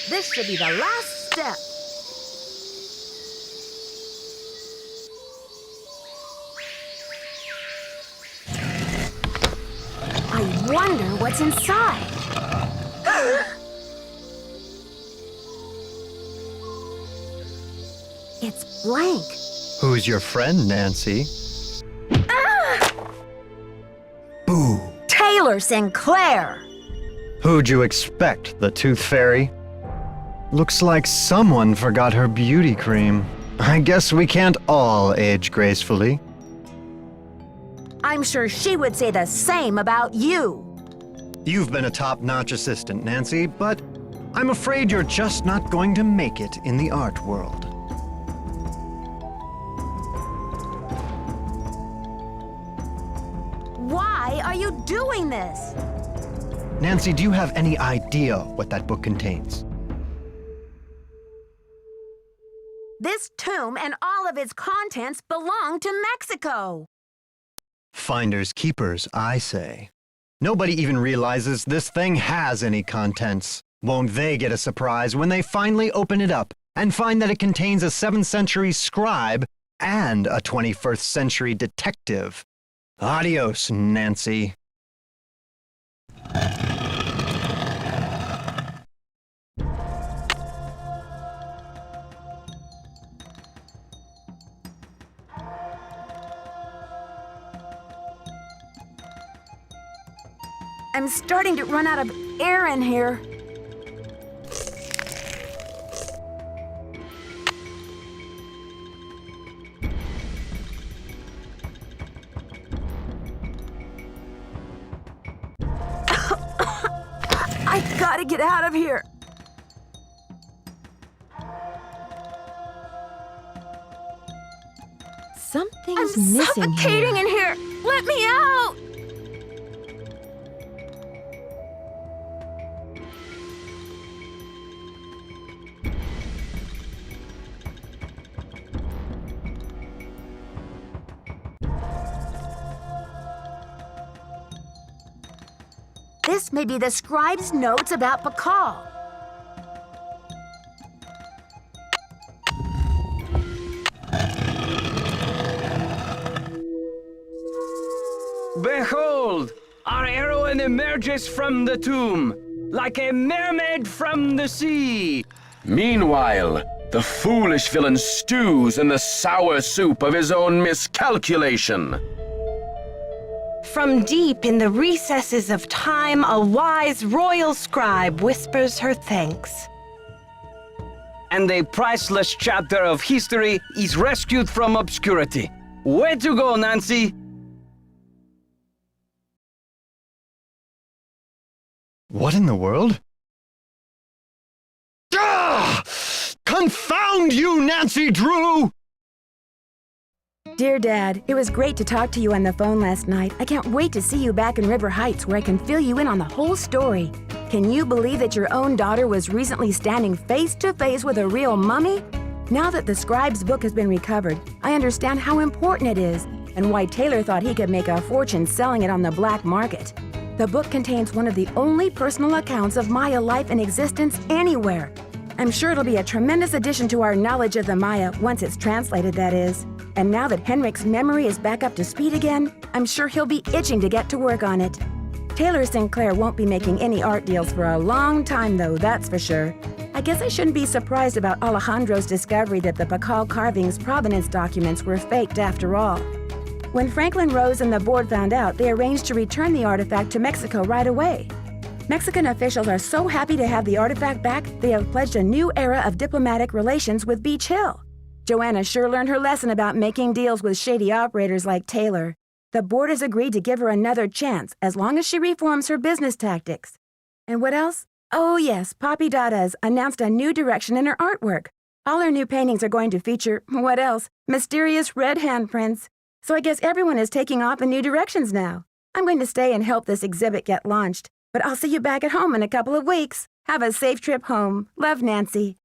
This should be the last step. I wonder what's inside. It's blank. Who's your friend, Nancy? Boo. Taylor Sinclair. Who'd you expect, the Tooth Fairy? Looks like someone forgot her beauty cream. I guess we can't all age gracefully. I'm sure she would say the same about you. You've been a top-notch assistant, Nancy, but I'm afraid you're just not going to make it in the art world. Why are you doing this? Nancy, do you have any idea what that book contains? This tomb and all of its contents belong to Mexico. Finders keepers, I say. Nobody even realizes this thing has any contents. Won't they get a surprise when they finally open it up and find that it contains a 7th century scribe and a 21st century detective? Adios, Nancy. I'm starting to run out of air in here. I gotta get out of here. Something's I'm missing suffocating in here. Let me out. This may be the scribe's notes about Pacal. Behold! Our heroine emerges from the tomb, like a mermaid from the sea. Meanwhile, the foolish villain stews in the sour soup of his own miscalculation. From deep in the recesses of time, a wise royal scribe whispers her thanks. And a priceless chapter of history is rescued from obscurity. Way to go, Nancy! What in the world? Ah! Confound you, Nancy Drew! Dear Dad, it was great to talk to you on the phone last night. I can't wait to see you back in River Heights where I can fill you in on the whole story. Can you believe that your own daughter was recently standing face to face with a real mummy? Now that the scribe's book has been recovered, I understand how important it is and why Taylor thought he could make a fortune selling it on the black market. The book contains one of the only personal accounts of Maya life in existence anywhere. I'm sure it'll be a tremendous addition to our knowledge of the Maya once it's translated, that is. And now that Henrik's memory is back up to speed again, I'm sure he'll be itching to get to work on it. Taylor Sinclair won't be making any art deals for a long time, though, that's for sure. I guess I shouldn't be surprised about Alejandro's discovery that the Pacal carving's Providence documents were faked after all. When Franklin Rose and the board found out, they arranged to return the artifact to Mexico right away. Mexican officials are so happy to have the artifact back, they have pledged a new era of diplomatic relations with Beech Hill. Joanna sure learned her lesson about making deals with shady operators like Taylor. The board has agreed to give her another chance as long as she reforms her business tactics. And what else? Oh yes, Poppy Dada's announced a new direction in her artwork. All her new paintings are going to feature, what else? Mysterious red handprints. So I guess everyone is taking off in new directions now. I'm going to stay and help this exhibit get launched, but I'll see you back at home in a couple of weeks. Have a safe trip home. Love, Nancy.